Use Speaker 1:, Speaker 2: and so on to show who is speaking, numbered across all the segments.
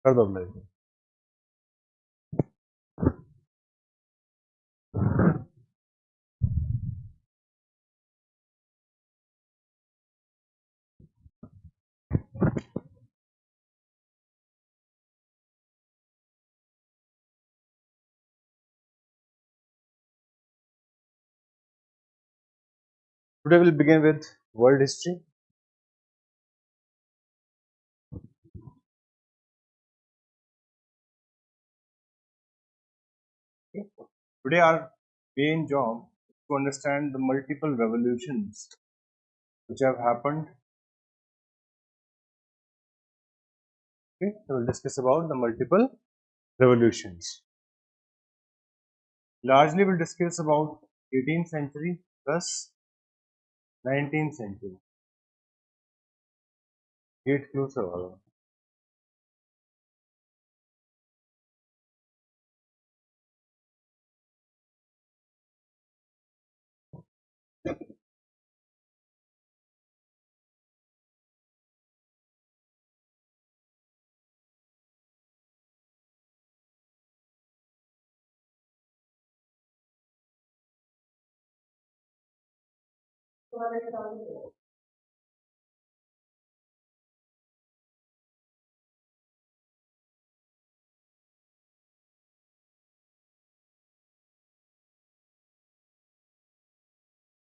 Speaker 1: कर दो अपना। Today we'll begin with world history. Okay. Today our main job is to understand the multiple revolutions which have happened. Okay, so we'll discuss about the multiple revolutions. Largely we'll discuss about 18th century plus 19th century. 8 closer.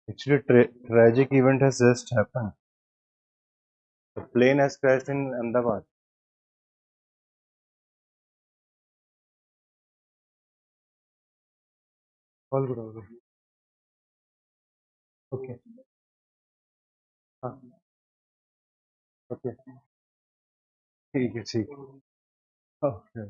Speaker 1: Actually, tragic event has just happened. The plane has crashed in Ahmedabad. Call करो. Okay. हाँ. Okay. ठीक है ठीक. Okay.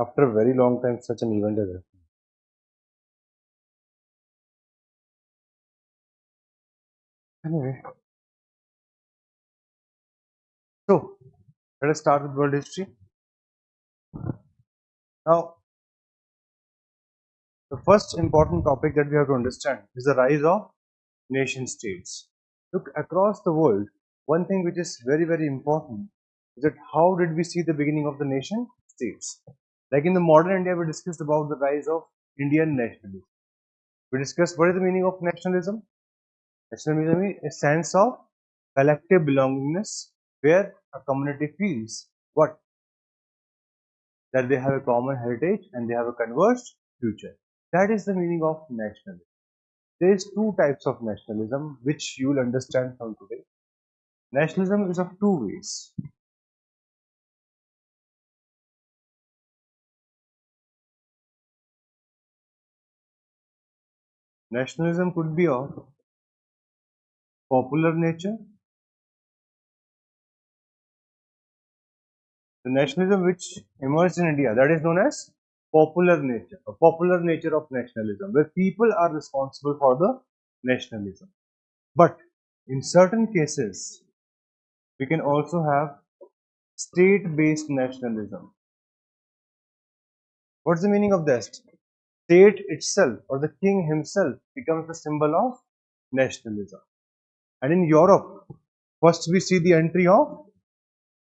Speaker 1: After a very long time, such an event has happened. Anyway, so let us start with world history. Now, the first important topic that we have to understand is the rise of nation states. Look across the world, one thing which is very, very important is that how did we see the beginning of the nation states? Like in the modern India, we discussed about the rise of Indian nationalism. We discussed what is the meaning of nationalism. Nationalism is a sense of collective belongingness where a community feels what? That they have a common heritage and they have a converged future. That is the meaning of nationalism. There is two types of nationalism which you will understand from today. Nationalism is of two ways. Nationalism could be of popular nature. The nationalism which emerged in India, that is known as popular nature, a popular nature of nationalism, where people are responsible for the nationalism. But in certain cases, we can also have state-based nationalism. What's the meaning of that? State itself or the king himself becomes the symbol of nationalism. And in Europe, first we see the entry of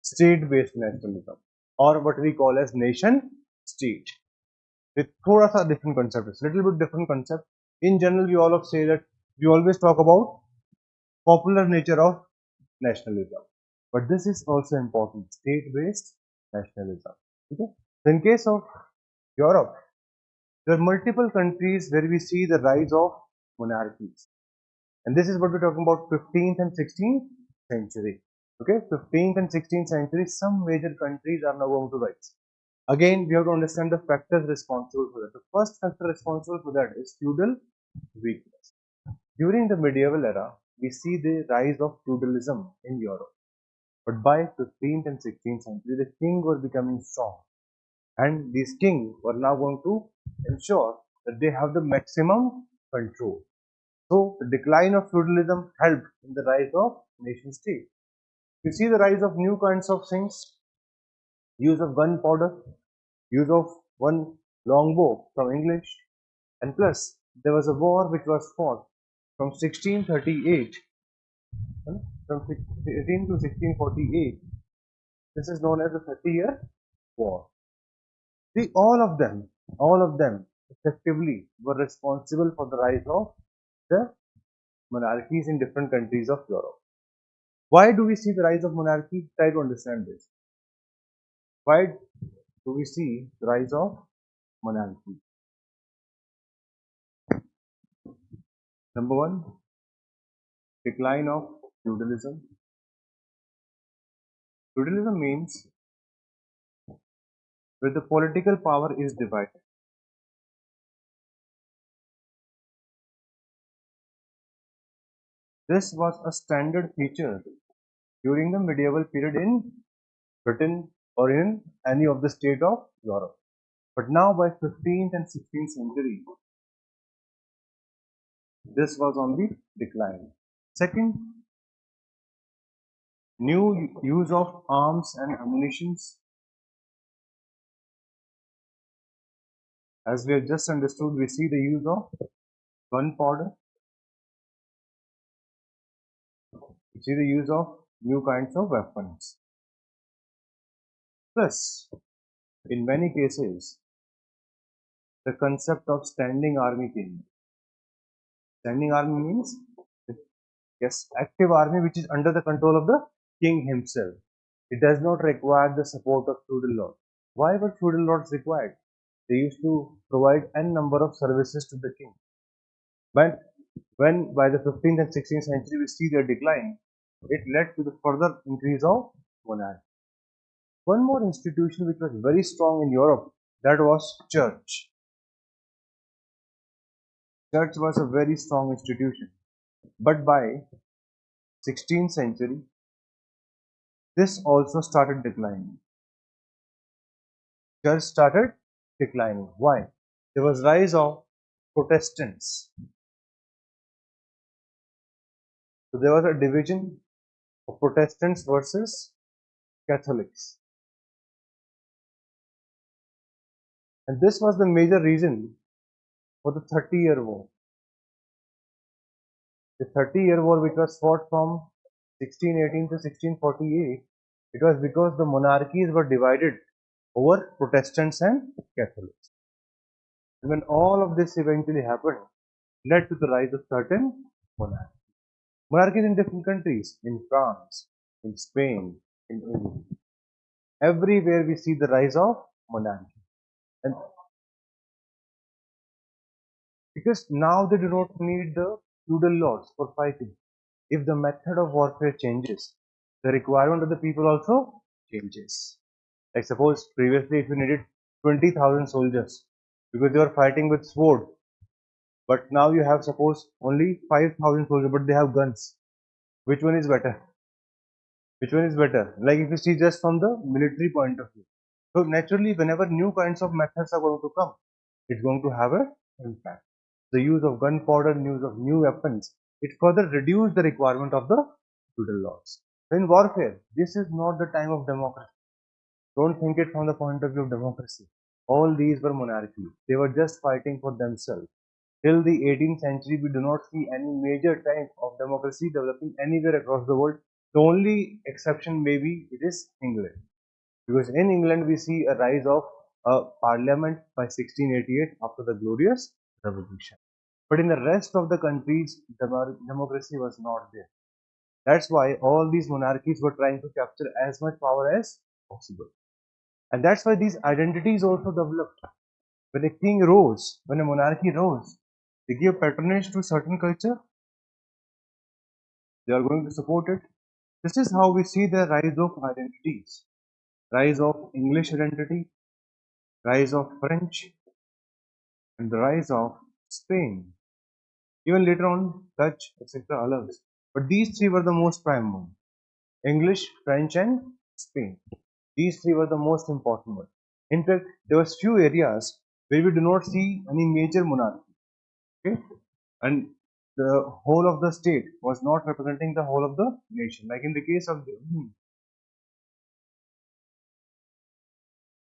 Speaker 1: state-based nationalism or what we call as nation state. With thoda sa different concept, it's little bit different concept. In general, we all of say that we always talk about popular nature of nationalism. But this is also important, state-based nationalism. Okay? So in case of Europe, there are multiple countries where we see the rise of monarchies. And this is what we're talking about 15th and 16th century. Okay, 15th and 16th century, some major countries are now going to rise. Again, we have to understand the factors responsible for that. The first factor responsible for that is feudal weakness. During the medieval era, we see the rise of feudalism in Europe. But by 15th and 16th century, the king were becoming strong. And these kings were now going to ensure that they have the maximum control. So, the decline of feudalism helped in the rise of nation state. You see the rise of new kinds of things. use of gunpowder, use of one longbow from English, and plus there was a war which was fought from 1638, from 18 to 1648. This is known as the 30-year war. See, all of them effectively were responsible for the rise of the monarchies in different countries of Europe. Why do we see the rise of monarchy? Try to understand this. Why do we see the rise of monarchy? Number one, decline of feudalism. Feudalism means where the political power is divided. This was a standard feature during the medieval period in Britain or in any of the state of Europe. But now by 15th and 16th century, this was on the decline. Second, new use of arms and ammunitions. As we have just understood, we see the use of gunpowder, we see the use of new kinds of weapons. Plus, in many cases, the concept of standing army came. Standing army means, yes, active army which is under the control of the king himself. It does not require the support of feudal lords. Why were feudal lords required? They used to provide n number of services to the king. But when by the 15th and 16th century we see their decline, it led to the further increase of monarchy. One more institution which was very strong in Europe, that was church. Church was a very strong institution. But by 16th century, this also started declining. Church started declining. Why? There was rise of Protestants. So there was a division of Protestants versus Catholics. And this was the major reason for the 30-year war. The 30-year war which was fought from 1618 to 1648, it was because the monarchies were divided over Protestants and Catholics. And when all of this eventually happened, led to the rise of certain monarchies. Monarchies in different countries, in France, in Spain, in Italy. Everywhere we see the rise of monarchy. And because now they do not need the feudal lords for fighting. If the method of warfare changes, the requirement of the people also changes. Like suppose previously if you needed 20,000 soldiers because they were fighting with sword, but now you have suppose only 5,000 soldiers but they have guns. Which one is better? Which one is better? Like if you see just from the military point of view. So naturally whenever new kinds of methods are going to come, it's going to have an impact. The use of gunpowder, use of new weapons, it further reduced the requirement of the feudal lords. In warfare, this is not the time of democracy. Don't think it from the point of view of democracy. All these were monarchies. They were just fighting for themselves. Till the 18th century, we do not see any major type of democracy developing anywhere across the world. The only exception maybe it is England. Because in England, we see a rise of a parliament by 1688 after the glorious revolution. But in the rest of the countries, democracy was not there. That's why all these monarchies were trying to capture as much power as possible. And that's why these identities also developed. When a king rose, when a monarchy rose, they give patronage to certain culture, they are going to support it. This is how we see the rise of identities. Rise of English identity, rise of French, and the rise of Spain. Even later on, Dutch, etc. others. But these three were the most prime ones. English, French, and Spain. These three were the most important ones. In fact, there was few areas where we do not see any major monarchy. Okay? And the whole of the state was not representing the whole of the nation. Like in the case of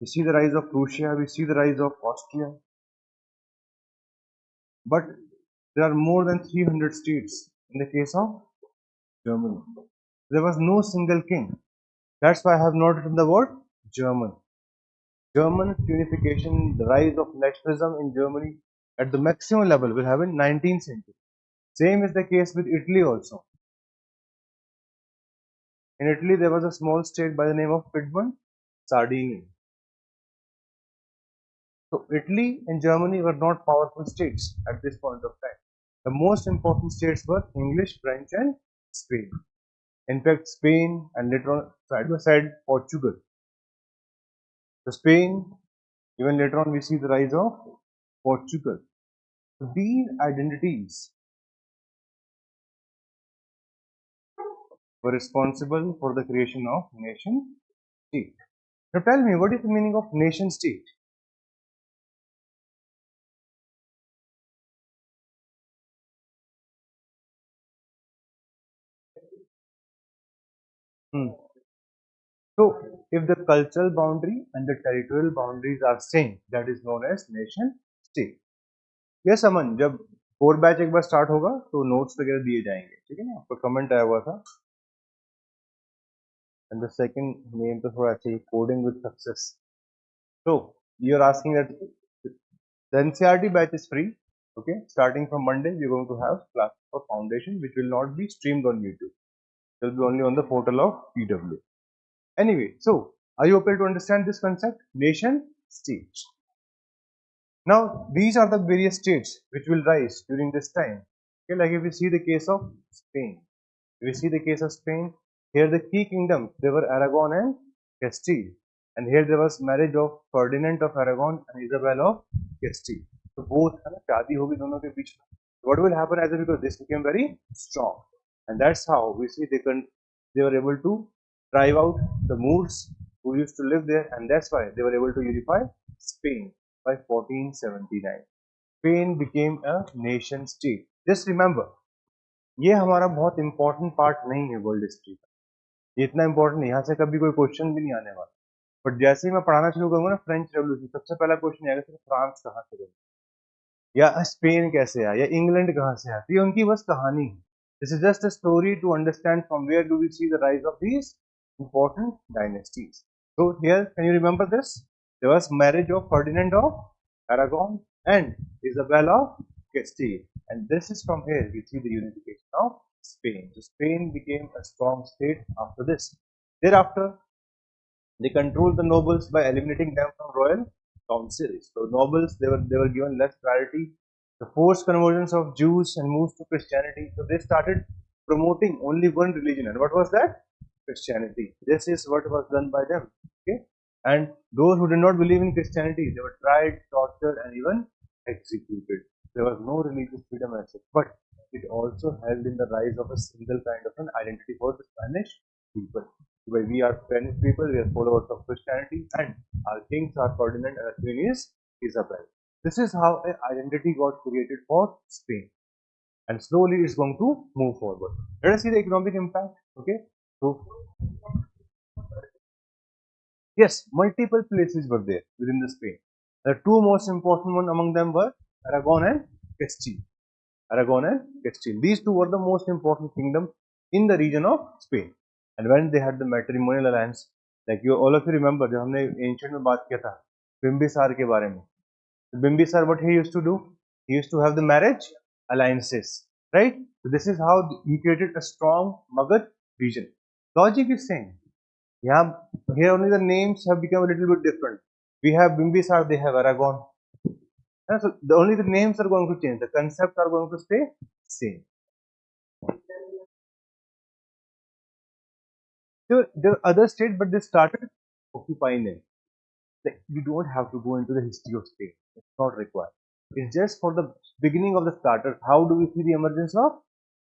Speaker 1: We see the rise of Prussia, we see the rise of Austria, but there are more than 300 states in the case of Germany. There was no single king. That's why I have not written the word German. German unification, the rise of nationalism in Germany at the maximum level will have in 19th century. Same is the case with Italy also. In Italy, there was a small state by the name of Piedmont, Sardinia. So Italy and Germany were not powerful states at this point of time. The most important states were English, French, and Spain. In fact, Spain and later on side by side Portugal. So Spain, even later on we see the rise of Portugal. So these identities were responsible for the creation of nation state. Now tell me, what is the meaning of nation state? Hmm. So if the cultural boundary and the territorial boundaries are same, that is known as nation state. Yes Aman, जब four batch एक बार start होगा तो notes वगैरह दिए जाएंगे, ठीक है ना? आपको कमेंट आया हुआ था. एंड द सेकंड नेम तो थोड़ा चाहिए, coding with success. So you are asking that the NCRT batch is free. Okay, starting from Monday, we're going to have classes for foundation, which will not be streamed on YouTube. It will be only on the portal of PW. Anyway, so are you able to understand this concept? Nation state. Now, these are the various states which will rise during this time. Okay, like if we see the case of Spain, if we see the case of Spain, here the key kingdoms, they were Aragon and Castile, and here there was marriage of Ferdinand of Aragon and Isabel of Castile. So both है ना, शादी होगी दोनों के बीच में. What will happen as because this became very strong, and that's how we see they were able to drive out the Moors who used to live there, and that's why they were able to unify Spain by 1479. Spain became a nation state. Just remember, ये हमारा बहुत important part नहीं है world history का. ये इतना important नहीं, यहाँ से कभी कोई क्वेश्चन भी नहीं आने वाला. बट जैसे ही मैं पढ़ाना शुरू करूंगा ना फ्रेंच रेवोल्यूशन, सबसे पहला क्वेश्चन आएगा सर फ्रांस कहाँ से बना, या स्पेन कैसे आया, या इंग्लैंड कहाँ से आया. तो ये उनकी बस कहानी है. This is just a story to understand from where do we see the rise of these important dynasties. So here, can you remember this? There was marriage of Ferdinand of Aragon and Isabel of Castile, and this is from here we see the unification of Spain. So Spain became a strong state after this. Thereafter, they controlled the nobles by eliminating them from royal councils. So nobles, they were given less priority. The forced conversions of Jews and moves to Christianity. So they started promoting only one religion, and what was that? Christianity. This is what was done by them. Okay, and those who did not believe in Christianity, they were tried, tortured, and even executed. There was no religious freedom as such, but it also helped in the rise of a single kind of an identity for the Spanish people. Where we are Spanish people, we are followers of Christianity, and our kings are Ferdinand and our queen is Isabel. This is how an identity got created for Spain, and slowly it's going to move forward. Let us see the economic impact. Okay, so yes, multiple places were there within the Spain. The two most important ones among them were Aragon and Castile. Aragon and Castile. These two were the most important kingdoms in the region of Spain. And when they had the matrimonial alliance, like you all of you remember, जब हमने ancient में बात किया था बिम्बिसार के बारे में. Bimbisar, what he used to do? He used to have the marriage alliances, right? So this is how he created a strong Magad region. Logic is same. Yeah, here only the names have become a little bit different. We have Bimbisar, they have Aragon. Yeah, so only the names are going to change. The concepts are going to stay same. There are other states, but they started occupying them. Like, you don't have to go into the history of Spain. It's not required. It's just for the beginning of the starter. How do we see the emergence of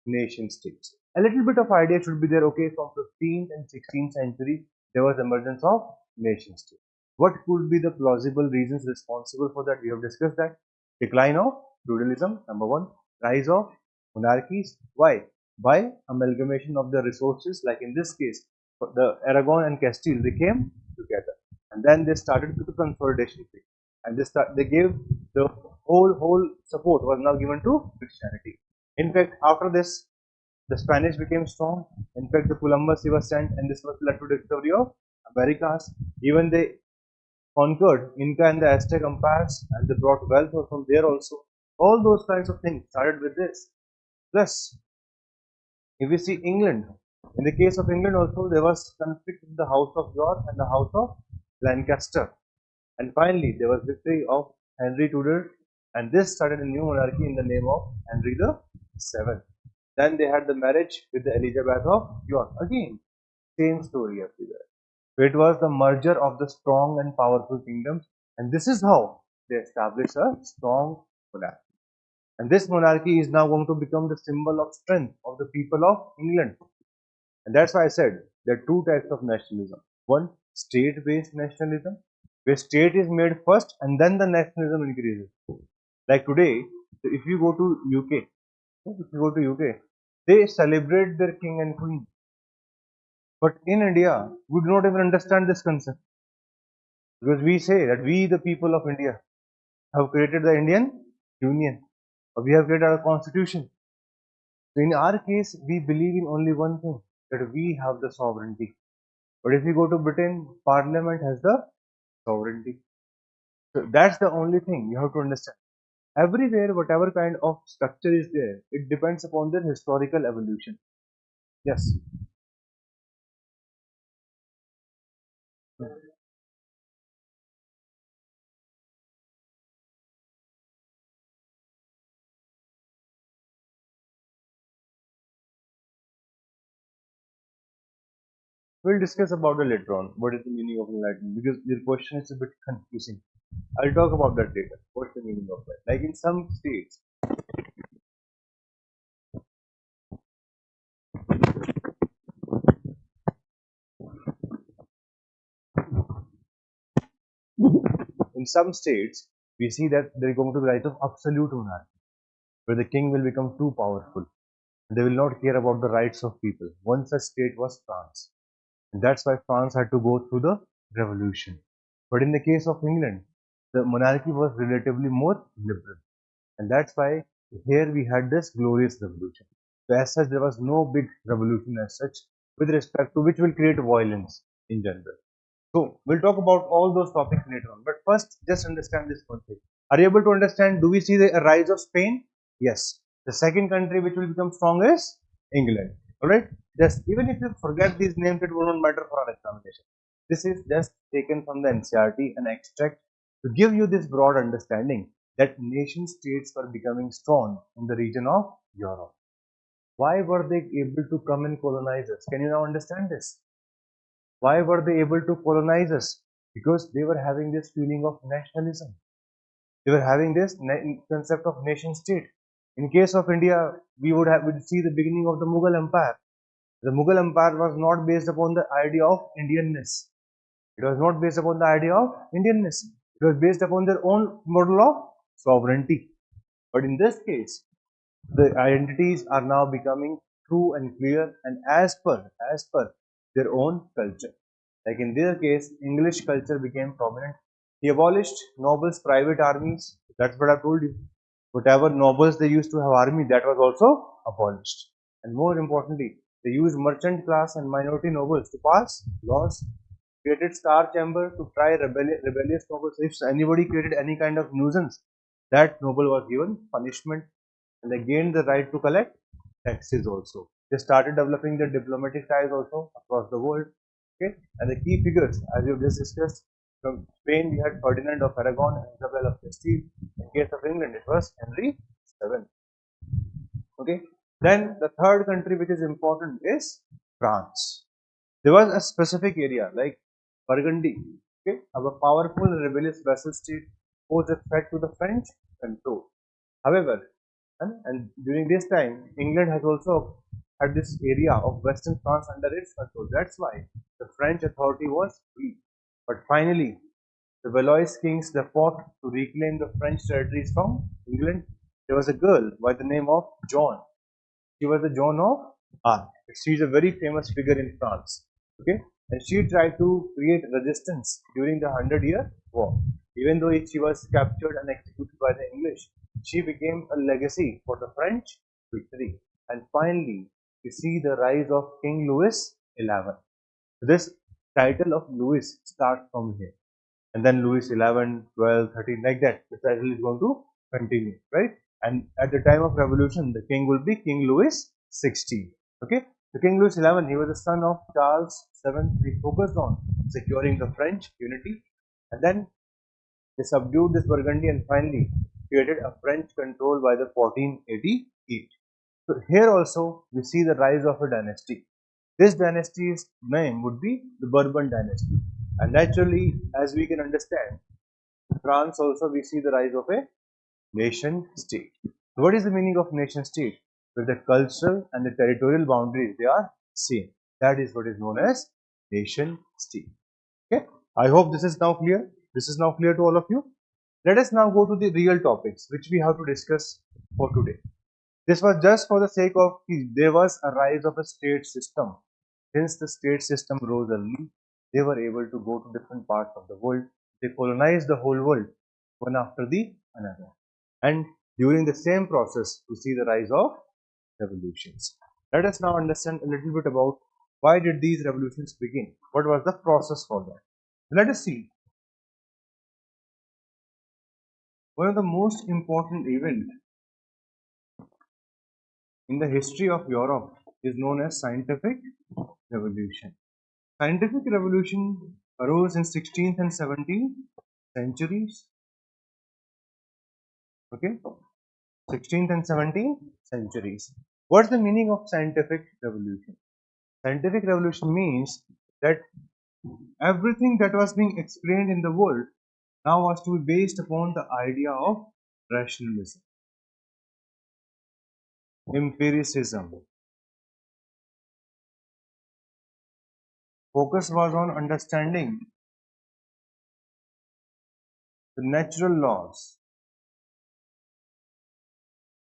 Speaker 1: nation states? A little bit of idea should be there. Okay, from 15th and 16th century, there was emergence of nation states. What could be the plausible reasons responsible for that? We have discussed that. Decline of feudalism, number one. Rise of monarchies. Why? By amalgamation of the resources. Like in this case, the Aragon and Castile, they came together. And then they started with the consolidation phase, and they gave the whole support was now given to Christianity. In fact, after this, the Spanish became strong. In fact, the Columbus he was sent, and this was led to the discovery of Americas. Even they conquered Inca and the Aztec empires, and they brought wealth from there also. All those kinds of things started with this. Plus, if we see England, in the case of England also, there was conflict with the House of York and the House of Lancaster. And finally, there was victory of Henry Tudor, and this started a new monarchy in the name of Henry the Seventh. Then they had the marriage with the Elizabeth of York. Again, same story everywhere. So it was the merger of the strong and powerful kingdoms, and this is how they established a strong monarchy. And this monarchy is now going to become the symbol of strength of the people of England. And that's why I said there are two types of nationalism. One, state-based nationalism, where state is made first and then the nationalism increases. Like today, if you go to UK, they celebrate their king and queen. But in India, we do not even understand this concept. Because we say that we, the people of India, have created the Indian Union, or we have created our constitution. So in our case, we believe in only one thing, that we have the sovereignty. But if you go to Britain, Parliament has the sovereignty. So that's the only thing you have to understand. Everywhere, whatever kind of structure is there, it depends upon their historical evolution. Yes. We'll discuss about it later on. What is the meaning of enlightenment? Because your question is a bit confusing. I'll talk about that later. What's the meaning of that? Like in some states, we see that they're going to the right of absolute monarchy, where the king will become too powerful. They will not care about the rights of people. One such state was France. And that's why France had to go through the revolution. But in the case of England, the monarchy was relatively more liberal. And that's why here we had this glorious revolution. So as such, there was no big revolution as such, with respect to which will create violence in general. So we'll talk about all those topics later on. But first, just understand this one thing. Are you able to understand? Do we see the rise of Spain? Yes. The second country which will become strong is England. Alright? Just even if you forget these names, it will not matter for our examination. This is just taken from the NCERT and extract to give you this broad understanding that nation states were becoming strong in the region of Europe. Why were they able to come and colonize us? Can you now understand this? Why were they able to colonize us? Because they were having this feeling of nationalism. They were having this concept of nation state. In case of India, we would see the beginning of the Mughal Empire. The Mughal Empire was not based upon the idea of Indianness. It was not based upon the idea of Indianness. It was based upon their own model of sovereignty. But in this case, the identities are now becoming true and clear and as per their own culture. Like in their case, English culture became prominent. He abolished nobles' private armies. That's what I told you. Whatever nobles they used to have army, that was also abolished. And more importantly, they used merchant class and minority nobles to pass laws, created star chamber to try rebellious nobles. If anybody created any kind of nuisance, that noble was given punishment, and they gained the right to collect taxes also. They started developing their diplomatic ties also across the world. Okay, and the key figures, as you just discussed, from Spain we had Ferdinand of Aragon and Isabel of Castile. In case of England, it was Henry VII. Okay, then the third country which is important is France. There was a specific area like Burgundy, okay, a powerful and rebellious vassal state posed a threat to the French control. However, and during this time, England has also had this area of Western France under its control. That's why the French authority was weak. But finally, the Valois kings they fought to reclaim the French territories from England. There was a girl by the name of Joan. She was the Joan of Arc. She's a very famous figure in France. Okay, and she tried to create resistance during the 100-Year War. Even though she was captured and executed by the English, she became a legacy for the French victory. And finally, we see the rise of King Louis XI. This title of Louis starts from here, and then Louis 11, 12, 13, like that. The cycle is going to continue, right? And at the time of revolution, the king will be King Louis 16. Okay, so King Louis 11, he was the son of Charles 7. He focused on securing the French unity, and then they subdued this Burgundy and finally created a French control by the 1488. So here also we see the rise of a dynasty. This dynasty's name would be the Bourbon dynasty. And naturally, as we can understand, France also we see the rise of a nation state. What is the meaning of nation state? Where the cultural and the territorial boundaries they are same. That is what is known as nation state. Okay. I hope this is now clear. This is now clear to all of you. Let us now go to the real topics which we have to discuss for today. This was just for the sake of there was a rise of a state system. Since the state system rose early, they were able to go to different parts of the world. They colonized the whole world, one after the another. And during the same process, we see the rise of revolutions. Let us now understand a little bit about why did these revolutions begin? What was the process for that? Let us see. One of the most important events in the history of Europe is known as scientific revolution. Scientific revolution arose in 16th and 17th centuries. Okay, 16th and 17th centuries. What's the meaning of scientific revolution? Scientific revolution means that everything that was being explained in the world now was to be based upon the idea of rationalism, empiricism. Focus was on understanding the natural laws.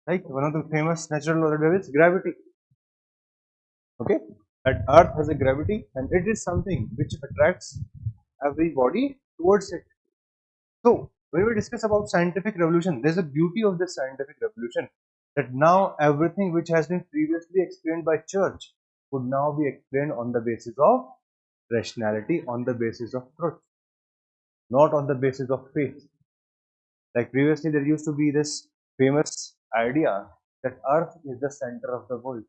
Speaker 1: Like one of the famous natural laws is gravity. Okay, that Earth has a gravity and it is something which attracts everybody towards it. So when we discuss about scientific revolution, there's a beauty of this scientific revolution that now everything which has been previously explained by church would now be explained on the basis of rationality, on the basis of truth, not on the basis of faith. Like previously there used to be this famous idea that Earth is the center of the world.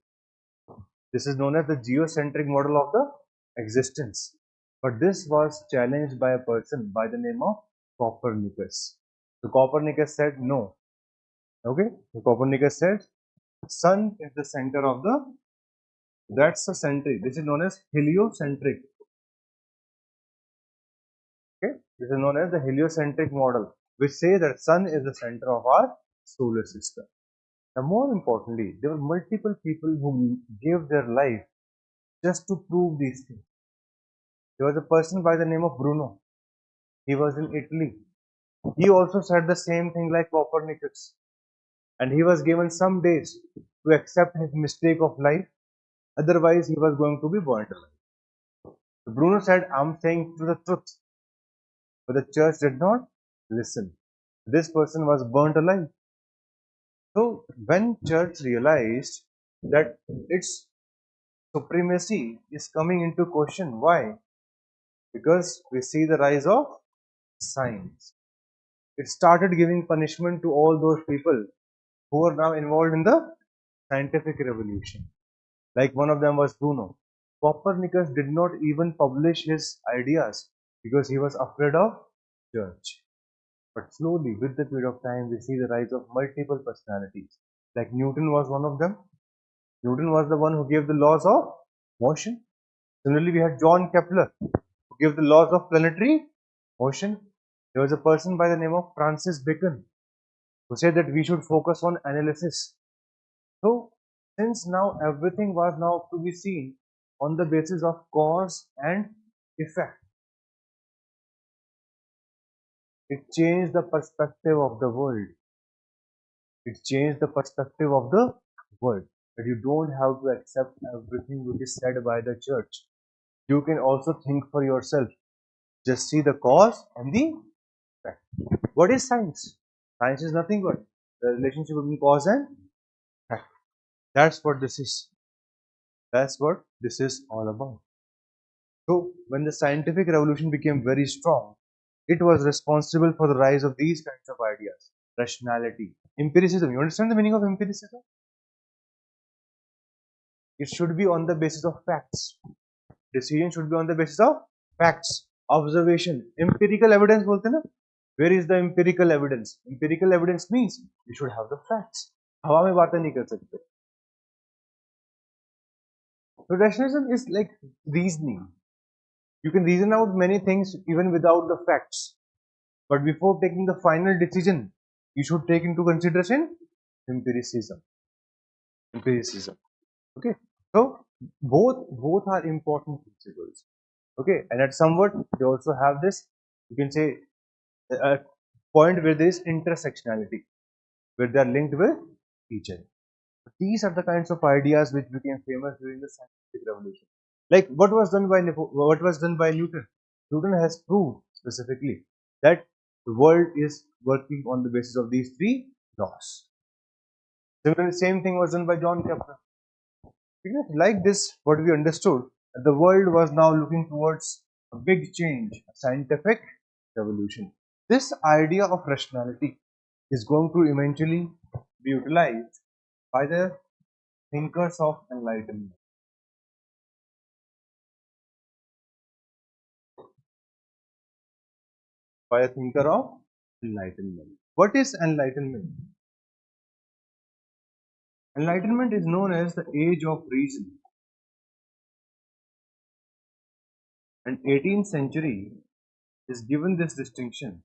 Speaker 1: This is known as the geocentric model of the existence. But this was challenged by a person by the name of Copernicus. So Copernicus said no. Okay, so Copernicus said sun is the center of the, that's the centric. This is known as heliocentric. Okay, this is known as the heliocentric model, which say that sun is the center of our solar system. Now, more importantly, there were multiple people who gave their life just to prove these things. There was a person by the name of Bruno. He was in Italy. He also said the same thing like Copernicus. And he was given some days to accept his mistake of life. Otherwise, he was going to be burnt alive. So Bruno said, I'm saying the truth. But the church did not listen. This person was burnt alive. So when church realized that its supremacy is coming into question, why? Because we see the rise of science. It started giving punishment to all those people who are now involved in the scientific revolution. Like one of them was Bruno. Copernicus did not even publish his ideas because he was afraid of church. But slowly, with the period of time, we see the rise of multiple personalities. Like Newton was one of them. Newton was the one who gave the laws of motion. Similarly, we had John Kepler, who gave the laws of planetary motion. There was a person by the name of Francis Bacon, who said that we should focus on analysis. So, since now everything was now to be seen on the basis of cause and effect, it changed the perspective of the world. It changed the perspective of the world. That you don't have to accept everything which is said by the church. You can also think for yourself. Just see the cause and the effect. What is science? Science is nothing but the relationship between cause and effect. That's what this is. That's what this is all about. So, when the scientific revolution became very strong, it was responsible for the rise of these kinds of ideas. Rationality, empiricism. You understand the meaning of empiricism? It should be on the basis of facts. Decision should be on the basis of facts, observation, empirical evidence बोलते हैं ना? Where is the empirical evidence? Empirical evidence means you should have the facts. हवा में बातें नहीं कर सकते. So rationalism is like reasoning. You can reason out many things even without the facts. But before taking the final decision, you should take into consideration empiricism. Empiricism. Okay. So both are important principles. Okay. And at somewhat they also have this, you can say, a point where there is intersectionality, where they are linked with each other. These are the kinds of ideas which became famous during the scientific revolution. Like what was done by Newton. Newton has proved specifically that the world is working on the basis of these three laws. Similarly, same thing was done by John Kepler. Like this, what we understood, that the world was now looking towards a big change, a scientific revolution. This idea of rationality is going to eventually be utilized by the thinkers of enlightenment. By a thinker of enlightenment. What is enlightenment? Enlightenment is known as the age of reason. And 18th century is given this distinction.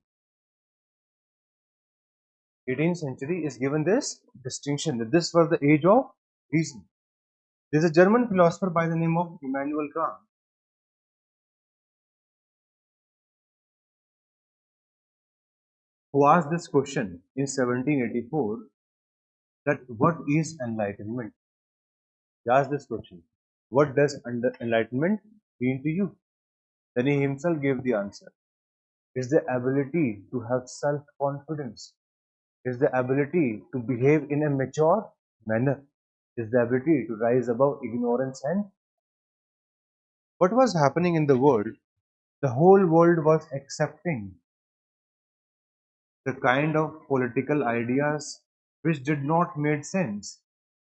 Speaker 1: 18th century is given this distinction that this was the age of reason. There is a German philosopher by the name of Immanuel Kant who asked this question in 1784 that what is enlightenment? He asked this question, what does enlightenment mean to you? Then he himself gave the answer. It's the ability to have self-confidence. It's the ability to behave in a mature manner. It's the ability to rise above ignorance and what was happening in the world? The whole world was accepting the kind of political ideas which did not make sense.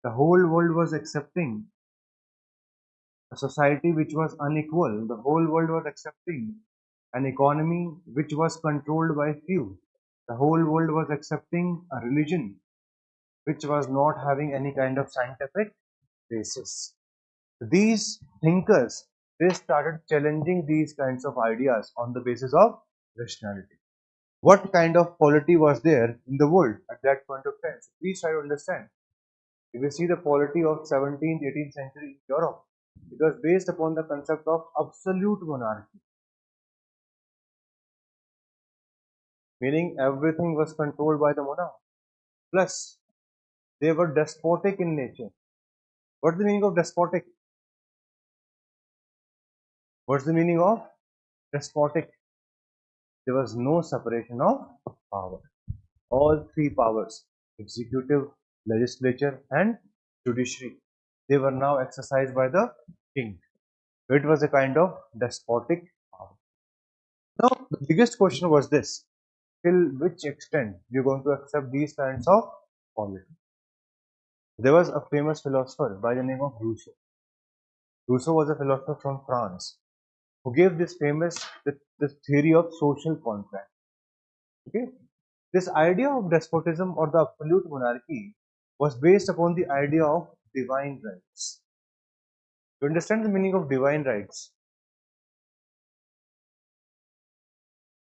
Speaker 1: The whole world was accepting a society which was unequal. The whole world was accepting an economy which was controlled by few. The whole world was accepting a religion which was not having any kind of scientific basis. These thinkers, they started challenging these kinds of ideas on the basis of rationality. What kind of polity was there in the world at that point of time? So please try to understand. If you see the polity of 17th, 18th century in Europe, it was based upon the concept of absolute monarchy, meaning everything was controlled by the monarch. Plus, they were despotic in nature. What's the meaning of despotic? What's the meaning of despotic? There was no separation of power. All three powers, executive, legislature, and judiciary, they were now exercised by the king. It was a kind of despotic power. Now, the biggest question was this: till which extent we are going to accept these kinds of polity? There was a famous philosopher by the name of Rousseau. Rousseau was a philosopher from France who gave this famous this theory of social contract. Okay, this idea of despotism or the absolute monarchy was based upon the idea of divine rights. You understand the meaning of divine rights?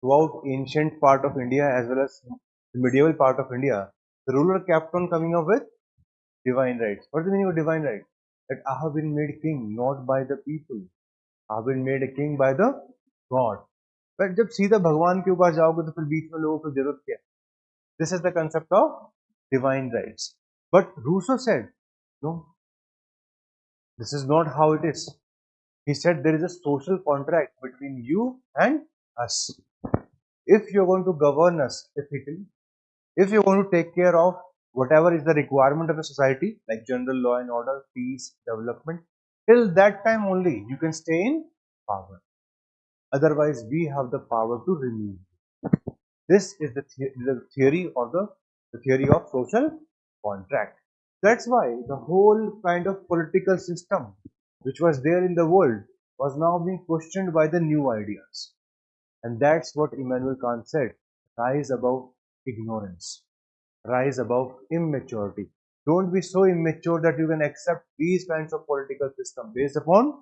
Speaker 1: Throughout ancient part of India as well as the medieval part of India, the ruler kept on coming up with divine rights. What is the meaning of divine right? That I have been made king not by the people. I have been made a king by the God. But जब सीधा भगवान के ऊपर जाओगे तो फिर बीच में लोगों को जरूरत क्या? This is the concept of divine rights. But Rousseau said, no, this is not how it is. He said there is a social contract between you and us. If you're going to govern us ethically, if you're going to take care of whatever is the requirement of the society, like general law and order, peace, development, till that time only you can stay in power. Otherwise, we have the power to remove. This is the theory or the theory of social contract. That's why the whole kind of political system which was there in the world was now being questioned by the new ideas. And that's what Immanuel Kant said, rise above ignorance, rise above immaturity. Don't be so immature that you can accept these kinds of political system based upon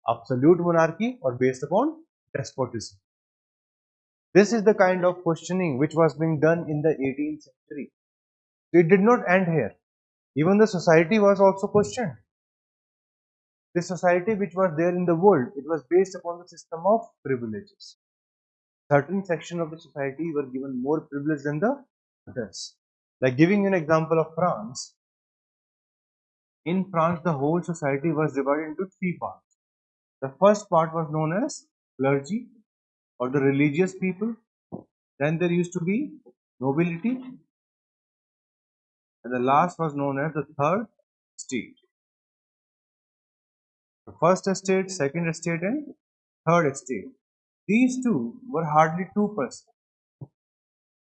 Speaker 1: absolute monarchy or based upon despotism. This is the kind of questioning which was being done in the 18th century. It did not end here. Even the society was also questioned. The society which was there in the world, it was based upon the system of privileges. Certain section of the society were given more privilege than the others. Like giving you an example of France. In France, the whole society was divided into three parts. The first part was known as clergy or the religious people. Then there used to be nobility, and the last was known as the third estate. The first estate, second estate, and third estate. These two were hardly 2%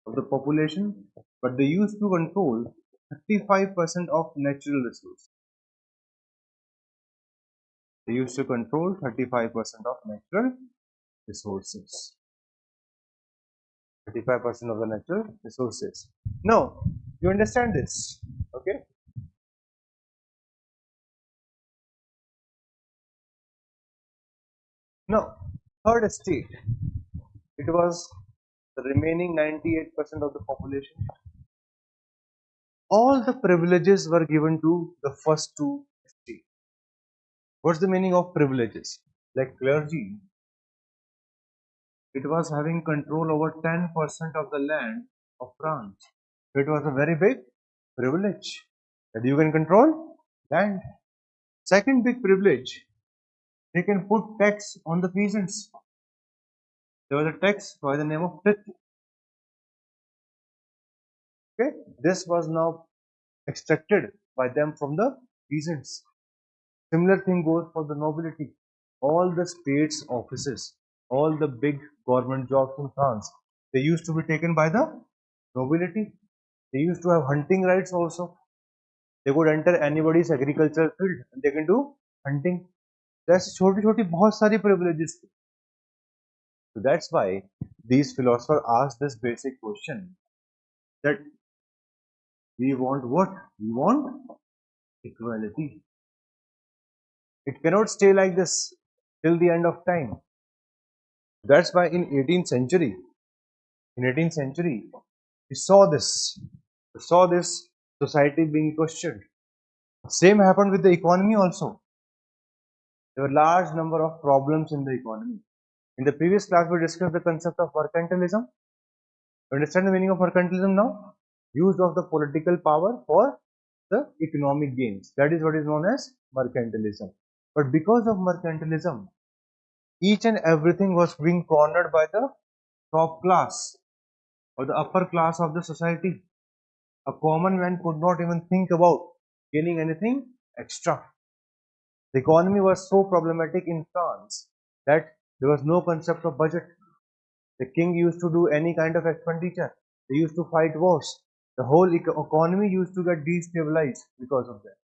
Speaker 1: of the population, but they used to control 35% of natural resources. They used to control 35% of natural resources. 35% of the natural resources. Now, you understand this, okay? Now, third estate, it was the remaining 98% of the population. All the privileges were given to the first two estates. What's the meaning of privileges? Like clergy, it was having control over 10% of the land of France. It was a very big privilege that you can control land. Second big privilege, they can put tax on the peasants. There was a tax by the name of tithe. Okay, this was now extracted by them from the peasants. Similar thing goes for the nobility. All the states offices, all the big government jobs in France, they used to be taken by the nobility. They used to have hunting rights also. They could enter anybody's agricultural field and they can do hunting. That's छोटी छोटी बहुत सारी privileges. So that's why these philosophers ask this basic question that we want what? We want equality. It cannot stay like this till the end of time. That's why in 18th century, we saw this society being questioned. Same happened with the economy also. There were large number of problems in the economy. In the previous class, we discussed the concept of mercantilism. You understand the meaning of mercantilism now? Use of the political power for the economic gains. That is what is known as mercantilism. But because of mercantilism, each and everything was being cornered by the top class or the upper class of the society. A common man could not even think about gaining anything extra. The economy was so problematic in France that there was no concept of budget. The king used to do any kind of expenditure. They used to fight wars. The whole economy used to get destabilized because of that.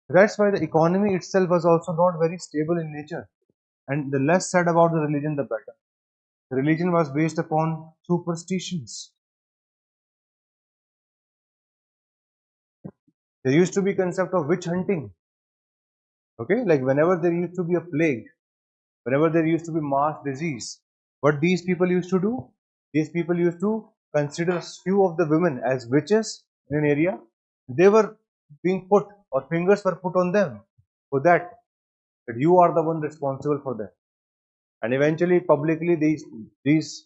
Speaker 1: That's why the economy itself was also not very stable in nature. And the less said about the religion, the better. The religion was based upon superstitions. There used to be concept of witch hunting. Okay, like whenever there used to be a plague, whenever there used to be mass disease, what these people used to do? These people used to consider few of the women as witches in an area. They were being put, or fingers were put on them for that you are the one responsible for that. And eventually, publicly, these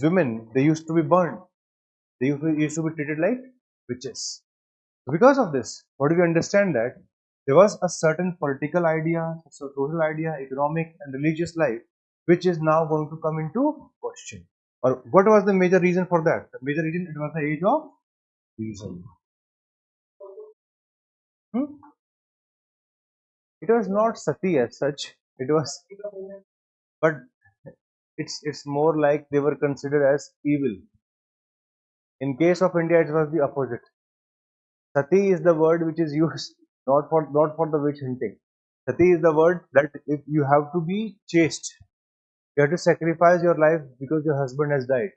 Speaker 1: women, they used to be burned. They used to be treated like witches. Because of this, what do we understand that There was a certain political idea, social idea, economic and religious life, which is now going to come into question. Or what was the major reason for that? The major reason, it was the age of reason. Hmm? It was not sati as such. It was, but it's more like they were considered as evil. In case of India, it was the opposite. Sati is the word which is used not for the witch hunting. Sati is the word that if you have to be chaste, you have to sacrifice your life because your husband has died.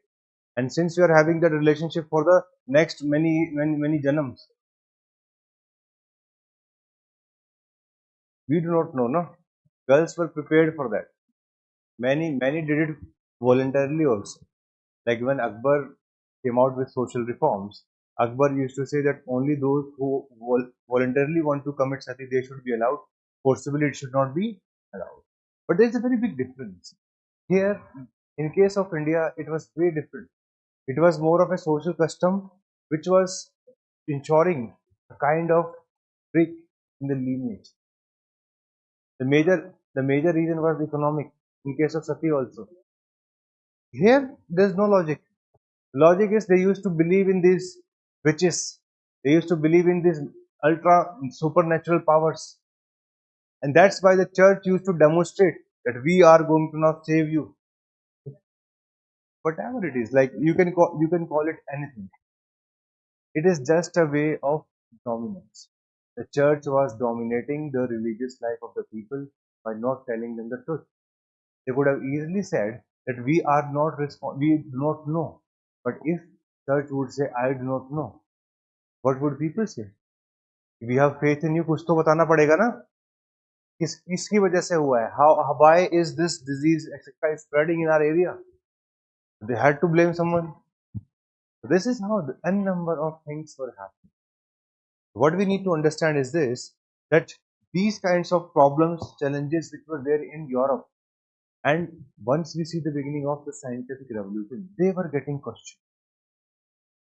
Speaker 1: And since you are having that relationship for the next many janams, we do not know, no? Girls were prepared for that. Many did it voluntarily also. Like when Akbar came out with social reforms, Akbar used to say that only those who voluntarily want to commit sati, they should be allowed. Forcibly, it should not be allowed. But there is a very big difference. Here, in case of India, it was very different. It was more of a social custom which was ensuring a kind of break in the lineage. The major reason was economic. In case of sati also, here there is no logic. Logic is they used to believe in these witches. They used to believe in these ultra supernatural powers, and that's why the church used to demonstrate that we are going to now save you. Whatever it is, like you can call it anything. It is just a way of dominance. The church was dominating the religious life of the people by not telling them the truth. They could have easily said that we are not we do not know. But if church would say I do not know, what would people say? We have faith in you, कुछ तो बताना पड़ेगा ना, किसकी वजह से हुआ है, how why is this disease etc spreading in our area? They had to blame someone. This is how the n number of things were happening. What we need to understand is this, that these kinds of problems, challenges which were there in Europe, and once we see the beginning of the scientific revolution, they were getting questioned.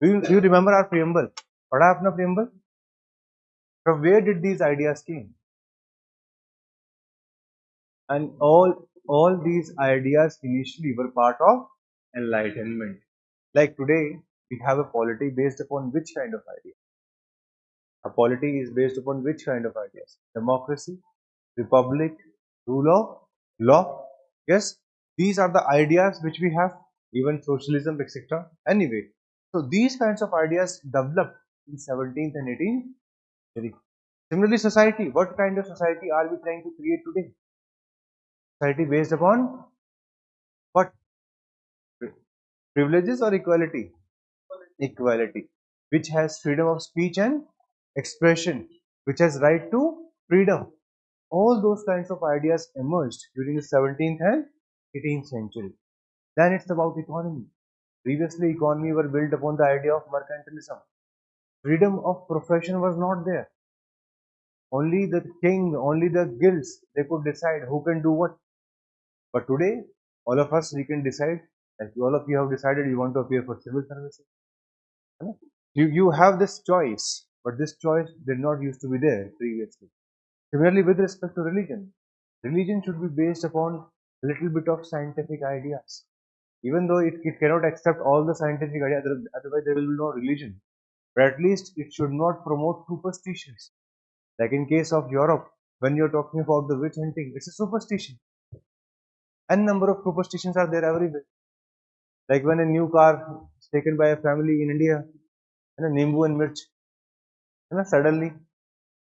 Speaker 1: Do you remember our preamble? पढ़ा अपना preamble? From where did these ideas came? And all these ideas initially were part of enlightenment. Like today, we have a polity based upon which kind of idea? A polity is based upon which kind of ideas? Democracy, republic, rule of law. Yes, these are the ideas which we have, even socialism, etc. Anyway, so these kinds of ideas developed in 17th and 18th century. Similarly, society. What kind of society are we trying to create today? Society based upon what? Privileges or equality? Equality, which has freedom of speech and expression, which has right to freedom. All those kinds of ideas emerged during the 17th and 18th century. Then it's about economy. Previously, economy were built upon the idea of mercantilism. Freedom of profession was not there. Only the king, only the guilds, they could decide who can do what. But today, all of us, we can decide, like all of you have decided you want to appear for civil services. You have this choice, but this choice did not used to be there previously. Similarly, with respect to religion, religion should be based upon a little bit of scientific ideas. Even though it cannot accept all the scientific ideas, otherwise there will be no religion. But at least it should not promote superstitions. Like in case of Europe, when you're talking about the witch hunting, it's a superstition. N number of superstitions are there everywhere. Like when a new car is taken by a family in India, and a nimbu and mirch, and suddenly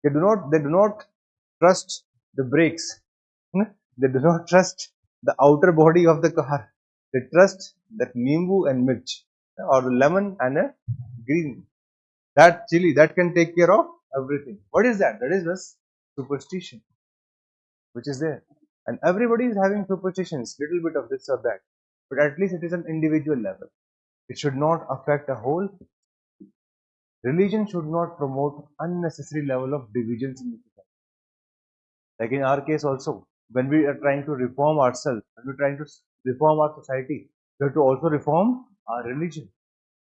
Speaker 1: they do not trust the brakes. They do not trust the outer body of the car. They trust that nimbu and mirch, or the lemon and a green. That chili that can take care of everything. What is that? That is the superstition which is there. And everybody is having superstitions, little bit of this or that. But at least it is an individual level. It should not affect a whole. Religion should not promote unnecessary level of divisions in the society. Like in our case also, when we are trying to reform ourselves, when we're trying to reform our society, we have to also reform our religion.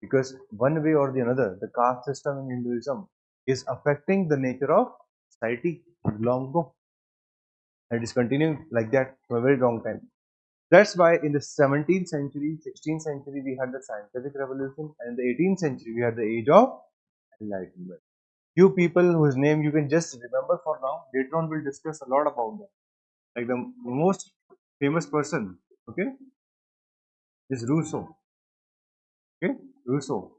Speaker 1: Because one way or the another, the caste system in Hinduism is affecting the nature of society long ago, and it is continuing like that for a very long time. That's why in the 17th century, 16th century, we had the scientific revolution, and in the 18th century, we had the age of enlightenment. Few people whose name you can just remember for now, later on we'll discuss a lot about them. Like the most famous person, okay, is Rousseau. Okay, Rousseau.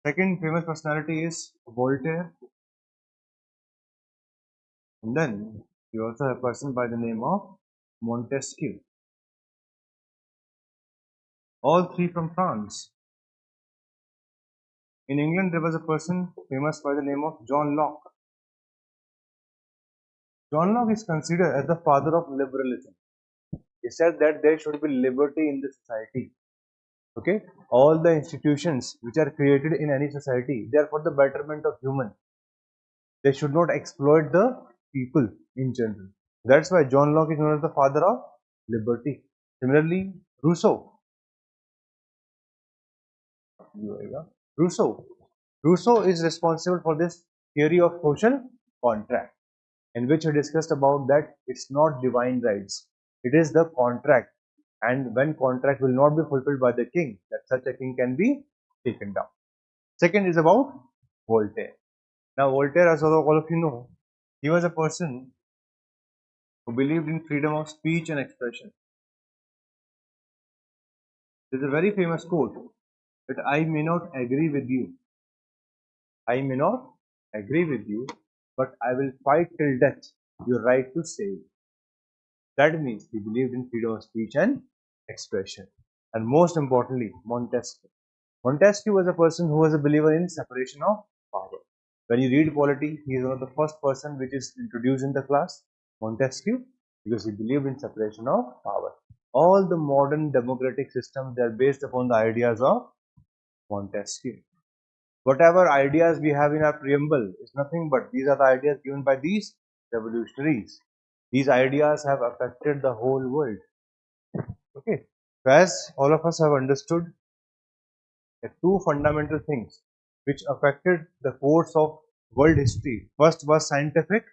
Speaker 1: Second famous personality is Voltaire, and then you also have a person by the name of Montesquieu. All three from France. In England, there was a person famous by the name of John Locke. John Locke is considered as the father of liberalism. He said that there should be liberty in the society. Okay, all the institutions which are created in any society, they are for the betterment of human. They should not exploit the people in general. That's why John Locke is known as the father of liberty. Similarly, Rousseau. Rousseau. Rousseau is responsible for this theory of social contract, in which he discussed about that it's not divine rights, it is the contract, and when contract will not be fulfilled by the king, that such a king can be taken down. Second is about Voltaire. Now Voltaire, as all of you know, he was a person who believed in freedom of speech and expression. There's a very famous quote that I may not agree with you, I may not agree with you, but I will fight till death your right to say it. That means he believed in freedom of speech and expression. And most importantly, Montesquieu. Montesquieu was a person who was a believer in separation of power. When you read polity, he is one of the first person which is introduced in the class, Montesquieu, because he believed in separation of power. All the modern democratic systems, they are based upon the ideas of Montesquieu. Whatever ideas we have in our preamble is nothing but these are the ideas given by these revolutionaries. These ideas have affected the whole world. Okay. So as all of us have understood, the two fundamental things which affected the course of world history. First was scientific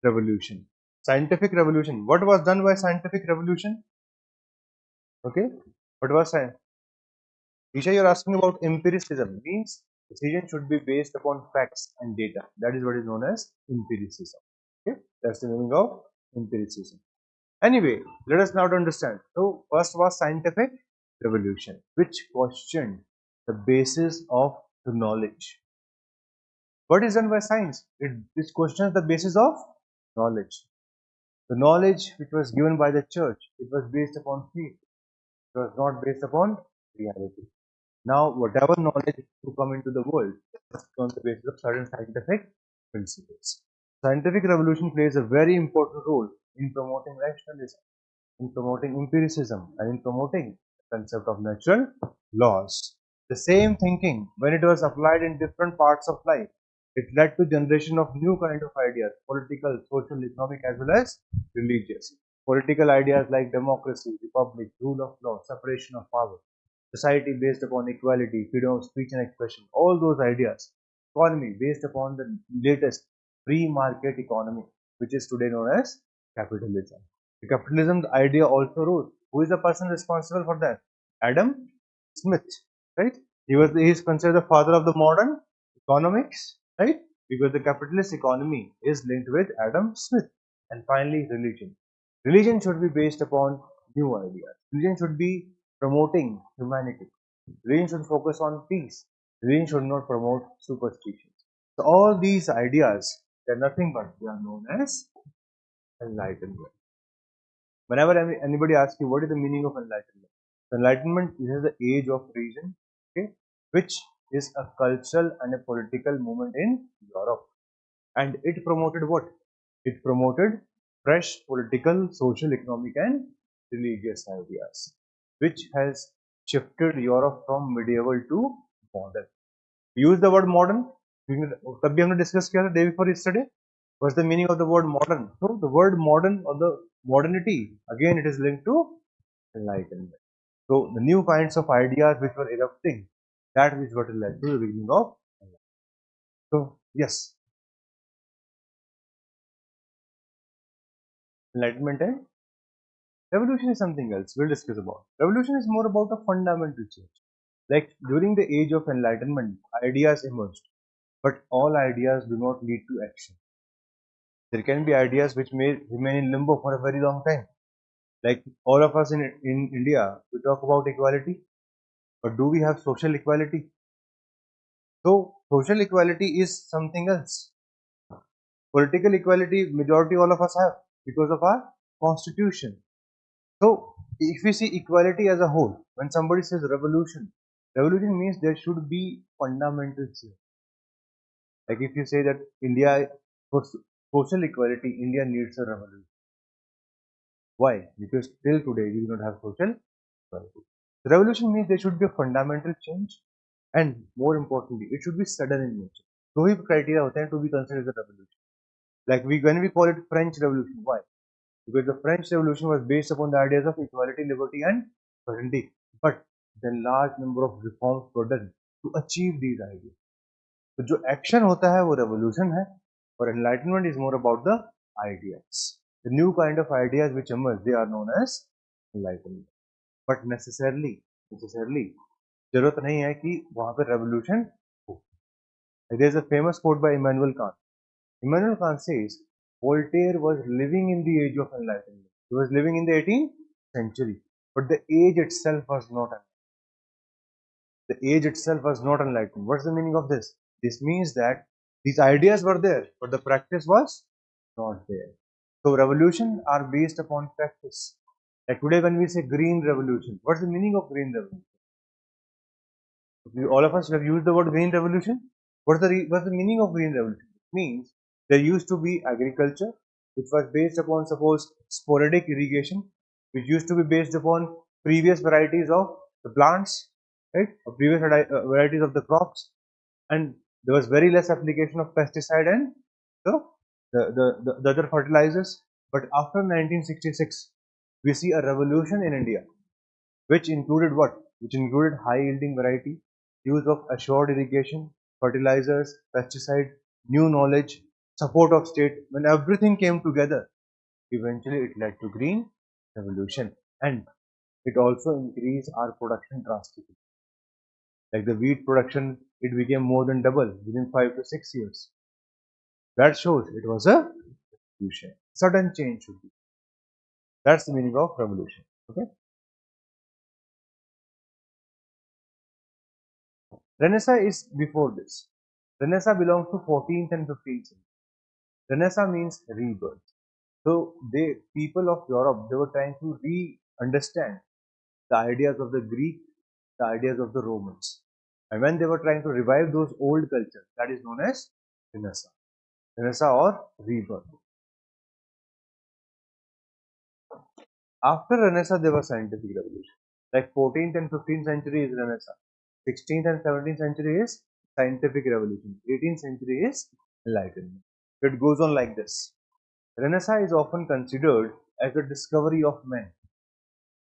Speaker 1: revolution. Scientific revolution. What was done by scientific revolution? Okay. What was science? Isha, you're asking about empiricism. Means decision should be based upon facts and data. That is what is known as empiricism. Okay. That's the meaning of empiricism. Anyway, let us now understand. So, first was scientific revolution, which questioned the basis of the knowledge. What is done by science? It questions the basis of knowledge. The knowledge which was given by the church, it was based upon faith. It was not based upon reality. Now, whatever knowledge to come into the world is on the basis of certain scientific principles. Scientific revolution plays a very important role in promoting rationalism, in promoting empiricism, and in promoting the concept of natural laws. The same thinking, when it was applied in different parts of life, it led to generation of new kind of ideas, political, social, economic, as well as religious. Political ideas like democracy, republic, rule of law, separation of power, society based upon equality, freedom of speech and expression, all those ideas. Economy based upon the latest free market economy, which is today known as capitalism. The capitalism idea also rose. Who is the person responsible for that? Adam Smith, right? He is considered the father of the modern economics, right? Because the capitalist economy is linked with Adam Smith. And finally, religion. Religion should be based upon new ideas. Religion should be promoting humanity. Religion should focus on peace. Religion should not promote superstitions. So all these ideas, they are nothing but they are known as enlightenment. Whenever anybody asks you what is the meaning of enlightenment, enlightenment is the age of reason, okay, which is a cultural and a political movement in Europe, and it promoted what? It promoted fresh political, social, economic, and religious ideas, which has shifted Europe from medieval to modern. We use the word modern. तब भी हमने discuss किया था day before yesterday. What's the meaning of the word modern? So the word modern or the modernity, again it is linked to enlightenment. So the new kinds of ideas which were erupting, that is what led to the beginning of enlightenment. So yes, enlightenment and revolution is something else. We'll discuss about. Revolution is more about a fundamental change. Like during the age of enlightenment, ideas emerged, but all ideas do not lead to action. There can be ideas which may remain in limbo for a very long time. Like all of us in India, we talk about equality, but do we have social equality? So social equality is something else. Political equality, majority all of us have because of our constitution. So if we see equality as a whole, when somebody says revolution, revolution means there should be fundamental change. Like if you say that India, for social equality, India needs a revolution. Why? Because till today we do not have social equality. Revolution means there should be a fundamental change, and more importantly, it should be sudden in nature. दो ही criteria होते हैं to be considered as a revolution. Like when we call it French Revolution, why? Because the French Revolution was based upon the ideas of equality, liberty, and fraternity. But then large number of reforms were done to achieve these ideas. तो जो action होता है वो revolution है, और enlightenment is more about the ideas. The new kind of ideas which emerge, they are known as enlightenment. But necessarily जरूरत नहीं है कि वहां पर revolution हो. There is a famous quote by Immanuel Kant. Immanuel Kant says, Voltaire was living in the age of enlightenment. He was living in the 18th century, but the age itself was not enlightened. The age itself was not enlightened. What's the meaning of this? This means that these ideas were there, but the practice was not there. So revolution are based upon practice. Like today when we say green revolution, what's the meaning of green revolution? All of us have used the word green revolution. What's the meaning of green revolution? It means there used to be agriculture, which was based upon, suppose, sporadic irrigation, which used to be based upon previous varieties of the plants, right, or previous varieties of the crops, and there was very less application of pesticide and the other fertilizers. But after 1966, we see a revolution in India, which included what? Which included high yielding variety, use of assured irrigation, fertilizers, pesticide, new knowledge, support of state. When everything came together, eventually it led to green revolution, and it also increased our production drastically. Like the wheat production, it became more than double within 5 to 6 years. That shows it was a revolution. Sudden change should be. That's the meaning of revolution. Okay. Renaissance is before this. Renaissance belongs to 14th and 15th century. Renaissance means rebirth. So people of Europe, they were trying to re-understand the ideas of the Greek, the ideas of the Romans. And when they were trying to revive those old cultures, that is known as Renaissance. Renaissance or rebirth. After Renaissance, there was scientific revolution. Like 14th and 15th century is Renaissance. 16th and 17th century is scientific revolution. 18th century is enlightenment. It goes on like this. Renaissance is often considered as the discovery of men.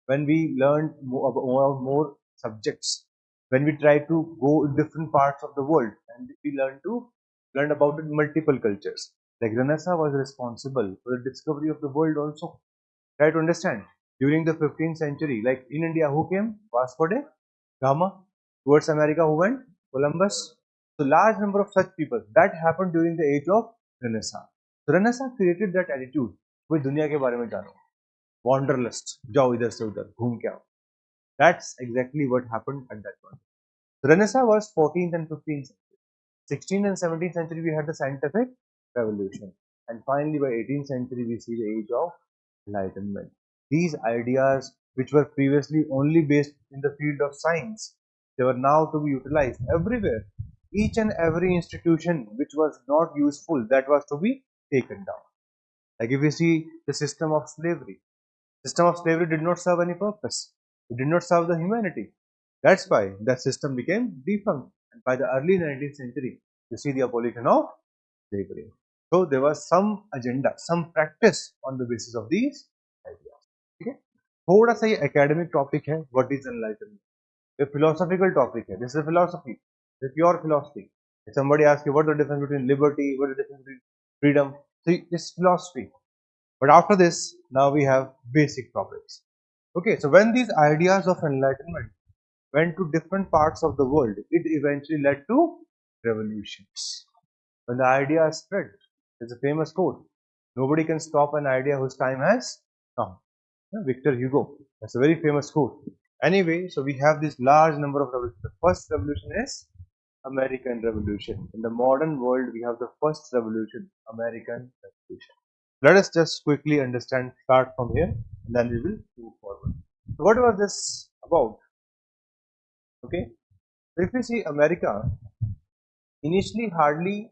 Speaker 1: When we learn more subjects, when we try to go in different parts of the world, and we learn about multiple cultures. Like Renaissance was responsible for the discovery of the world also. Try to understand. During the 15th century, like in India, who came? Vasco da Gama. Towards America, who went? Columbus. So large number of such people. That happened during the age of Renaissance. So Renaissance created that attitude. कोई दुनिया के बारे में जानो. Wanderlust. जाओ इधर से उधर घूम के आओ. That's exactly what happened at that point. So Renaissance was 14th and 15th century. 16th and 17th century we had the scientific revolution. And finally by 18th century we see the age of enlightenment. These ideas, which were previously only based in the field of science, they were now to be utilized everywhere. Each and every institution which was not useful, that was to be taken down. Like if you see the system of slavery did not serve any purpose. It did not serve the humanity. That's why that system became defunct. And by the early 19th century, you see the abolition of slavery. So there was some agenda, some practice on the basis of these ideas. Okay? थोड़ा सा ये academic topic है, what is enlightenment? A philosophical topic है. This is a philosophy, a pure philosophy. If somebody asks you what is the difference between liberty, what is the difference between freedom, so it's philosophy. But after this, now we have basic topics. Okay, so when these ideas of enlightenment went to different parts of the world, it eventually led to revolutions. When the idea spread, there's a famous quote: "Nobody can stop an idea whose time has come." Victor Hugo. That's a very famous quote. Anyway, so we have this large number of revolutions. The first revolution is American Revolution. In the modern world, we have the first revolution, American Revolution. Let us just quickly understand, start from here, and then we will move forward. So what was this about? Okay, so if you see America, initially hardly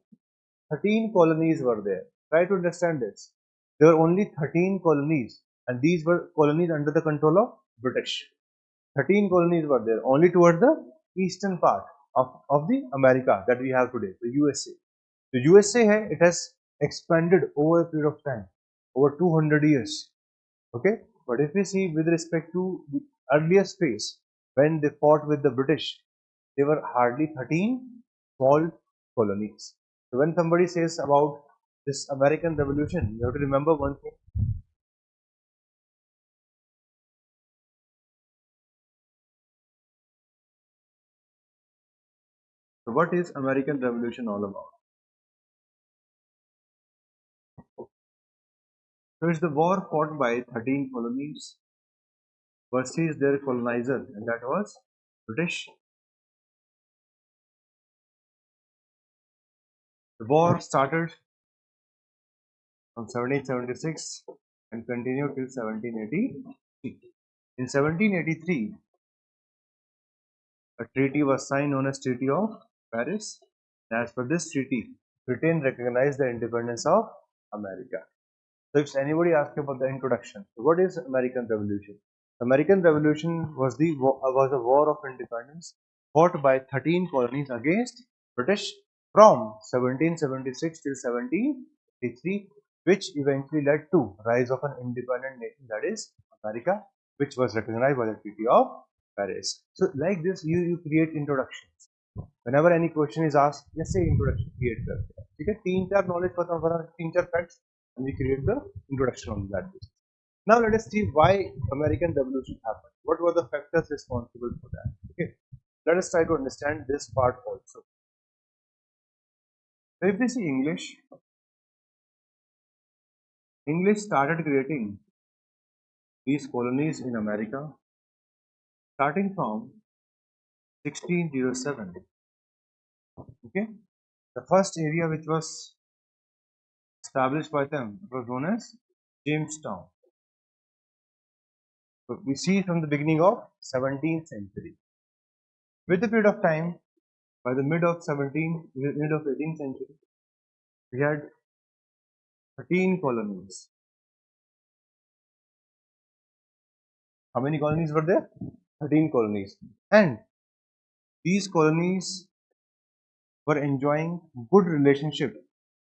Speaker 1: 13 colonies were there. Try to understand this. There were only 13 colonies, and these were colonies under the control of British. 13 colonies were there, only towards the eastern part of the America that we have today, the USA. The USA hai, it has expanded over a period of time, over 200 years. Okay, but if we see with respect to the earliest phase, when they fought with the British, they were hardly 13 small colonies. So when somebody says about this American Revolution, you have to remember one thing. So what is American Revolution all about? So it's the war fought by 13 colonies versus their colonizer, and that was British. The war started from 1776 and continued till 1783. In 1783, a treaty was signed known as Treaty of Paris. As per this treaty, Britain recognized the independence of America. So if anybody asks you about the introduction, so what is American Revolution? The American Revolution was a war of independence fought by 13 colonies against British from 1776 till 1783, which eventually led to rise of an independent nation, that is America, which was recognized by the Treaty of Paris. So like this, you create introductions. Whenever any question is asked, just say introduction, create the. ठीक है, तीन चार knowledge खत्म करा, तीन चार facts, and we create the introduction on that basis. Now let us see why American Revolution happened. What were the factors responsible for that? Okay, let us try to understand this part also. So if we see English started creating these colonies in America starting from 1607. Okay, the first area which was established by them was known as Jamestown. So we see from the beginning of 17th century. With the period of time, by the mid of 18th century, we had 13 colonies. How many colonies were there? 13 colonies. And these colonies were enjoying good relationship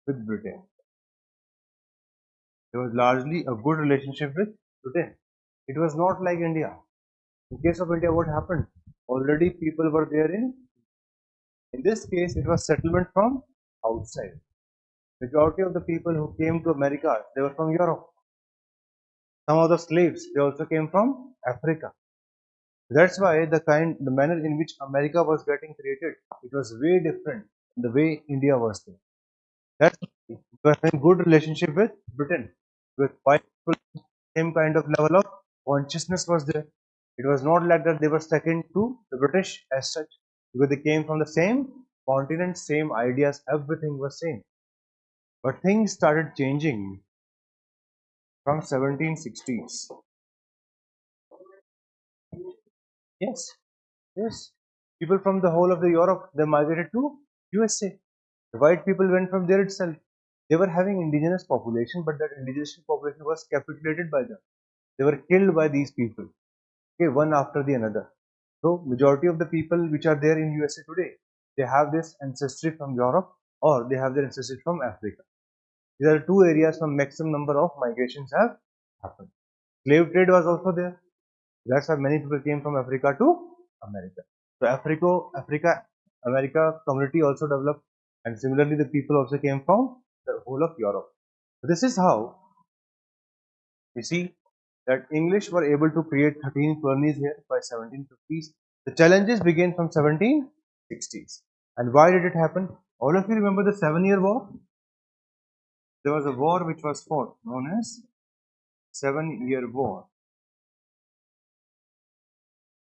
Speaker 1: with Britain. There was largely a good relationship with Britain. It was not like India. In case of India, what happened? Already people were there in this case, it was settlement from outside. Majority of the people who came to America, they were from Europe. Some of the slaves, they also came from Africa. That's why the manner in which America was getting created, it was way different than the way India was there. That's why we were having good relationship with Britain. With white people, same kind of level of consciousness was there. It was not like that they were second to the British as such, because they came from the same continent, same ideas, everything was same. But things started changing from 1760s. Yes, yes. People from the whole of the Europe, they migrated to USA. The white people went from there itself. They were having indigenous population, but that indigenous population was capitulated by them. They were killed by these people, okay, one after the another. So majority of the people which are there in USA today, they have this ancestry from Europe or they have their ancestry from Africa. These are two areas from maximum number of migrations have happened. Slave trade was also there. That's why many people came from Africa to America. So America community also developed, and similarly the people also came from the whole of Europe. So this is how We see that English were able to create 13 colonies here by 1750s. The challenges began from 1760s. And why did it happen? All of you remember the 7-Year War? There was a war which was fought known as 7-Year War.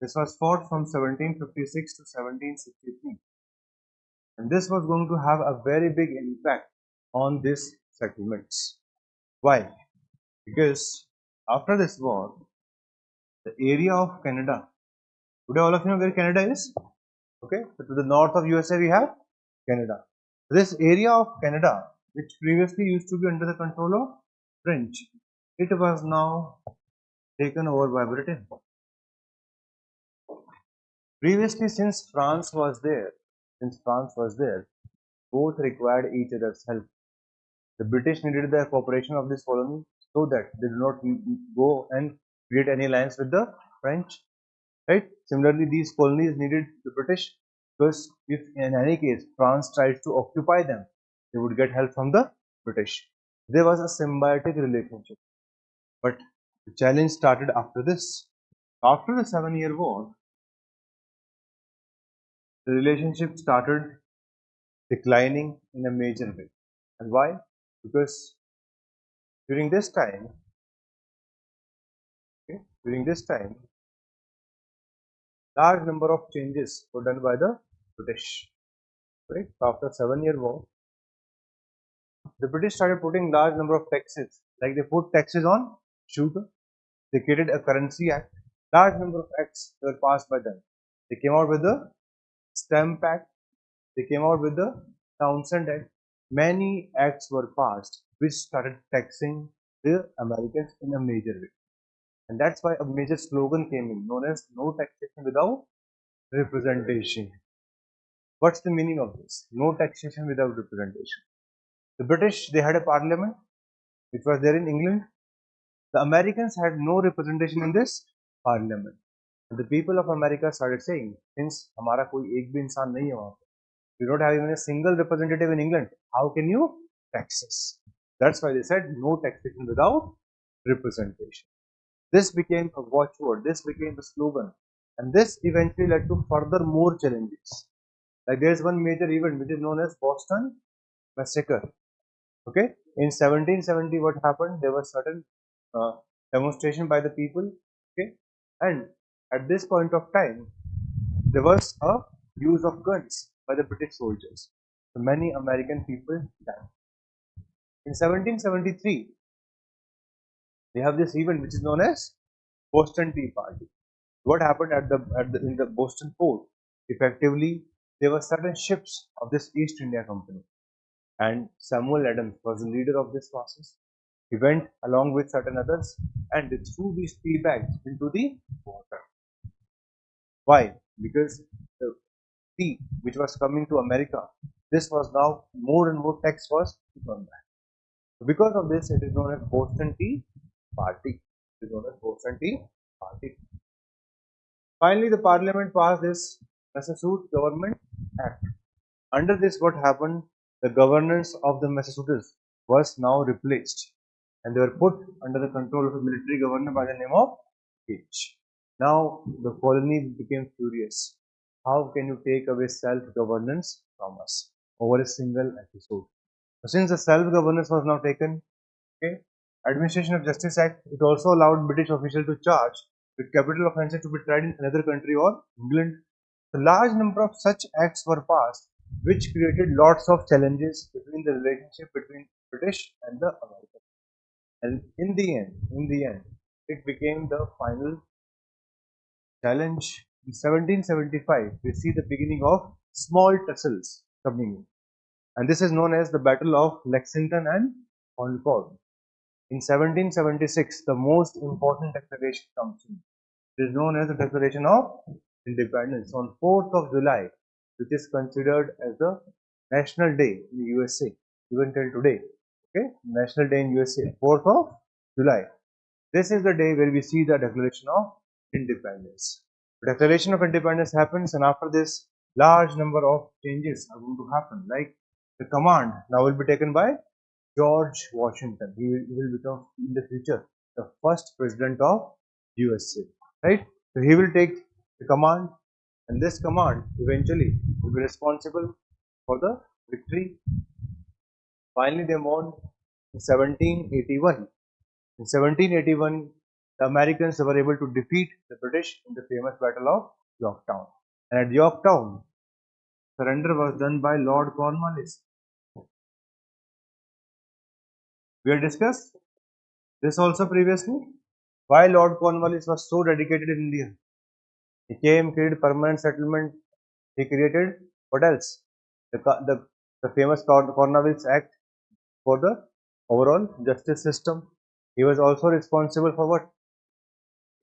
Speaker 1: This was fought from 1756 to 1763. And this was going to have a very big impact on these settlements. Why? Because after this war, the area of Canada, today all of you know where Canada is? Okay, so to the north of USA we have Canada. This area of Canada, which previously used to be under the control of French, it was now taken over by Britain. Previously, since France was there, both required each other's help. The British needed the cooperation of this colony so that they do not go and create any alliance with the French. Right? Similarly, these colonies needed the British because if in any case France tried to occupy them, they would get help from the British. There was a symbiotic relationship. But the challenge started after this. After the 7-Year War, the relationship started declining in a major way. And why? Because during this time, large number of changes were done by the British. Right? After 7-Year War, the British started putting large number of taxes. Like they put taxes on sugar. They created a currency act. Large number of acts were passed by them. They came out with the Stamp Act. They came out with the Townshend Act. Many acts were passed which started taxing the Americans in a major way. And that's why a major slogan came in known as no taxation without representation. What's the meaning of this? No taxation without representation. The British, they had a parliament which was there in England. The Americans had no representation in this parliament. And the people of America started saying, since हमारा कोई एक भी इंसान नहीं है वहाँ पे, you don't have even a single representative in England, how can you tax us? That's why they said no taxation without representation. This became a watchword, this became a slogan, and this eventually led to further more challenges. Like there is one major event which is known as Boston Massacre. Okay, in 1770, what happened? There was certain demonstration by the people. Okay, and at this point of time, there was a use of guns by the British soldiers. So many American people died. In 1773, we have this event which is known as Boston Tea Party. What happened in the Boston port? Effectively, there were certain ships of this East India Company, and Samuel Adams was the leader of this process. He went along with certain others and they threw these tea bags into the water. Why? Because the tea which was coming to America, this was now more and more tax was put on that. So because of this, it is known as Boston Tea Party. It is known as Boston Tea Party. Finally, the Parliament passed this Massachusetts Government Act. Under this, what happened? The governance of the Massachusetts was now replaced, and they were put under the control of a military governor by the name of H. Now the colony became furious. How can you take away self-governance from us over a single episode? So since the self-governance was now taken, okay, Administration of Justice Act, it also allowed British officials to charge with capital offences to be tried in another country or England. A large number of such acts were passed, which created lots of challenges between the relationship between British and the Americans. And in the end, it became the final challenge. In 1775, we see the beginning of small tussles coming in. And this is known as the Battle of Lexington and Concord. In 1776, the most important declaration comes in. It is known as the Declaration of Independence on 4th of July, which is considered as the National Day in the USA, even till today. Okay, National Day in USA, 4th of July. This is the day where we see the Declaration of Independence. The Declaration of Independence happens, and after this, large number of changes are going to happen. Like the command now will be taken by George Washington. He will become in the future the first president of USA, right? So he will take the command, and this command eventually will be responsible for the victory. Finally, they won in 1781. In 1781, the Americans were able to defeat the British in the famous Battle of Yorktown. And at Yorktown, surrender was done by Lord Cornwallis. We have discussed this also previously. Why Lord Cornwallis was so dedicated in India? He came, created permanent settlement. He created what else? The famous Cornwallis Act for the overall justice system. He was also responsible for what?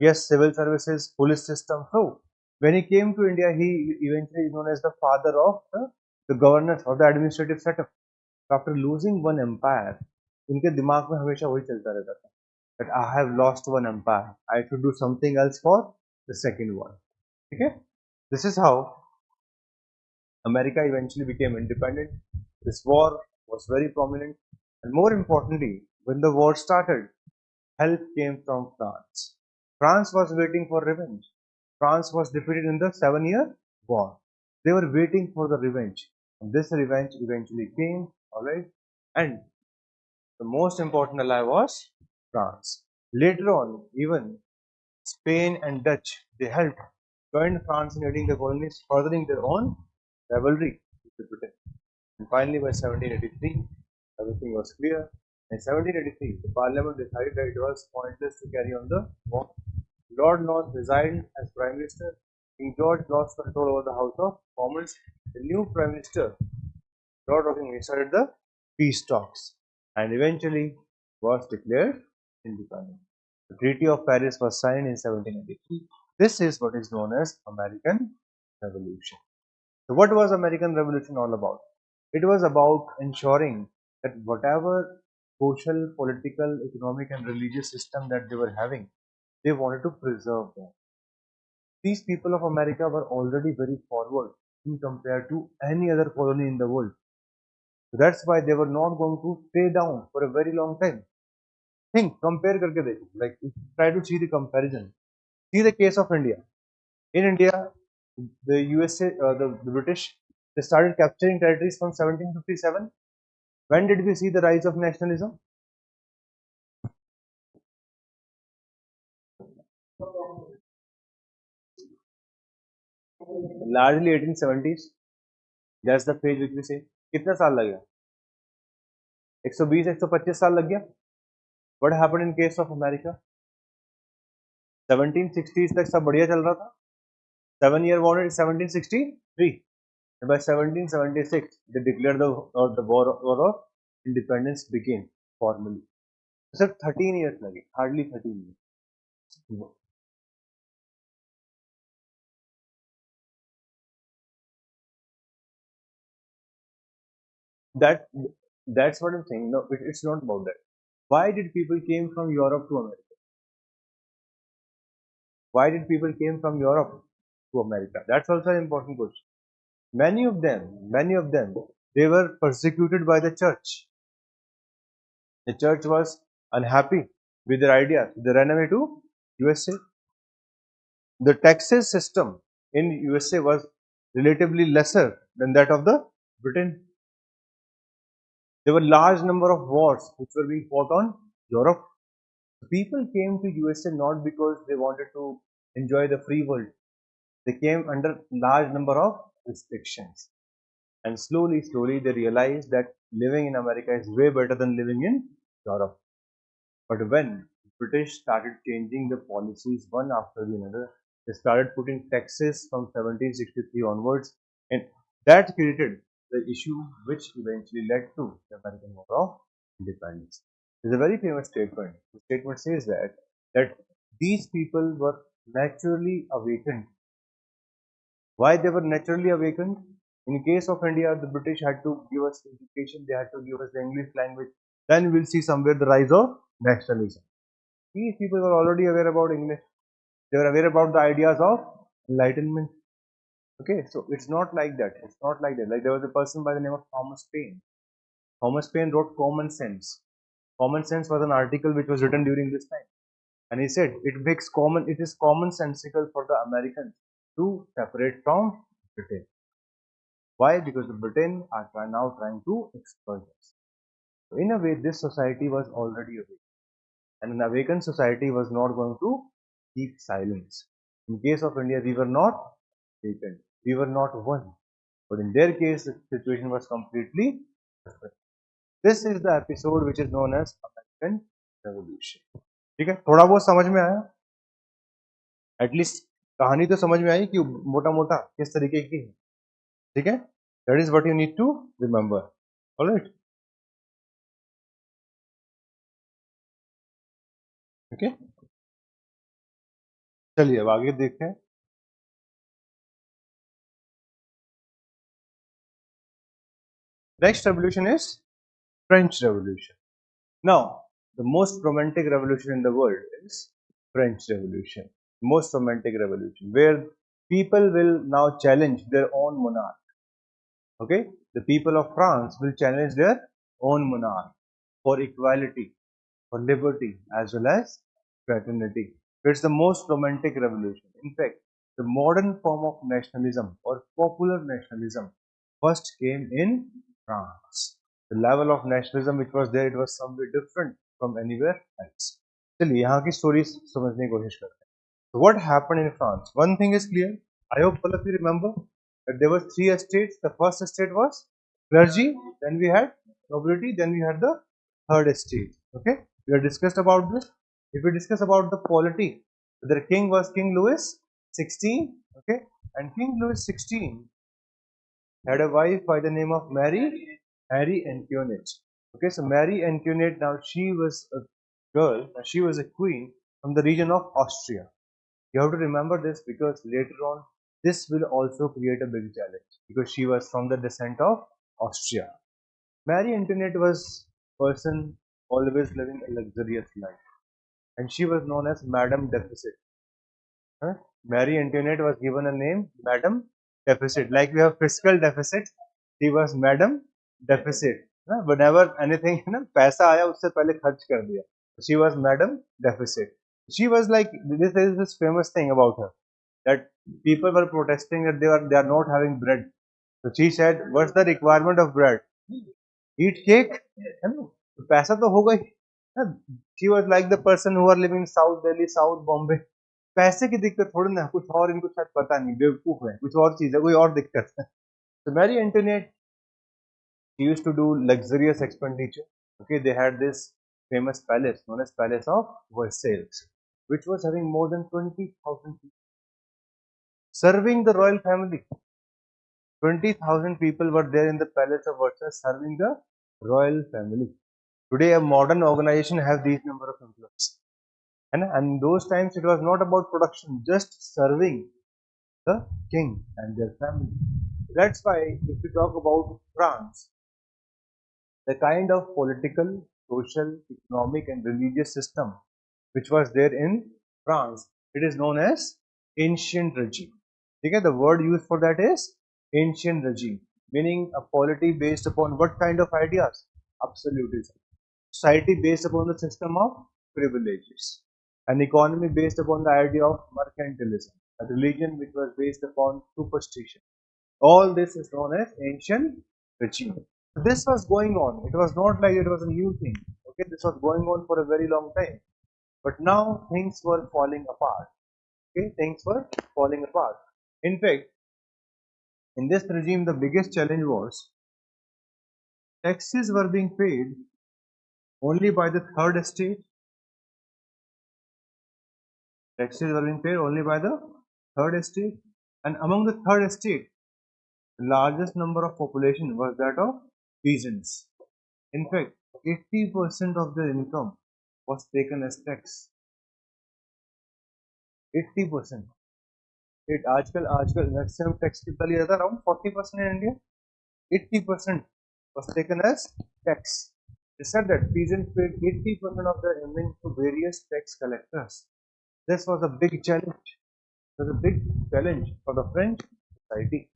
Speaker 1: Yes, civil services, police system. So when he came to India, he eventually is known as the father of the governance or the administrative setup. After losing one empire, उनके दिमाग में हमेशा वही चलता रहता था that I have lost one empire. I should do something else for the second one. Okay, this is how America eventually became independent. This war was very prominent, and more importantly, when the war started, help came from France. France was waiting for revenge. France was defeated in the 7-year war. They were waiting for the revenge. And this revenge eventually came, alright. And the most important ally was France. Later on, even Spain and Dutch, they helped joined France in aiding the colonies, furthering their own rivalry with the Britain. And finally, by 1783, everything was clear. In 1783, the Parliament decided that it was pointless to carry on the war. Lord North resigned as Prime Minister. King George lost control over the House of Commons. The new Prime Minister, Lord Rockingham, started the peace talks and eventually was declared independent. The Treaty of Paris was signed in 1783. This is what is known as American Revolution. So what was American Revolution all about? It was about ensuring that whatever social, political, economic and religious system that they were having, they wanted to preserve them. These people of America were already very forward in compared to any other colony in the world. So that's why they were not going to stay down for a very long time. Think, compare करके देखो. Like try to see the comparison. See the case of India. In India, the USA, the British, they started capturing territories from 1757. When did we see the rise of nationalism? Largely 1870s. That's the phase which we say. कितना साल लग गया? 120, 125 साल लग गया. What happened in case of America? 1760s तक सब बढ़िया चल रहा था. 7-year war in 1763. And by 1776, they declared the war of independence began formally. So 13 years lage, hardly 13 years. That that's what I'm saying. No, it's not about that. Why did people came from Europe to America? Why did people came from Europe to America? That's also an important question. Many of them, they were persecuted by the church. The church was unhappy with their ideas. They ran away to USA. The taxes system in USA was relatively lesser than that of the Britain. There were large number of wars which were being fought on Europe. People came to USA not because they wanted to enjoy the free world. They came under large number of restrictions. And slowly they realized that living in America is way better than living in Europe. But when British started changing the policies one after the another, they started putting taxes from 1763 onwards, and that created the issue which eventually led to the American War of Independence. There's a very famous statement. The statement says that these people were naturally awakened. Why they were naturally awakened? In case of India, the British had to give us education, they had to give us the English language. Then we'll see somewhere the rise of nationalism. These people were already aware about English. They were aware about the ideas of enlightenment. Okay, so it's not like that. It's not like that. Like there was a person by the name of Thomas Paine. Thomas Paine wrote Common Sense. Common Sense was an article which was written during this time. And he said it is commonsensical for the Americans to separate from Britain. Why? Because the Britain are now trying to exploit us. So in a way, this society was already awake, and an awakened society was not going to keep silence. In case of India, we were not awakened, we were not one, but in their case, the situation was completely different. This is the episode which is known as American Revolution. ठीक है, थोड़ा बहुत समझ में आया? At least कहानी तो समझ में आई कि मोटा मोटा किस तरीके की है. ठीक है, that is what you need to remember. Alright, okay, चलिए अब आगे देखते हैं. Next revolution is French revolution. Now the most romantic revolution in the world is French revolution. Most romantic revolution where people will now challenge their own monarch. Okay, the people of France will challenge their own monarch for equality, for liberty, as well as fraternity. It's the most romantic revolution. In fact, the modern form of nationalism or popular nationalism first came in France. The level of nationalism which was there, it was somewhere different from anywhere else. चलिए यहाँ की stories समझने की कोशिश करते हैं. So what happened in France? One thing is clear. I hope all of you remember that there were three estates. The first estate was clergy, then we had nobility, then we had the third estate. Okay, we have discussed about this. If we discuss about the polity, the king was King Louis XVI. Okay, and King Louis XVI had a wife by the name of Mary Antoinette. Okay, so Mary Antoinette, now she was a girl, she was a queen from the region of Austria. You have to remember this because later on this will also create a big challenge because she was from the descent of Austria. Mary Antoinette was a person always living a luxurious life, and she was known as Madame Deficit. Huh? Mary Antoinette was given a name Madame Deficit. Like we have fiscal deficit, she was Madame Deficit. Whenever anything पैसा आया उससे पहले खर्च कर दिया. She was Madame Deficit. She was like this famous thing about her that people were protesting that they are not having bread. So she said, "What's the requirement of bread? Eat cake." है ना? तो पैसा तो होगा ही. She was like the person who are living in South Delhi, South Bombay. पैसे की दिक्कत थोड़ी ना, कुछ और इनको शायद पता नहीं, बेवकूफ है, कुछ और चीज है, कोई और दिक्कत है. So Mary Antoinette, she used to do luxurious expenditure. Okay, they had this famous palace known as Palace of Versailles, which was having more than 20,000 people serving the royal family. 20,000 people were there in the Palace of Versailles serving the royal family. Today, a modern organization has these number of employees. And in those times, it was not about production, just serving the king and their family. That's why, if we talk about France, the kind of political, social, economic, and religious system which was there in France, it is known as ancient regime. Okay, the word used for that is ancient regime, meaning a polity based upon what kind of ideas? Absolutism. Society based upon the system of privileges. An economy based upon the idea of mercantilism. A religion which was based upon superstition. All this is known as ancient regime. This was going on. It was not like it was a new thing. Okay, this was going on for a very long time. But now things were falling apart. Okay, things were falling apart. In fact, in this regime, the biggest challenge was taxes were being paid only by the third estate. Taxes were being paid only by the third estate. And among the third estate, the largest number of population was that of peasants. In fact, 80% of their income was taken as tax. 80%. It आजकल maximum tax कितना लिया था? Around 40% in India. 80% was taken as tax. They said that peasants paid 80% of their earnings to various tax collectors. This was a big challenge. It was a big challenge for the French society.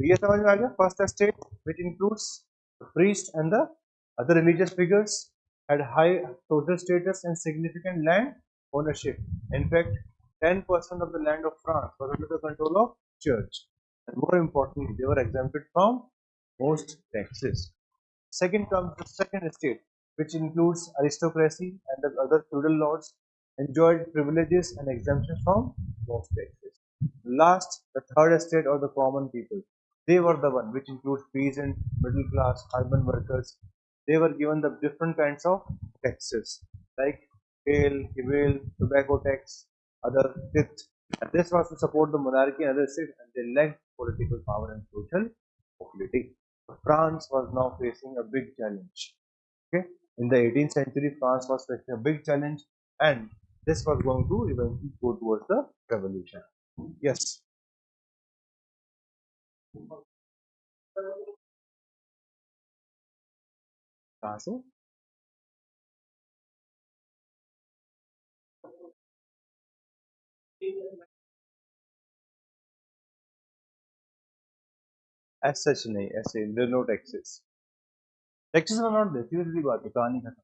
Speaker 1: ये समझ में आ गया? First estate, which includes the priest and the other religious figures, had high social status and significant land ownership. In fact, 10% of the land of France was under the control of church. And more importantly, they were exempted from most taxes. Second comes the second estate, which includes aristocracy and the other feudal lords enjoyed privileges and exemptions from most taxes. Last, the third estate or the common people. They were the one which includes peasant, middle class, urban workers. They were given the different kinds of taxes like ale, ale, tobacco tax, other tithe. And this was to support the monarchy and other states, and they lacked political power and social mobility. France was now facing a big challenge. Okay, in the 18th century, France was facing a big challenge, and this was going to eventually go towards the revolution. Yes. कहाँ से? As such नहीं, ऐसे there are no taxes. Taxes were not there. सीधी बात है, कहानी खत्म.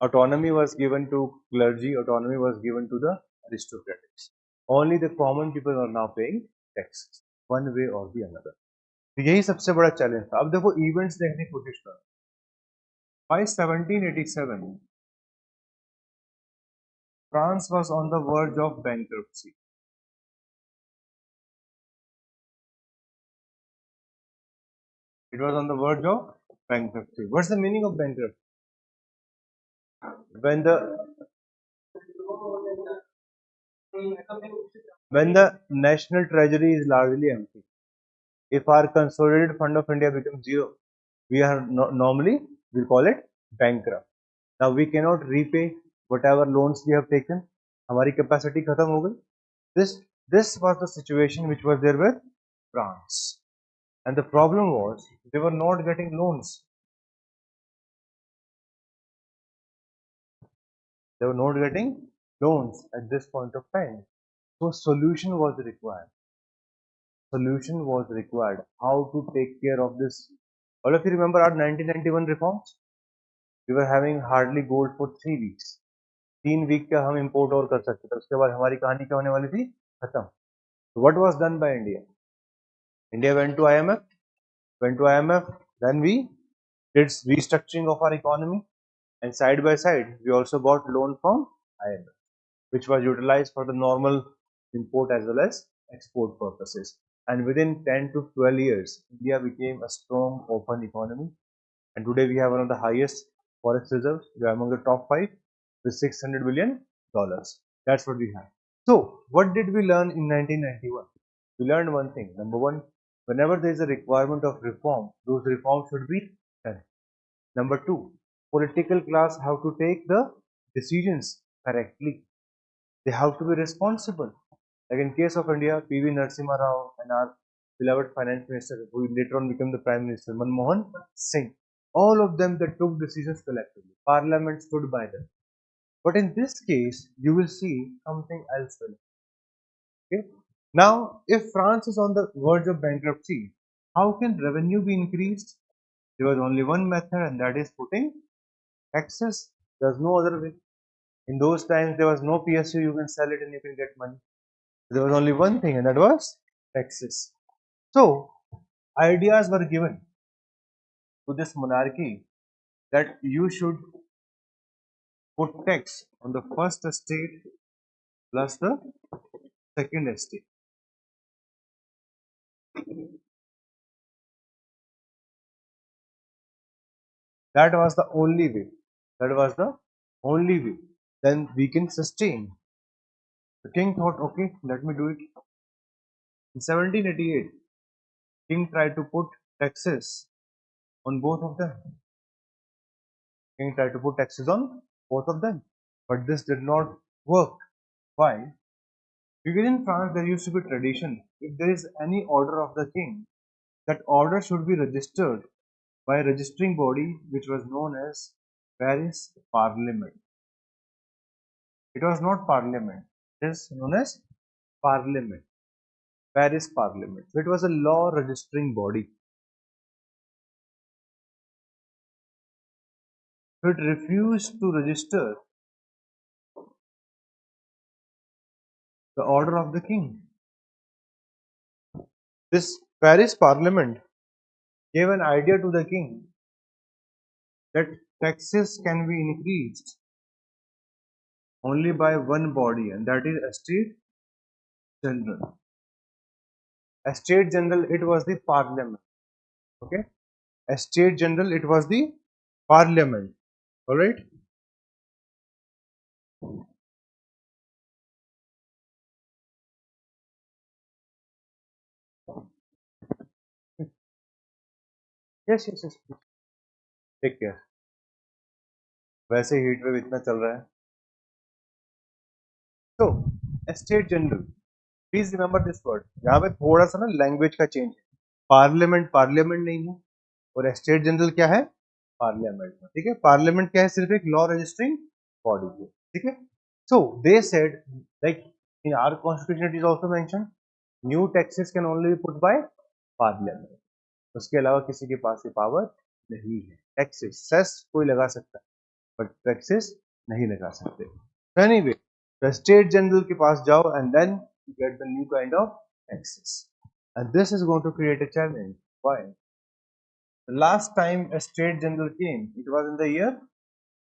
Speaker 1: Autonomy was given to clergy. Autonomy was given to the aristocrats. Only the common people are now paying taxes, one way or the another. तो यही सबसे बड़ा challenge था. अब देखो इवेंट्स देखने की कोशिश करो. By 1787, France was on the verge of bankruptcy. It was on the verge of bankruptcy. What's the meaning of bankruptcy? When the when the national treasury is largely empty. If our consolidated fund of India becomes zero, we are normally we call it bankrupt. Now we cannot repay whatever loans we have taken. हमारी capacity खत्म हो गई. This was the situation which was there with France, and the problem was they were not getting loans. They were not getting loans at this point of time. So solution was required. Solution was required. How to take care of this? All of you remember our 1991 reforms? We were having hardly gold for 3 weeks. 3 week का हम import और कर सकते थे. उसके बाद हमारी कहानी क्या होने वाली थी? खत्म. So what was done by India? India went to IMF. Went to IMF. Then we did restructuring of our economy, and side by side we also got loan from IMF, which was utilized for the normal import as well as export purposes. And within 10 to 12 years, India became a strong open economy. And today we have one of the highest forex reserves. We are among the top 5 with $600 billion. That's what we have. So, what did we learn in 1991? We learned one thing. Number one, whenever there is a requirement of reform, those reforms should be done. Number two, political class have to take the decisions correctly. They have to be responsible. Like in case of India, P.V. Narasimha Rao and our beloved finance minister, who later on became the prime minister, Manmohan Singh. All of them that took decisions collectively. Parliament stood by them. But in this case, you will see something else. Okay? Now, if France is on the verge of bankruptcy, how can revenue be increased? There was only one method, and that is putting taxes. There's no other way. In those times, there was no PSU, you can sell it and you can get money. There was only one thing, and that was taxes. So, ideas were given to this monarchy that you should put tax on the first estate plus the second estate. That was the only way. That was the only way. Then we can sustain. The king thought, okay, let me do it. In 1788, king tried to put taxes on both of them. King tried to put taxes on both of them. But this did not work. Why? Because in France there used to be tradition. If there is any order of the king, that order should be registered by a registering body which was known as Paris Parliament. It was not Parliament. It is known as Parliament. Paris Parliament. So it was a law registering body. So it refused to register the order of the king. This Paris Parliament gave an idea to the king that taxes can be increased only by one body, and that is a state general. A state general, it was the parliament. Okay, a state general, it was the parliament. All right. Yes, yes, yes. Take care. वैसे heat wave इतना चल रहा है. So, a state general. Please remember this word. यहाँ पे थोड़ा सा ना लैंग्वेज का चेंज है. पार्लियामेंट पार्लियामेंट नहीं है और स्टेट जनरल क्या है? पार्लियामेंट. ठीक है. पार्लियामेंट क्या है? सिर्फ एक लॉ रजिस्टरिंग बॉडी है. ठीक है. So they said, like in our constitution it is also mentioned, new taxes can only be put by parliament. उसके अलावा किसी के पास ये पावर नहीं है. टैक्सेस सेस कोई लगा सकता है बट टैक्सेस नहीं लगा सकते. एनीवे द स्टेट जनरल के पास जाओ and then you get the new kind of taxes, and this is going to create a challenge. Why? The last time a state general came, it was in the year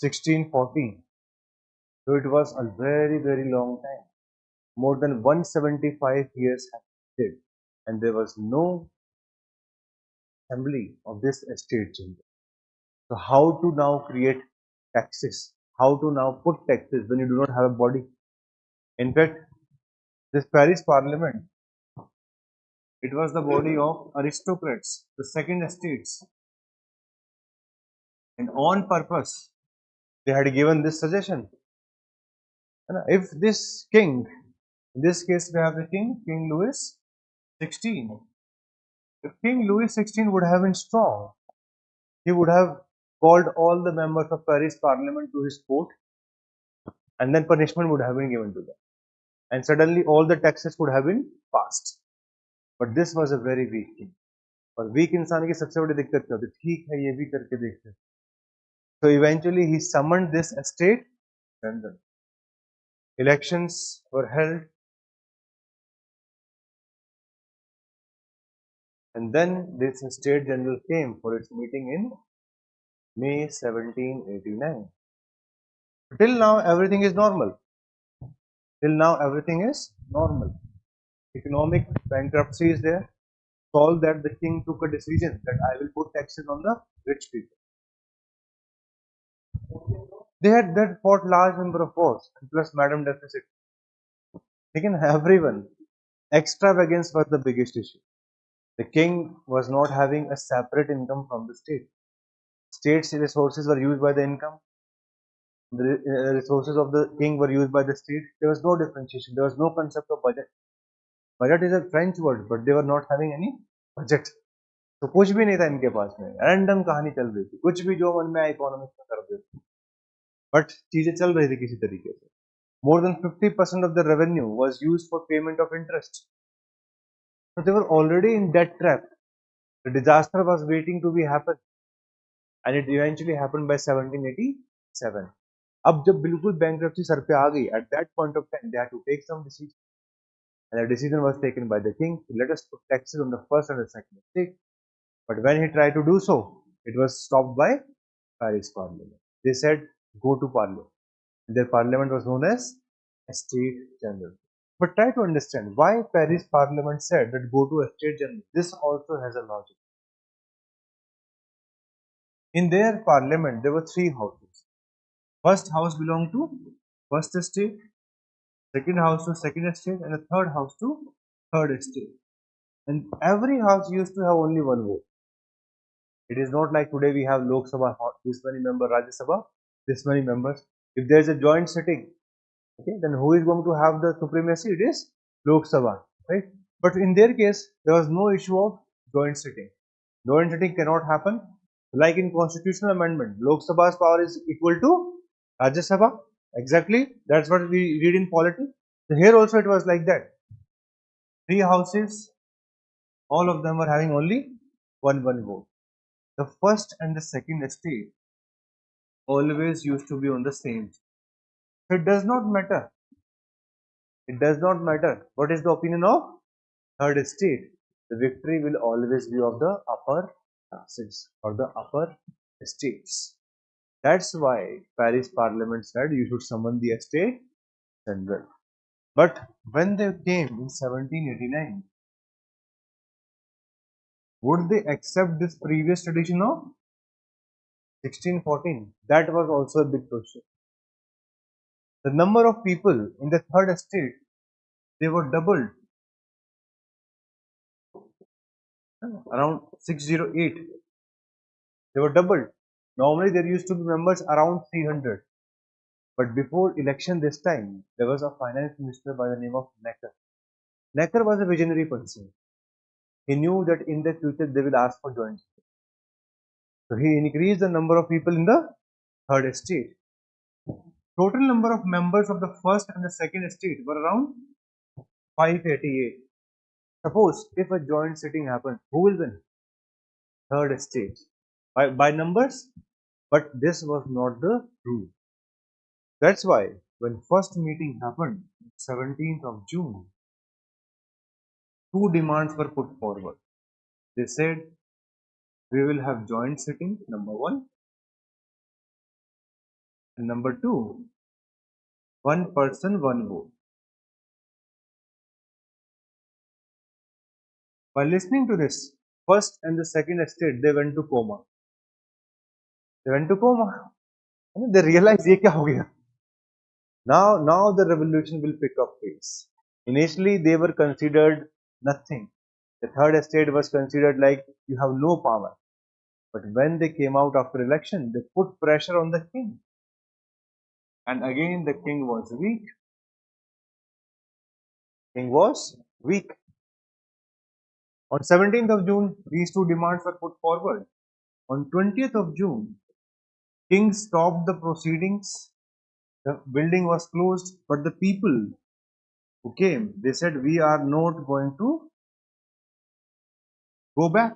Speaker 1: 1614. So it was a very very long time. More than 175 years have passed, and there was no assembly of this state general. So how to now create taxes? How to now put taxes when you do not have a body? In fact, this Paris Parliament, it was the body of aristocrats, the second estates, and on purpose they had given this suggestion. If this king, in this case we have the king, King Louis XVI. If King Louis XVI would have been strong, he would have called all the members of Paris Parliament to his court, and then punishment would have been given to them, and suddenly all the taxes would have been passed. But this was a very weak king. और week इंसान की सबसे बड़ी दिक्कत क्या होती है? ठीक है, ये भी करके देखते हैं. So eventually he summoned this state general. Elections were held, and then this state general came for its meeting in May 1789. Till now everything is normal. Till now everything is normal. Economic bankruptcy is there. All that the king took a decision that I will put taxes on the rich people. They had that fought large number of wars plus madam deficit. Again, everyone, extravagance was the biggest issue. The king was not having a separate income from the state. State's resources were used by the income. The resources of the king were used by the state. There was no differentiation. There was no concept of budget. Budget is a French word, but they were not having any budget. तो कुछ भी नहीं था इनके पास में. Random कहानी चल रही थी. कुछ भी जो मन में आया इकोनॉमिक्स में कर देते. बट चीजें चल रही थी किसी तरीके से. More than 50% of the revenue was used for payment of interest. So they were already in debt trap. The disaster was waiting to be happen, and it eventually happened by 1787. अब जब बिल्कुल bankruptcy सर पे आ गई, at that point of time they had to take some decision, and the decision was taken by the king to let us put taxes on the first and the second estate. But when he tried to do so, it was stopped by Paris Parliament. They said, go to Parliament. Their Parliament was known as Estate General. But try to understand why Paris Parliament said that go to Estate General. This also has a logic. In their Parliament, there were three houses. First house belonged to first estate, second house to second estate, and the third house to third estate. And every house used to have only one vote. It is not like today we have Lok Sabha, this many members, Rajya Sabha, this many members. If there is a joint sitting, okay, then who is going to have the supremacy? It is Lok Sabha, right? But in their case, there was no issue of joint sitting. Joint sitting cannot happen. Like in constitutional amendment, Lok Sabha's power is equal to Rajya Sabha. Exactly, that's what we read in polity. So here also it was like that. Three houses, all of them were having only one vote. The first and the second estate always used to be on the same. So it does not matter. It does not matter what is the opinion of third estate. The victory will always be of the upper classes or the upper estates. That's why Paris Parliament said you should summon the estate general. But when they came in 1789, would they accept this previous tradition of 1614? That was also a big question. The number of people in the third estate, they were doubled, around 608. They were doubled. Normally there used to be members around 300. But before election this time, there was a finance minister by the name of Necker. Necker was a visionary person. He knew that in the future they will ask for joint. So he increased the number of people in the third estate. Total number of members of the first and the second estate were around 588. Suppose if a joint sitting happens, who will win? Third estate. By numbers? But this was not the rule. That's why when first meeting happened, 17th of June, two demands were put forward. They said, we will have joint sitting, number one. And number two, one person, one vote. By listening to this, first and the second estate, they went to coma. They went to coma. They realized, ye kya ho gaya? Now the revolution will pick up pace. Initially, they were considered nothing. The third estate was considered like you have no power. But when they came out after election, they put pressure on the king. And again, the king was weak. King was weak. On 17th of June, these two demands were put forward. On 20th of June, king stopped the proceedings. The building was closed, but the people who came, they said, we are not going to go back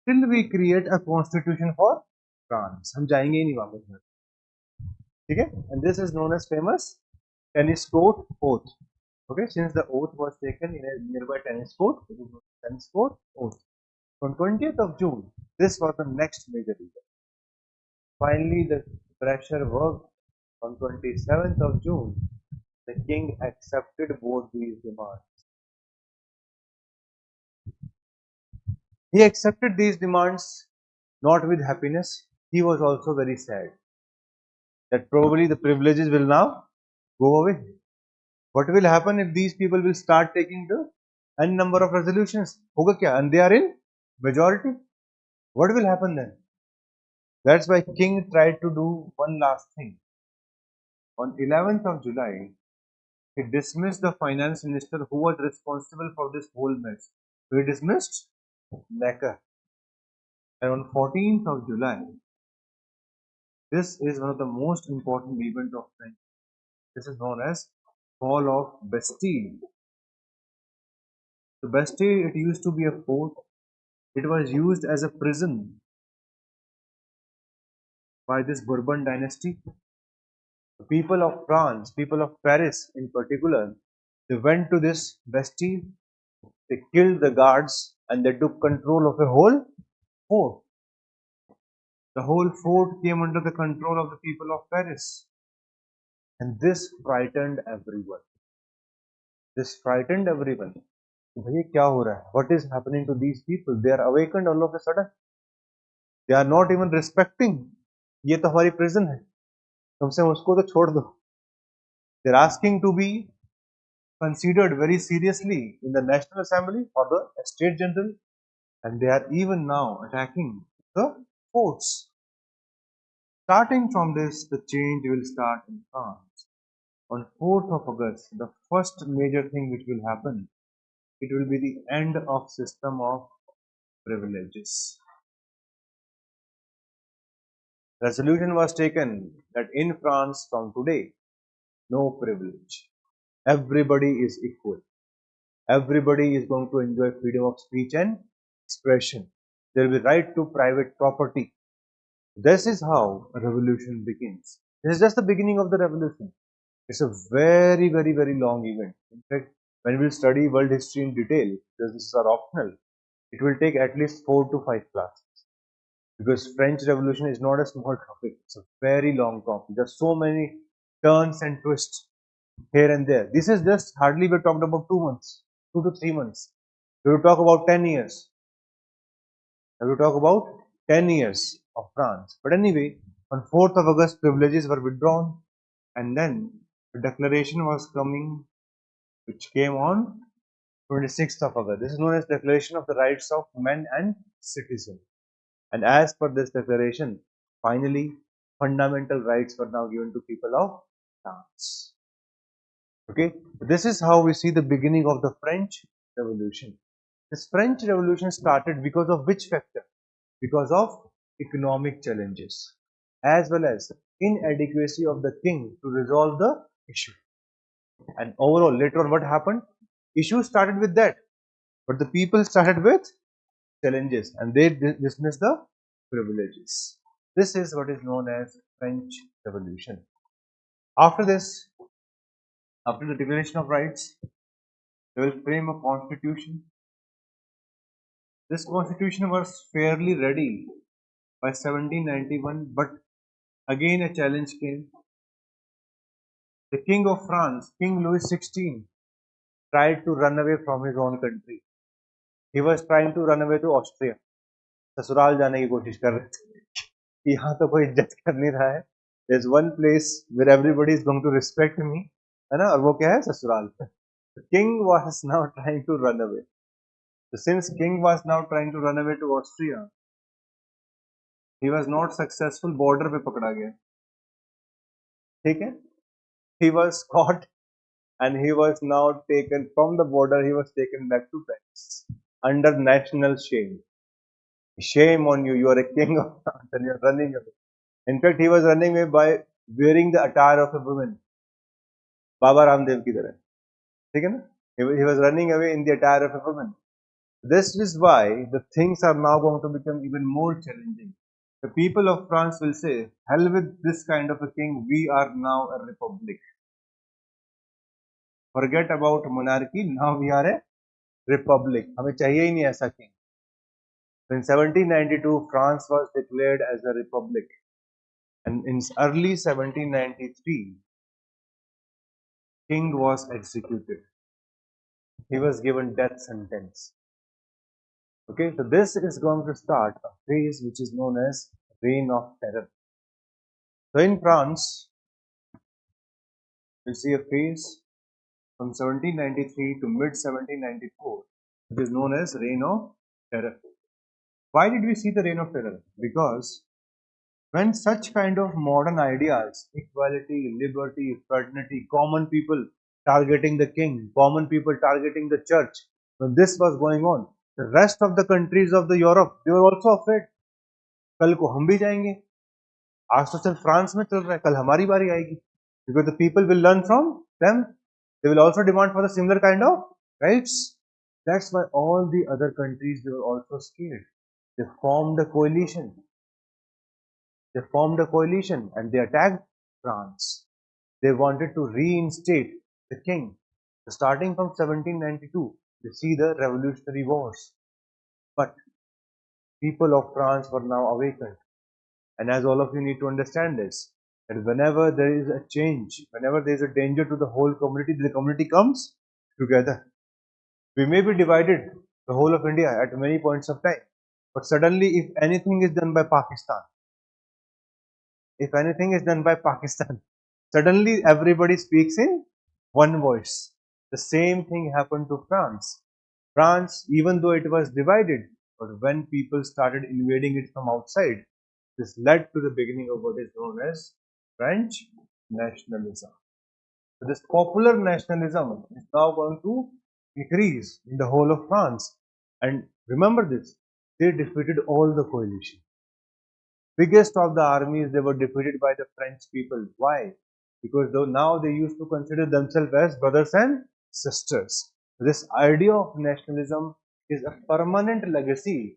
Speaker 1: till we create a constitution for France. हम जाएंगे ही नहीं वापस में, ठीक है? And this is known as famous tennis court oath. Okay, since the oath was taken in a nearby tennis court, it is known as tennis court oath. On 20th of June, this was the next major event. Finally, the pressure worked. On 27th of June, the king accepted both these demands. He accepted these demands not with happiness. He was also very sad that probably the privileges will now go away. What will happen if these people will start taking the n number of resolutions? Hoga kya? And they are in majority. What will happen then? That's why king tried to do one last thing. On 11th of July, he dismissed the finance minister who was responsible for this whole mess. So he dismissed Necker. And on 14th of July, this is one of the most important events of French. This is known as Fall of Bastille. The Bastille, it used to be a fort. It was used as a prison by this Bourbon dynasty. The people of France, people of Paris in particular, they went to this Bastille, they killed the guards and they took control of a whole fort. The whole fort came under the control of the people of Paris. And this frightened everyone. This frightened everyone. Bhaiya kya ho raha hai? What is happening to these people? They are awakened all of a sudden. They are not even respecting. ये तो हमारी prison है. कम से कम उसको तो छोड़ दो. They are asking to be considered very seriously in the National Assembly or the State General, and they are even now attacking the forts. Starting from this, the change will start in France. On 4th of August, the first major thing which will happen, it will be the end of system of privileges. Resolution was taken that in France from today, no privilege. Everybody is equal. Everybody is going to enjoy freedom of speech and expression. There will be right to private property. This is how a revolution begins. This is just the beginning of the revolution. It's a very, very, very long event. In fact, when we'll study world history in detail, because this is our optional, it will take at least 4 to 5 classes. Because French Revolution is not a small topic. It's a very long topic. There's so many turns and twists here and there. This is just hardly we talked about 2 months, 2 to 3 months. We will talk about 10 years. We will talk about 10 years of France. But anyway, on 4th of August, privileges were withdrawn, and then the declaration was coming, which came on 26th of August. This is known as Declaration of the Rights of Men and Citizens. And as per this declaration, finally, fundamental rights were now given to people of France. Okay, this is how we see the beginning of the French Revolution. This French Revolution started because of which factor? Because of economic challenges, as well as inadequacy of the king to resolve the issue. And overall, later on, what happened? Issues started with that, but the people started with challenges, and they dismissed the privileges. This is what is known as French Revolution. After this, after the Declaration of Rights, they will frame a constitution. This constitution was fairly ready by 1791, but again a challenge came. The King of France, King Louis XVI, tried to run away from his own country. He was trying to run away to Austria. ससुराल जाने की कोशिश कर रहे थे कि यहाँ तो कोई इज्जत कर नहीं रहा है. There's one place where everybody is going to respect me, है ना? और वो क्या है? ससुराल. The king was now trying to run away. So since king was now trying to run away to Austria, he was not successful. Border पे पकड़ा गया. ठीक है? He was caught and he was now taken from the border. He was taken back to Paris under national shame. Shame on you! You are a king of France and you are running away. In fact, he was running away by wearing the attire of a woman. Baba Ramdev की तरह. ठीक है ना? He was running away in the attire of a woman. This is why the things are now going to become even more challenging. The people of France will say, hell with this kind of a king, we are now a republic. Forget about monarchy, now we are a republic. हमें चाहिए ही नहीं ऐसा king. In 1792, France was declared as a republic. And in early 1793, king was executed. He was given death sentence. Okay, so this is going to start a phase which is known as Reign of Terror. So in France, we see a phase from 1793 to mid 1794, which is known as Reign of Terror. Why did we see the Reign of Terror? Because when such kind of modern ideas, equality, liberty, fraternity, common people targeting the king, common people targeting the church, when this was going on, the rest of the countries of the Europe, they were also afraid. कल को हम भी जाएंगे. आज तो सिर्फ France में चल रहा है, कल हमारी बारी आएगी. Because the people will learn from them. They will also demand for the similar kind of rights. That's why all the other countries, they were also scared. They formed a coalition. They formed a coalition and they attacked France. They wanted to reinstate the king. So starting from 1792, you see the revolutionary wars. But people of France were now awakened. And as all of you need to understand this, that whenever there is a change, whenever there is a danger to the whole community, the community comes together. We may be divided, the whole of India, at many points of time. But suddenly, if anything is done by Pakistan, suddenly everybody speaks in one voice. The same thing happened to France. France, even though it was divided, but when people started invading it from outside, this led to the beginning of what is known as French nationalism. So this popular nationalism is now going to increase in the whole of France. And remember this, they defeated all the coalition. Biggest of the armies, they were defeated by the French people. Why? Because now they used to consider themselves as brothers and sisters. This idea of nationalism is a permanent legacy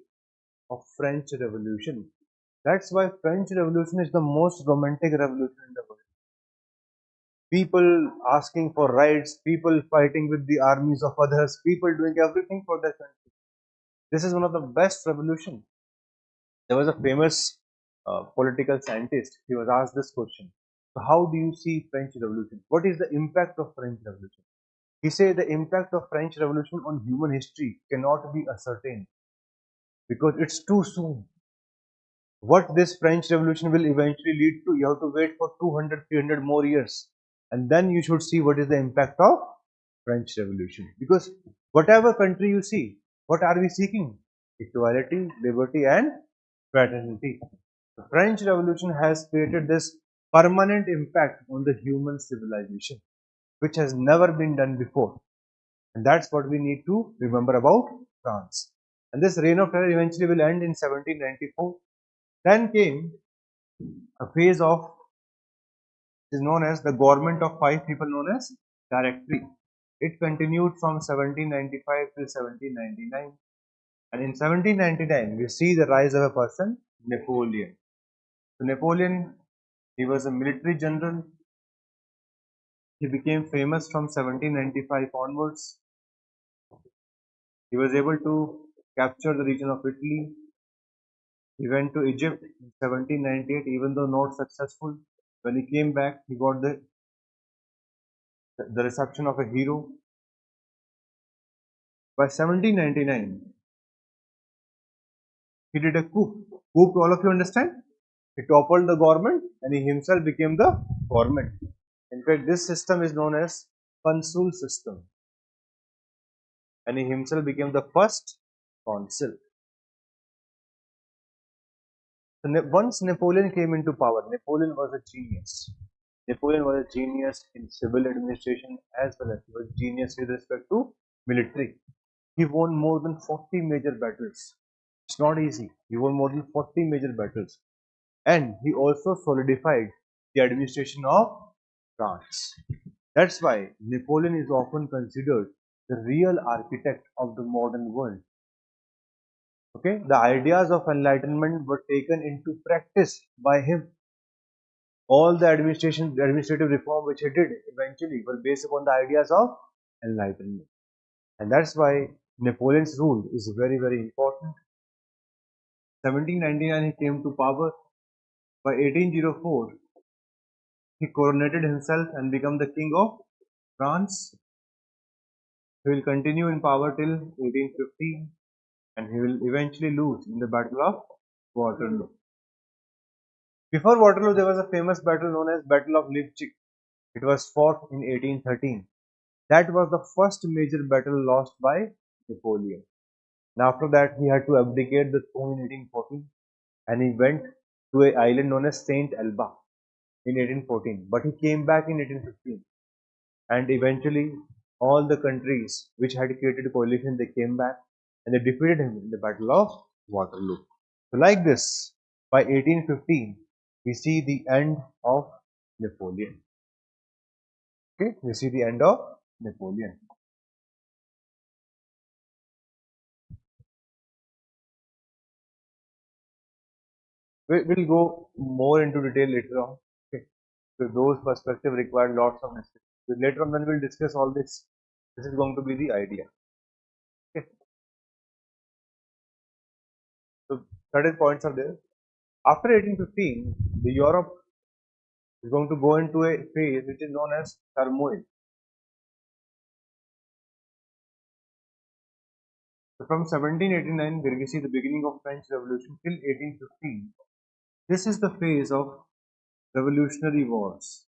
Speaker 1: of French Revolution. That's why French Revolution is the most romantic revolution in the world. people asking for rights, people fighting with the armies of others, people doing everything for their country. This is one of the best revolution. There was a famous political scientist. He was asked this question: so how do you see French Revolution? What is the impact of French Revolution? He said the impact of French Revolution on human history cannot be ascertained because it's too soon. What this French Revolution will eventually lead to, you have to wait for 200, 300 more years. And then you should see what is the impact of French Revolution. Because whatever country you see, what are we seeking? Equality, liberty, and fraternity. The French Revolution has created this permanent impact on the human civilization, which has never been done before. And that's what we need to remember about France. And this reign of terror eventually will end in 1794. Then came a phase of is known as the government of five people known as directory. It continued from 1795 till 1799, and in 1799 we see the rise of a person, Napoleon. So Napoleon, he was a military general. He became famous from 1795 onwards. He was able to capture the region of Italy. He went to Egypt in 1798, even though not successful. When he came back, he got the reception of a hero. By 1799, he did a coup. Coup, all of you understand? He toppled the government and he himself became the government. In fact, this system is known as consul system. And he himself became the first consul. So once Napoleon came into power, Napoleon was a genius. Napoleon was a genius in civil administration as well as he was genius with respect to military. He won more than 40 major battles. It's not easy. He won more than 40 major battles. And he also solidified the administration of France. That's why Napoleon is often considered the real architect of the modern world. Okay, the ideas of enlightenment were taken into practice by him. All the administrative reform which he did eventually were based upon the ideas of enlightenment. And that's why Napoleon's rule is very, very important. 1799 he came to power. By 1804 he coronated himself and became the king of France. He will continue in power till 1815 and he will eventually lose in the Battle of Waterloo. Before Waterloo, there was a famous battle known as Battle of Leipzig. It was fought in 1813. That was the first major battle lost by Napoleon. And after that, he had to abdicate the throne in 1814 and he went to an island known as Saint Elba in 1814. But he came back in 1815 and eventually all the countries which had created a coalition, they came back and they defeated him in the Battle of Waterloo. So like this, by 1815, we see the end of Napoleon. Okay, we see the end of Napoleon. We'll go more into detail later on. Okay, so those perspectives require lots of discussion. So later on, when we'll discuss all this, this is going to be the idea. Okay, so certain points are there. After 1815, the Europe is going to go into a phase which is known as turmoil. So from 1789, where we see the beginning of French Revolution till 1815, this is the phase of revolutionary wars,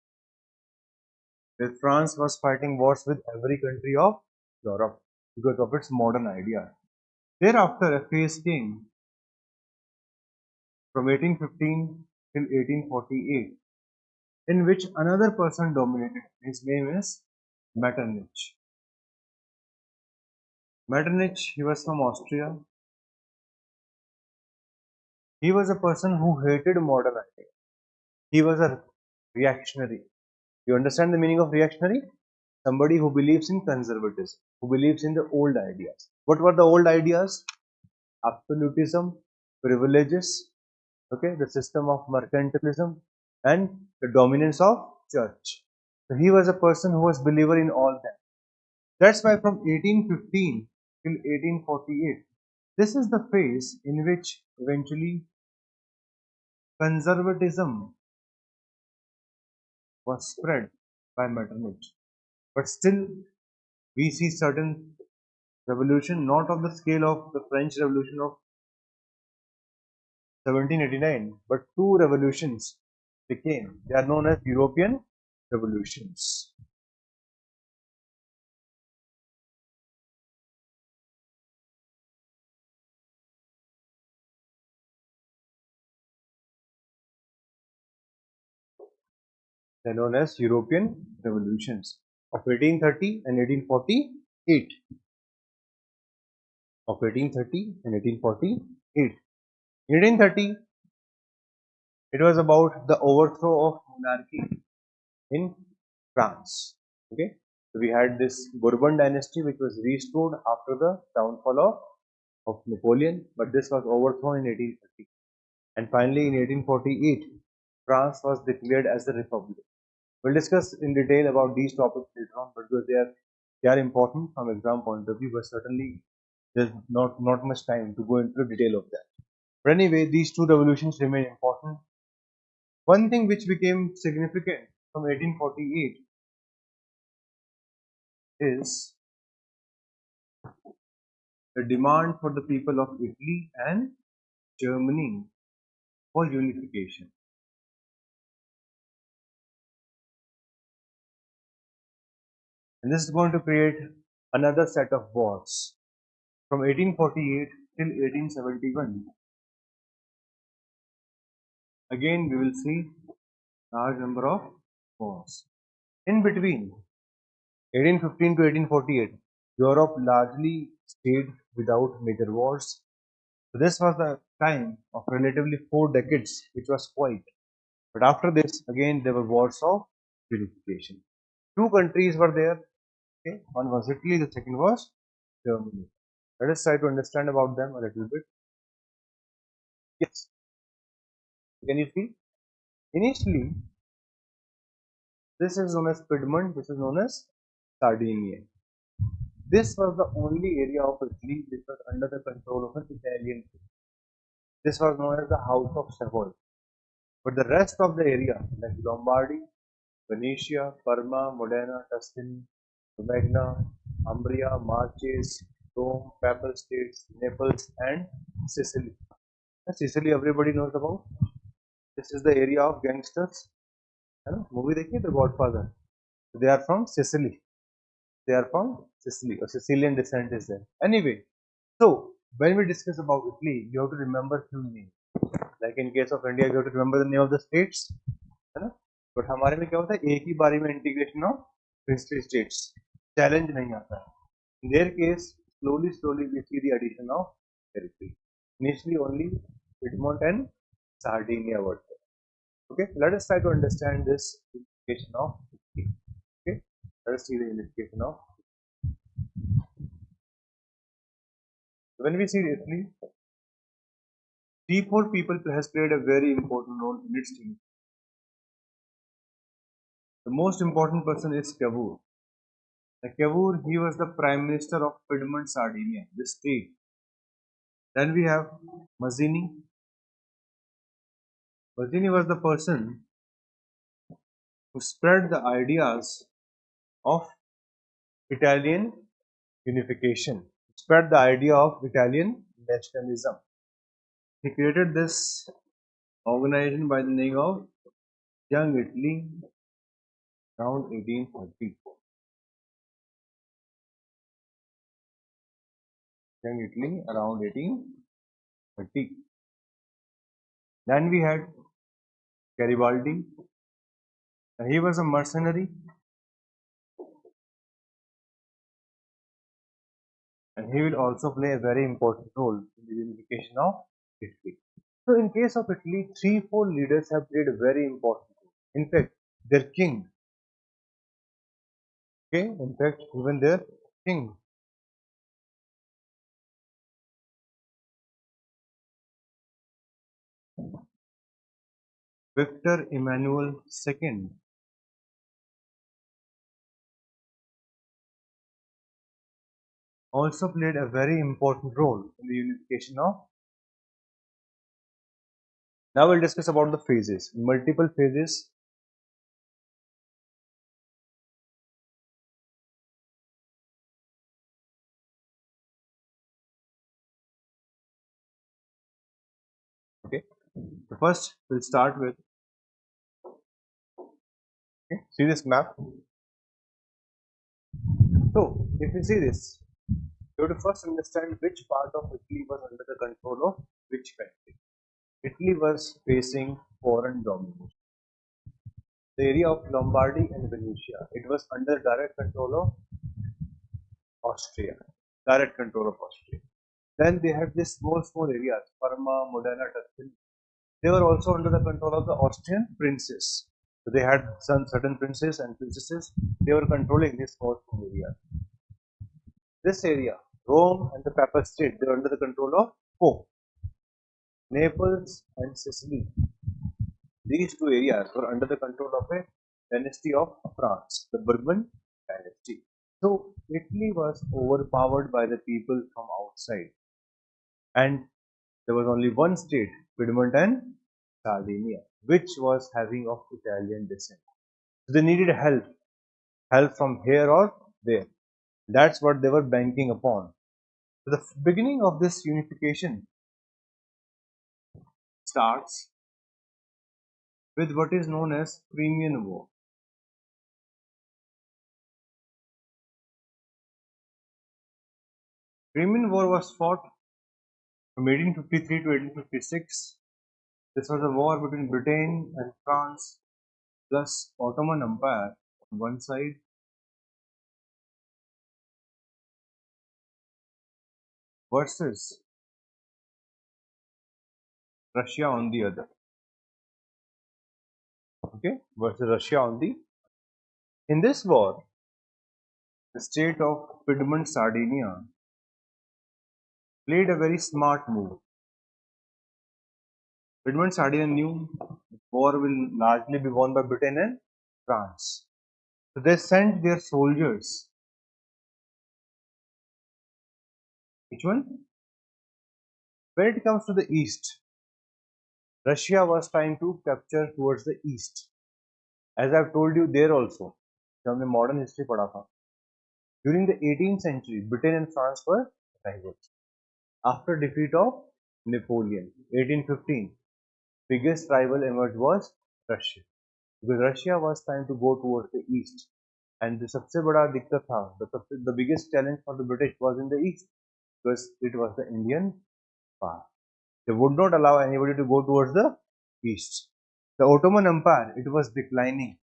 Speaker 1: where France was fighting wars with every country of Europe because of its modern ideas. Thereafter, a phase came from 1815 till 1848, in which another person dominated. His name is Metternich. Metternich, he was from Austria. He was a person who hated modern ideas. He was a reactionary. You understand the meaning of reactionary? Somebody who believes in conservatism, who believes in the old ideas. What were the old ideas? Absolutism, privileges, okay, the system of mercantilism, and the dominance of church. So he was a person who was believer in all that. That's why from 1815 till 1848, this is the phase in which eventually conservatism was spread by Metternich. But still, we see certain revolution, not of the scale of the French Revolution of 1789, but two revolutions became. They are known as European revolutions. They are known as European revolutions of 1830 and 1848. Of 1830 and 1848. In 1830, it was about the overthrow of monarchy in France. Okay, so we had this Bourbon dynasty which was restored after the downfall of Napoleon, but this was overthrown in 1830. And finally, in 1848, France was declared as a republic. We'll discuss in detail about these topics later on, but because they are important from exam point of view, but certainly there's not much time to go into detail of that. But anyway, these two revolutions remain important. One thing which became significant from 1848 is the demand for the people of Italy and Germany for unification. And this is going to create another set of wars. From 1848 till 1871, again we will see large number of wars. In between 1815 to 1848, Europe largely stayed without major wars. So this was the time of relatively 4 decades, which was quiet. But after this, again there were wars of unification. Two countries were there. Okay, one was Italy, the second was Germany. Let us try to understand about them a little bit. Yes, can you see? Initially, this is known as Piedmont, this is known as Sardinia. This was the only area of Italy which was under the control of an Italian king. This was known as the House of Savoy. But the rest of the area, like Lombardy, Venetia, Parma, Modena, Tuscany, Romagna, Umbria, Marches, Rome, Papal States, Naples, and Sicily. Sicily, everybody knows about. This is the area of gangsters. Movie देखिए The Godfather. They are from Sicily. They are from Sicily. A Sicilian descent is there. Anyway, so when we discuss about Italy, you have to remember few names. Like in case of India, you have to remember the name of the states. है ना? But हमारे में क्या होता है एक ही बारी में integration of princely states. Challenge नहीं आता है. In their case, slowly we see the addition of territory. Initially only Piedmont and Sardinia were there. Okay, let us try to understand this unification of Italy. Okay, let us see the unification of. When we see Italy, three, four people has played a very important role in its team. The most important person is Cavour. Cavour, he was the Prime Minister of Piedmont, Sardinia, the state. Then we have Mazzini. Mazzini was the person who spread the ideas of Italian unification, spread the idea of Italian nationalism. He created this organization by the name of Young Italy around 1830. Young Italy around 1830. Then we had Garibaldi. He was a mercenary and he will also play a very important role in the unification of Italy. So in case of Italy, three, four leaders have played a very important role. In fact, their king, okay, in fact, even their king, Victor Emmanuel II, also played a very important role in the unification of. Now we'll discuss about the phases. Multiple phases. Okay. So first we'll start with, okay, see this map. So if you see this, you have to first understand which part of Italy was under the control of which country. Italy was facing foreign domination. The area of Lombardy and Venetia, it was under direct control of Austria. Direct control of Austria. Then they had these small areas, Parma, Modena, Tuscany. They were also under the control of the Austrian princes. So they had some certain princes and princesses. They were controlling these small areas. This area, Rome and the Papal State, they were under the control of Pope. Naples and Sicily, these two areas were under the control of a dynasty of France, the Bourbon dynasty. So Italy was overpowered by the people from outside, and there was only one state, Piedmont and Sardinia, which was having of Italian descent. So they needed help from here or there. That's what they were banking upon. So the beginning of this unification starts with what is known as Crimean War. Crimean War was fought from 1853 to 1856. This was a war between Britain and France plus Ottoman Empire on one side versus Russia on the other. Okay, versus Russia on the. In this war, the state of Piedmont Sardinia played a very smart move. Piedmont Sardinia knew the war will largely be won by Britain and France. So they sent their soldiers. Which one? When it comes to the east, Russia was trying to capture towards the east. As I've told you there also, हमने modern history पढ़ा था. During the 18th century, Britain and France were rivals. After defeat of Napoleon, 1815, biggest rival emerged was Russia. Because Russia was trying to go towards the east. And the सबसे बड़ा दिक्कत था, the biggest challenge for the British was in the east, because it was the Indian part. They would not allow anybody to go towards the east. The Ottoman Empire, it was declining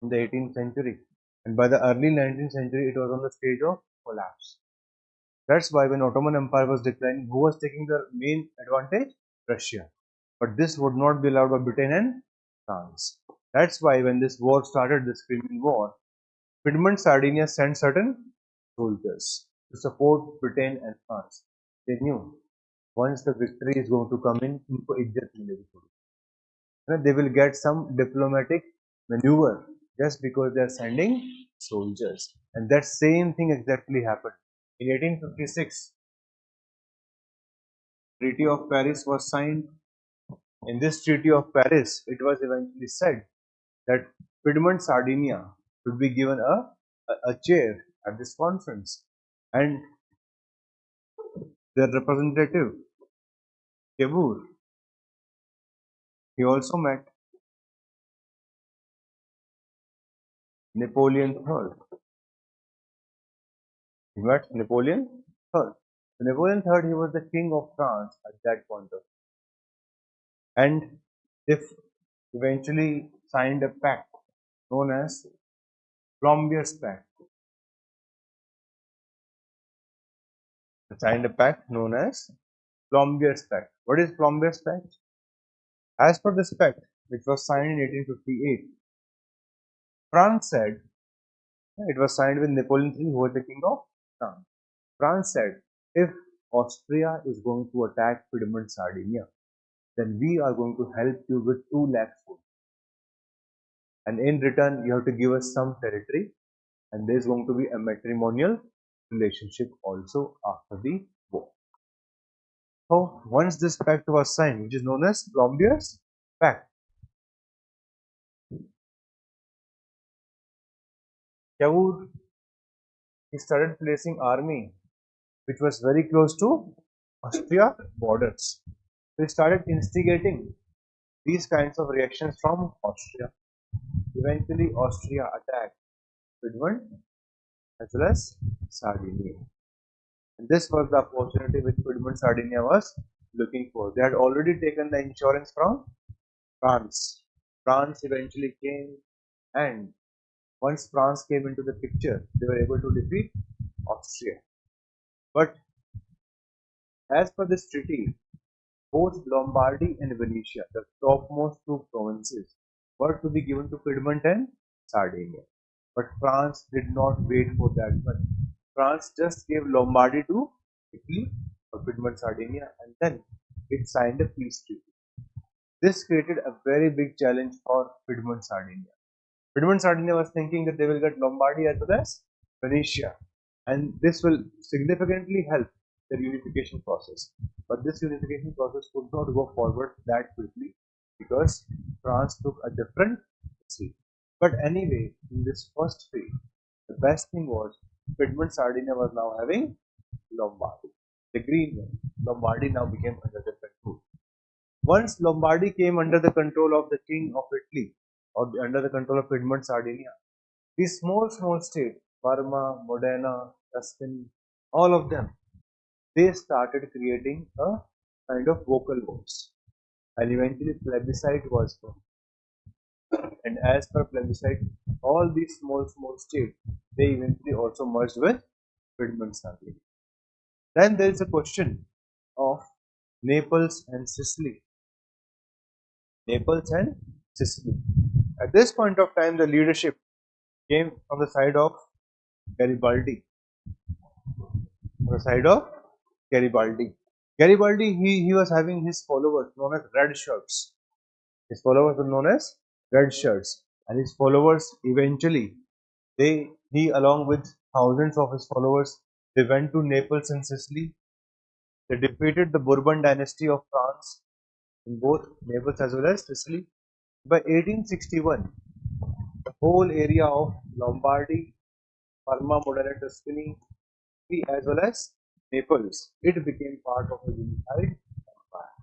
Speaker 1: in the 18th century, and by the early 19th century, it was on the stage of collapse. That's why when Ottoman Empire was declining, who was taking the main advantage? Russia. But this would not be allowed by Britain and France. That's why when this war started, this Crimean War, Piedmont Sardinia sent certain soldiers to support Britain and France. They knew once the victory is going to come in, उनको इज्जत मिलेगी थोड़ी. They will get some diplomatic maneuver just because they are sending soldiers. And that same thing exactly happened. In 1856, Treaty of Paris was signed. In this Treaty of Paris, it was eventually said that Piedmont Sardinia should be given a chair at this conference. And their representative, Cavour, he also met Napoleon III. He met Napoleon III. Napoleon III, he was the king of France at that point of time. And they eventually signed a pact known as Plombiers Pact. They signed a pact known as Plombiers Pact. What is Plombiers Pact? As per this pact, which was signed in 1858, France said, it was signed with Napoleon III, who was the king of France. France said, if Austria is going to attack Piedmont Sardinia, then we are going to help you with 2 lakh soldiers. And in return, you have to give us some territory, and there is going to be a matrimonial relationship also after the war. So once this pact was signed, which is known as Columbia's Pact, Cavour, he started placing army which was very close to Austria borders. So he started instigating these kinds of reactions from Austria. Eventually, Austria attacked Piedmont as well as Sardinia. And this was the opportunity which Piedmont Sardinia was looking for. They had already taken the insurance from France. France eventually came, and once France came into the picture, they were able to defeat Austria. But as per this treaty, both Lombardy and Venetia, the topmost two provinces, were to be given to Piedmont and Sardinia. But France did not wait for that much. France just gave Lombardy to Italy or Piedmont Sardinia, and then it signed a peace treaty. This created a very big challenge for Piedmont Sardinia. Piedmont Sardinia was thinking that they will get Lombardy as well as Venetia, and this will significantly help their unification process. But this unification process could not go forward that quickly because France took a different route. But anyway, in this first phase, the best thing was Piedmont Sardinia was now having Lombardy, the green one. Lombardy now became under the control. Once Lombardy came under the control of the king of Italy or under the control of Piedmont Sardinia, these small states, Parma, Modena, Tuscany, all of them, they started creating a kind of vocal voice. And eventually plebiscite was formed. And as per plebiscite, all these small states, they eventually also merged with Piedmont Sardinia. Then there is a question of Naples and Sicily. Naples and Sicily. At this point of time, the leadership came from the side of Garibaldi. On the side of Garibaldi. Garibaldi, he was having his followers known as red shirts. His followers were known as red shirts, and his followers eventually, he along with thousands of his followers, they went to Naples and Sicily. They defeated the Bourbon dynasty of France in both Naples as well as Sicily. By 1861, the whole area of Lombardy, Parma, Modena, Tuscany, as well as Naples, it became part of a unified empire.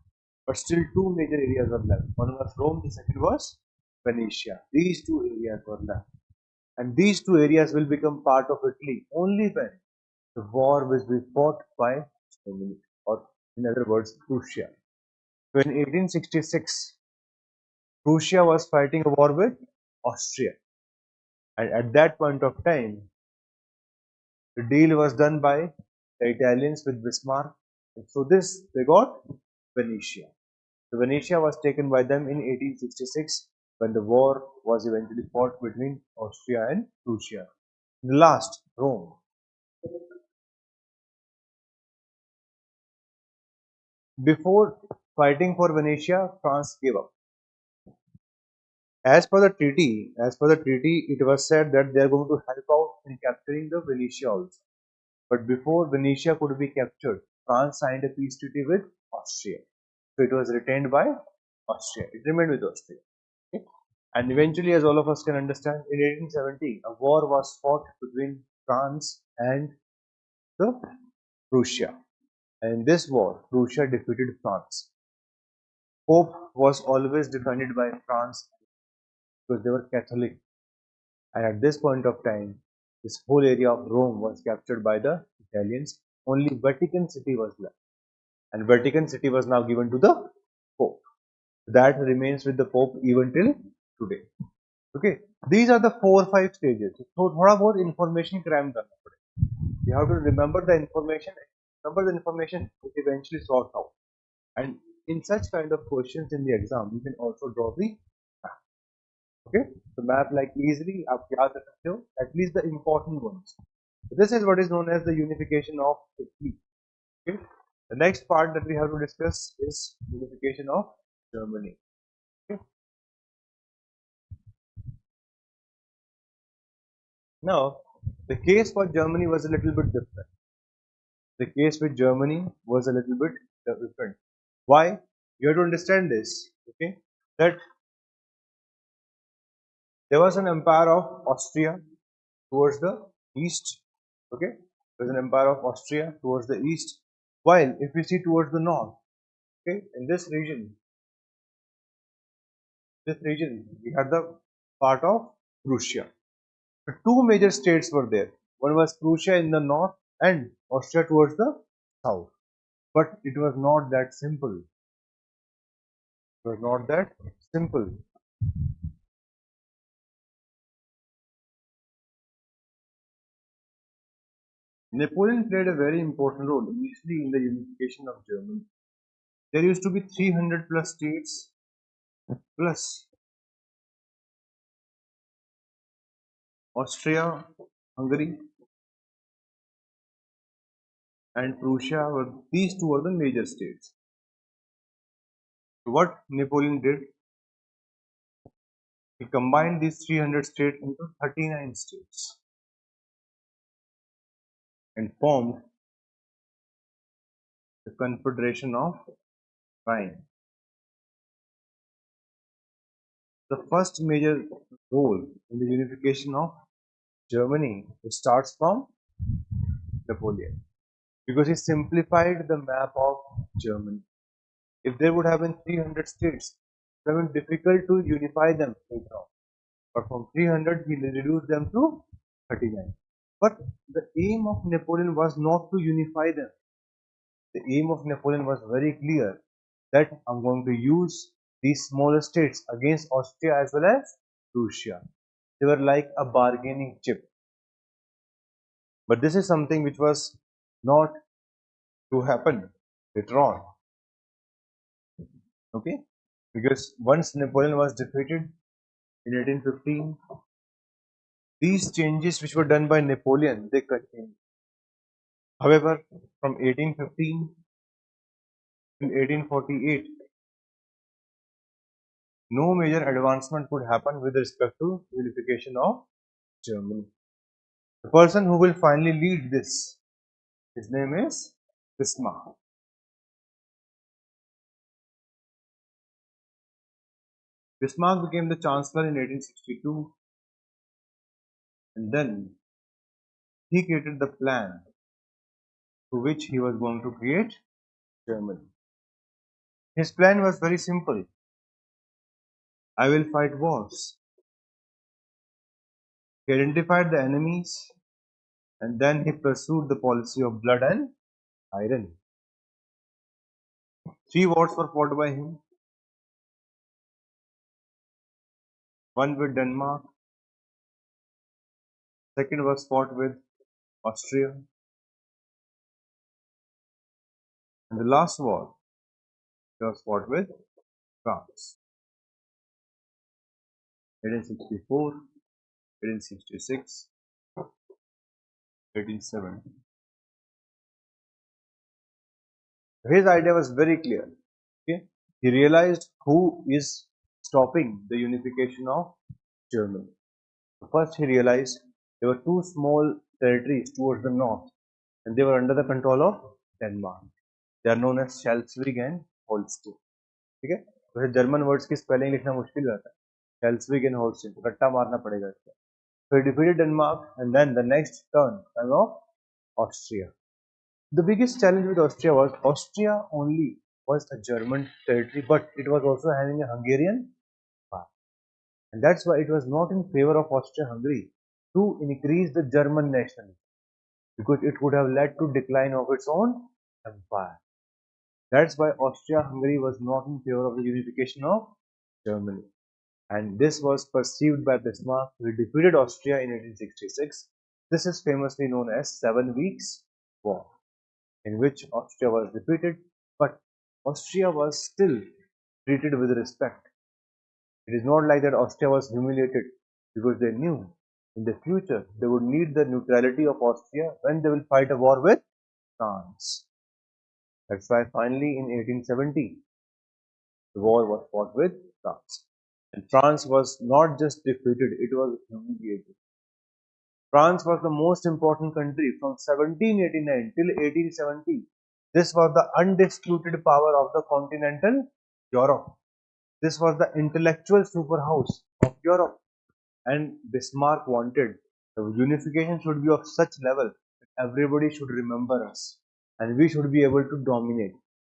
Speaker 1: But still, two major areas were left. One was Rome, the second was Venetia. These two areas were left. And these two areas will become part of Italy only when the war will be fought by Germany, or in other words, Prussia. So in 1866, Prussia was fighting a war with Austria. And at that point of time, the deal was done by the Italians with Bismarck. And so this, they got Venetia. So Venetia was taken by them in 1866 when the war was eventually fought between Austria and Prussia. The last, Rome. Before fighting for Venetia, France gave up. As per the treaty, it was said that they are going to help out in capturing the Venetia also. But before Venetia could be captured, France signed a peace treaty with Austria. So it was retained by Austria. It remained with Austria. Okay? And eventually, as all of us can understand, in 1870, a war was fought between France and the Prussia. And in this war, Prussia defeated France. Pope was always defended by France because they were Catholic. And at this point of time, this whole area of Rome was captured by the Italians. Only Vatican City was left. And Vatican City was now given to the Pope. That remains with the Pope even till today. Okay, these are the 4-5 stages. So, थोड़ा बहुत information cram करना पड़ेगा. You have to remember the information. Remember the information, it eventually sorts out. And in such kind of questions in the exam, you can also draw the map. Okay, the map like easily आप याद रख सकते हो, at least the important ones. So this is what is known as the unification of Italy. Okay, the next part that we have to discuss is unification of Germany. Okay. Now, The case for Germany was a little bit different. The case with Germany was a little bit different. Why? You have to understand this, okay? That there was an empire of Austria towards the east, okay? There was an empire of Austria towards the east. While if we see towards the north, okay, in this region, we had the part of Prussia. The two major states were there. One was Prussia in the north and Austria towards the south. But it was not that simple. It was not that simple. Napoleon played a very important role initially in the unification of Germany. There used to be 300 plus states plus Austria, Hungary, and Prussia were these two were the major states. So what Napoleon did, he combined these 300 states into 39 states and formed the Confederation of Rhine. The first major role in the unification of Germany starts from Napoleon because he simplified the map of Germany. If there would have been 300 states, it would have been difficult to unify them later on. But from 300, he reduced them to 39. But the aim of Napoleon was not to unify them. The aim of Napoleon was very clear that I'm going to use these smaller states against Austria as well as Prussia. They were like a bargaining chip. But this is something which was not to happen later on. Okay? Because once Napoleon was defeated in 1815, these changes which were done by Napoleon, they continued. However, from 1815 to 1848, no major advancement could happen with respect to unification of Germany. The person who will finally lead this, his name is Bismarck. Bismarck became the chancellor in 1862, and then he created the plan through which he was going to create Germany. His plan was very simple. I will fight wars. He identified the enemies and then he pursued the policy of blood and iron. Three wars were fought by him, one with Denmark, second was fought with Austria, and the last war was fought with France. 1864, 1866, 1870. His idea was very clear. Okay? He realized who is stopping the unification of Germany. First, he realized there were two small territories towards the north, and they were under the control of Denmark. They are known as Schleswig and Holstein. ठीक है? वैसे German words की spelling लिखना मुश्किल रहता है. Schleswig and Holstein, रट्टा मारना पड़ेगा इसका. So he defeated Denmark, and then the next turn came of Austria. The biggest challenge with Austria only was a German territory, but it was also having a Hungarian part. And that's why it was not in favor of Austria-Hungary to increase the German nationalism, because it would have led to decline of its own empire. That's why Austria-Hungary was not in favor of the unification of Germany. And this was perceived by Bismarck, who defeated Austria in 1866. This is famously known as 7 Weeks War, in which Austria was defeated, but Austria was still treated with respect. It is not like that Austria was humiliated, because they knew in the future they would need the neutrality of Austria when they will fight a war with France. That's why finally in 1870 the war was fought with France. And France was not just defeated, it was humiliated. France was the most important country from 1789 till 1870. This was the undisputed power of the continental Europe. This was the intellectual superhouse of Europe. And Bismarck wanted the unification should be of such level that everybody should remember us and we should be able to dominate.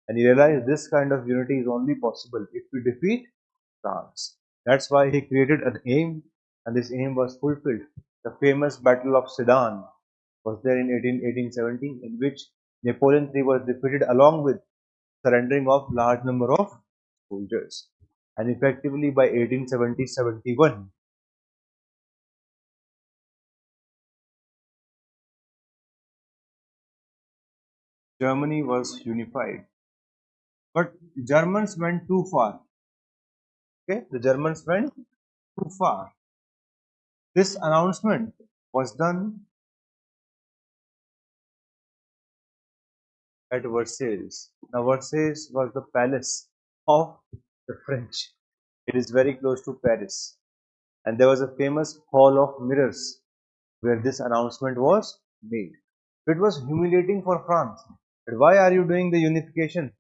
Speaker 1: And he realized this kind of unity is only possible if we defeat France. That's why he created an aim, and this aim was fulfilled. The famous Battle of Sedan was there in 1817, in which Napoleon III was defeated along with surrendering of large number of soldiers. And effectively by 1870-71, Germany was unified. But Germans went too far. Okay, the Germans went too far. This announcement was done at Versailles. Now, Versailles was the palace of the French. It is very close to Paris. And there was a famous Hall of Mirrors where this announcement was made. It was humiliating for France. But why are you doing the unification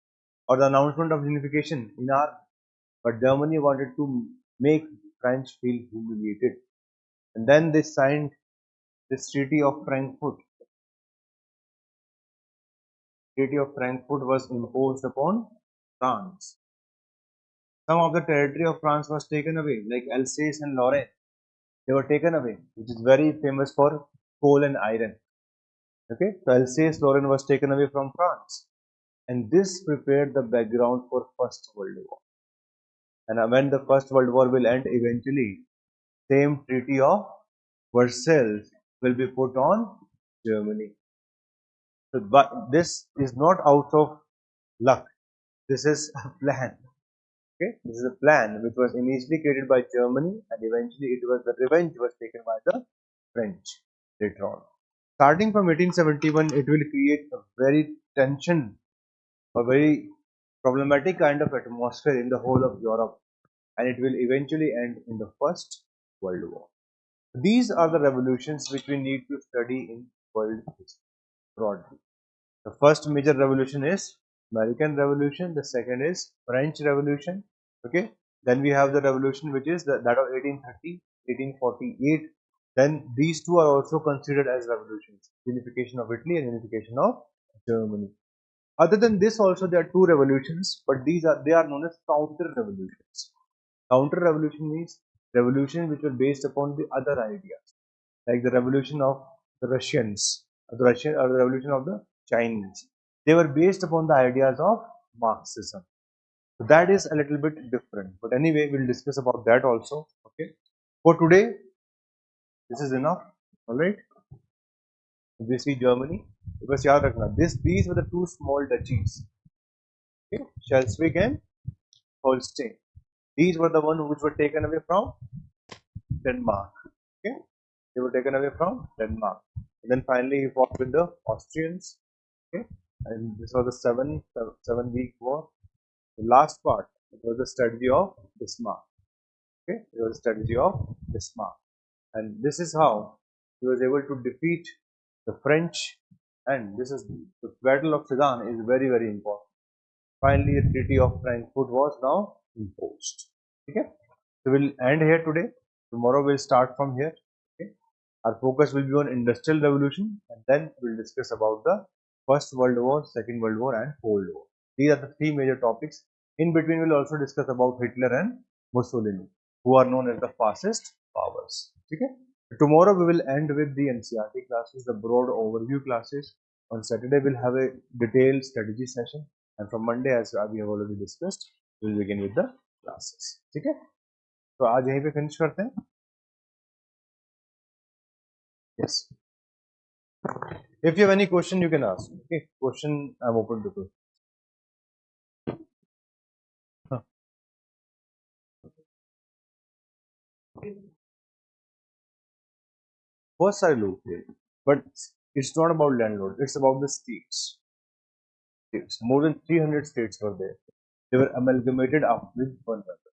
Speaker 1: or the announcement of unification in our? But Germany wanted to make French feel humiliated. And then they signed this Treaty of Frankfurt. Treaty of Frankfurt was imposed upon France. Some of the territory of France was taken away, like Alsace and Lorraine. They were taken away, which is very famous for coal and iron. Okay, so Alsace-Lorraine was taken away from France, and this prepared the background for First World War. And when the First World War will end eventually, same Treaty of Versailles will be put on Germany. So, but this is not out of luck. This is a plan. Okay, this is a plan which was initially created by Germany, and eventually it was the revenge was taken by the French later on. Starting from 1871, it will create a very tension, a very problematic kind of atmosphere in the whole of Europe, and it will eventually end in the First World War. These are the revolutions which we need to study in world history broadly. The first major revolution is American Revolution. The second is French Revolution. Okay. Then we have the revolution which is that of 1830, 1848. Then these two are also considered as revolutions: unification of Italy and unification of Germany. Other than this, also there are two revolutions, but they are known as counter revolutions. Counter revolution means revolution which were based upon the other ideas, like the revolution of the Russians, or the revolution of the Chinese. They were based upon the ideas of Marxism. So that is a little bit different. But anyway, we'll discuss about that also. Okay. For today, this is enough. Alright. We see Germany. Because yaad rakhna, these were the two small duchies. Okay. Schleswig and Holstein. These were the ones which were taken away from Denmark. Okay. They were taken away from Denmark. And then finally he fought with the Austrians. Okay. And this was a seven-week war. The last part, it was the strategy of Bismarck. Okay, it was the strategy of Bismarck, and this is how he was able to defeat the French. And this is the Battle of Sedan is very important. Finally, the Treaty of Frankfurt was now imposed. Okay, so we'll end here today. Tomorrow we'll start from here. Okay, our focus will be on Industrial Revolution, and then we'll discuss about the First World War, Second World War, and Cold War. These are the three major topics. In between, we'll also discuss about Hitler and Mussolini, who are known as the fascist powers. Okay. Tomorrow we will end with the NCERT classes, the broad overview classes. On Saturday we'll have a detailed strategy session, and from Monday, as we have already discussed, we'll begin with the classes. Okay. तो आज यहीं पे finish करते हैं. Yes. If you have any question, you can ask. Okay. Question, I'm open to it. बहुत सारे लोग थे, but it's not about landlord. It's about the states. More than 300 states were there. They were amalgamated up with one another,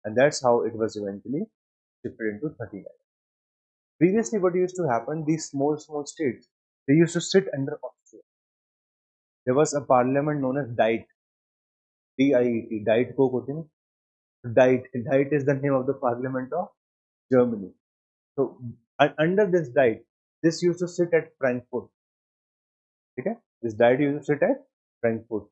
Speaker 1: and that's how it was eventually shifted into 39. Previously, what used to happen, these small states, they used to sit under Austria. There was a parliament known as Diet, D-I-E-T, Diet Coke होती है ना? Diet is the name of the parliament of Germany. So under this Diet, this used to sit at Frankfurt. Okay? This Diet used to sit at Frankfurt,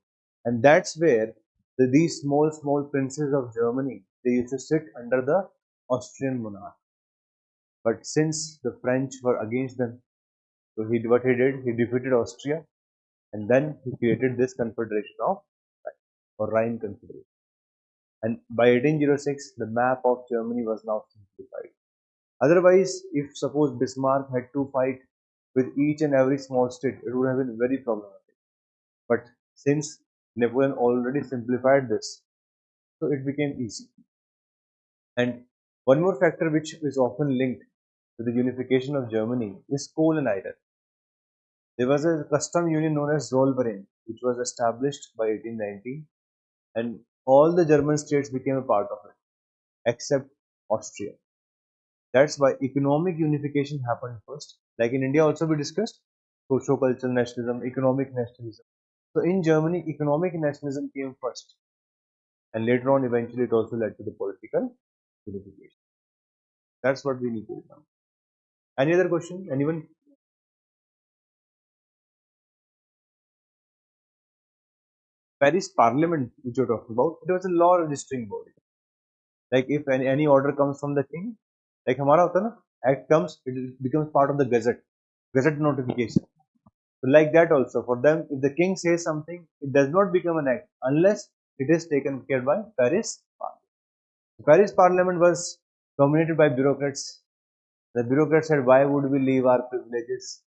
Speaker 1: and that's where these small princes of Germany, they used to sit under the Austrian monarch. But since the French were against them, so what he did, he defeated Austria, and then he created this confederation of or Rhine Confederation. And by 1806, the map of Germany was now simplified. Otherwise, if suppose Bismarck had to fight with each and every small state, it would have been very problematic. But since Napoleon already simplified this, so it became easy. And one more factor which is often linked to the unification of Germany is coal and iron. There was a custom union known as Zollverein, which was established by 1890, and all the German states became a part of it, except Austria. That's why economic unification happened first. Like in India, also we discussed socio-cultural nationalism, economic nationalism. So in Germany, economic nationalism came first, and later on, eventually, it also led to the political unification. That's what we need to remember. Any other question? Anyone? Paris Parliament, which you're talking about, it was a law registering body. Like if any order comes from the king, like हमारा होता है ना, act comes, it becomes part of the gazette notification. So like that also, for them, if the king says something, it does not become an act unless it is taken care by Paris Parliament. Paris Parliament was dominated by bureaucrats. The bureaucrats said, why would we leave our privileges?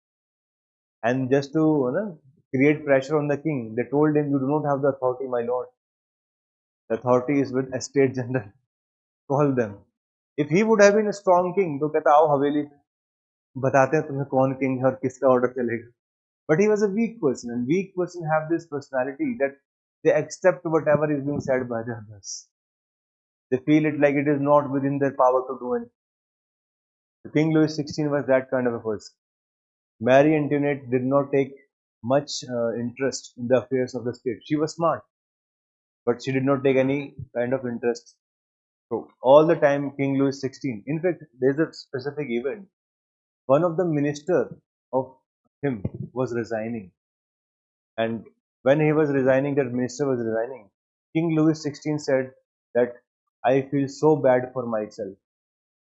Speaker 1: And just to create pressure on the king, they told him, you do not have the authority, my lord. The authority is with a state general. Call them. If he would have been a strong king, तो कहता आओ हवेली बताते हैं तुम्हें कौन king है और किसका order चलेगा. But he was a weak person, and weak person have this personality that they accept whatever is being said by the others. They feel it like it is not within their power to do anything. So King Louis XVI was that kind of a person. Mary Antoinette did not take much interest in the affairs of the state. She was smart, but she did not take any kind of interest. So all the time, King Louis XVI. In fact, there's a specific event. One of the minister of him was resigning, and when he was resigning, that minister was resigning. King Louis XVI said that I feel so bad for myself,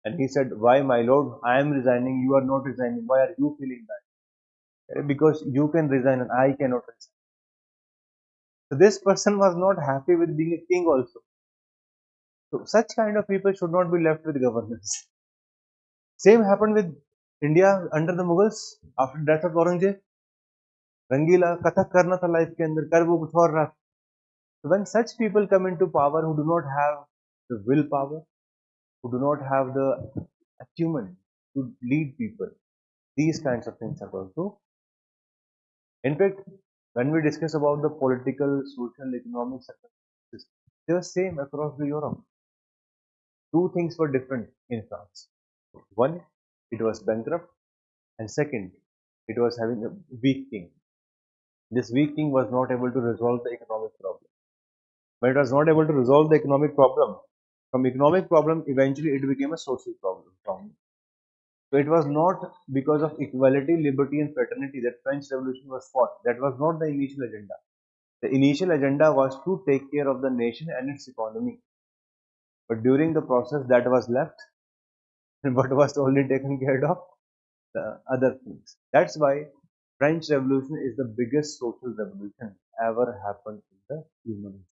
Speaker 1: and he said, "Why, my lord? I am resigning. You are not resigning. Why are you feeling bad? Because you can resign and I cannot resign." So this person was not happy with being a king also. So such kind of people should not be left with governance. Same happened with India under the Mughals after death of Aurangzeb. रंगीला कथक करना था life के अंदर, कर वो कुछ और रहा. So when such people come into power who do not have the willpower, who do not have the acumen to lead people, these kinds of things are going to. In fact, when we discuss about the political, social, economic circumstances, they were same across the Europe. Two things were different in France. One, it was bankrupt, and second, it was having a weak king. This weak king was not able to resolve the economic problem. When it was not able to resolve the economic problem, from economic problem, eventually it became a social problem. So it was not because of equality, liberty, and fraternity that French Revolution was fought. That was not the initial agenda. The initial agenda was to take care of the nation and its economy. But during the process, that was left, but was only taken care of the other things. That's why French Revolution is the biggest social revolution ever happened in the human history.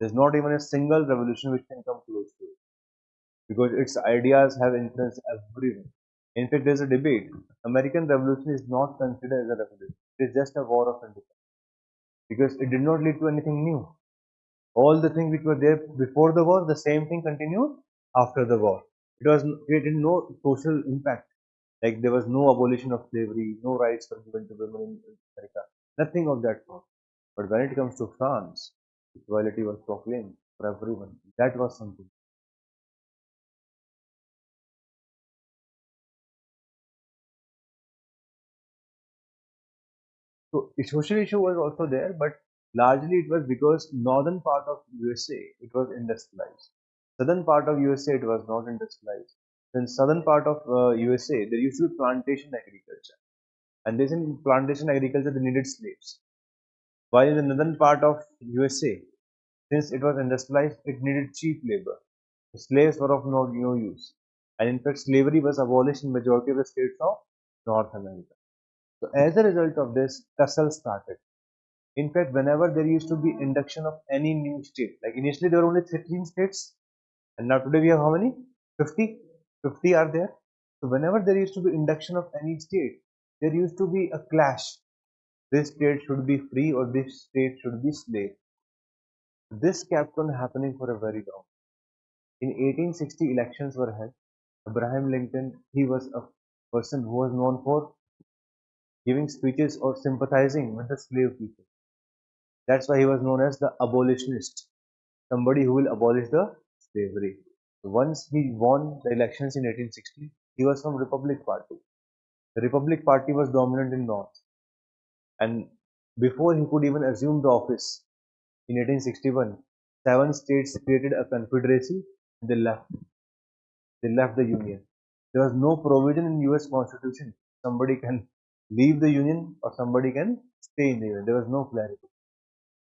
Speaker 1: There's not even a single revolution which can come close to it, because its ideas have influenced everyone. In fact, there's a debate. American Revolution is not considered as a revolution. It is just a war of independence, because it did not lead to anything new. All the things which were there before the war, the same thing continued after the war. Created no social impact. Like there was no abolition of slavery, no rights were given to women in America, nothing of that sort. But when it comes to France, equality was proclaimed for everyone. That was something. So the social issue was also there, but largely it was because northern part of USA it was industrialized. Southern part of USA it was not industrialized. In southern part of USA there used to be plantation agriculture, and this in plantation agriculture they needed slaves. While in the northern part of USA, since it was industrialized, it needed cheap labor. The slaves were of no use, and in fact slavery was abolished in majority of the states of North America. So as a result of this, tussle started. In fact, whenever there used to be induction of any new state, like initially there were only 13 states, and now today we have how many? 50? 50 are there. So whenever there used to be induction of any state, there used to be a clash. This state should be free or this state should be slave. This kept on happening for a very long. In 1860, elections were held. Abraham Lincoln, he was a person who was known for giving speeches or sympathizing with the slave people. That's why he was known as the abolitionist, somebody who will abolish the slavery. Once he won the elections in 1860, he was from Republic Party. The Republic Party was dominant in North, and before he could even assume the office in 1861, 7 states created a confederacy. And they left. They left the union. There was no provision in U.S. Constitution. Somebody can leave the union or somebody can stay in the union. There was no clarity.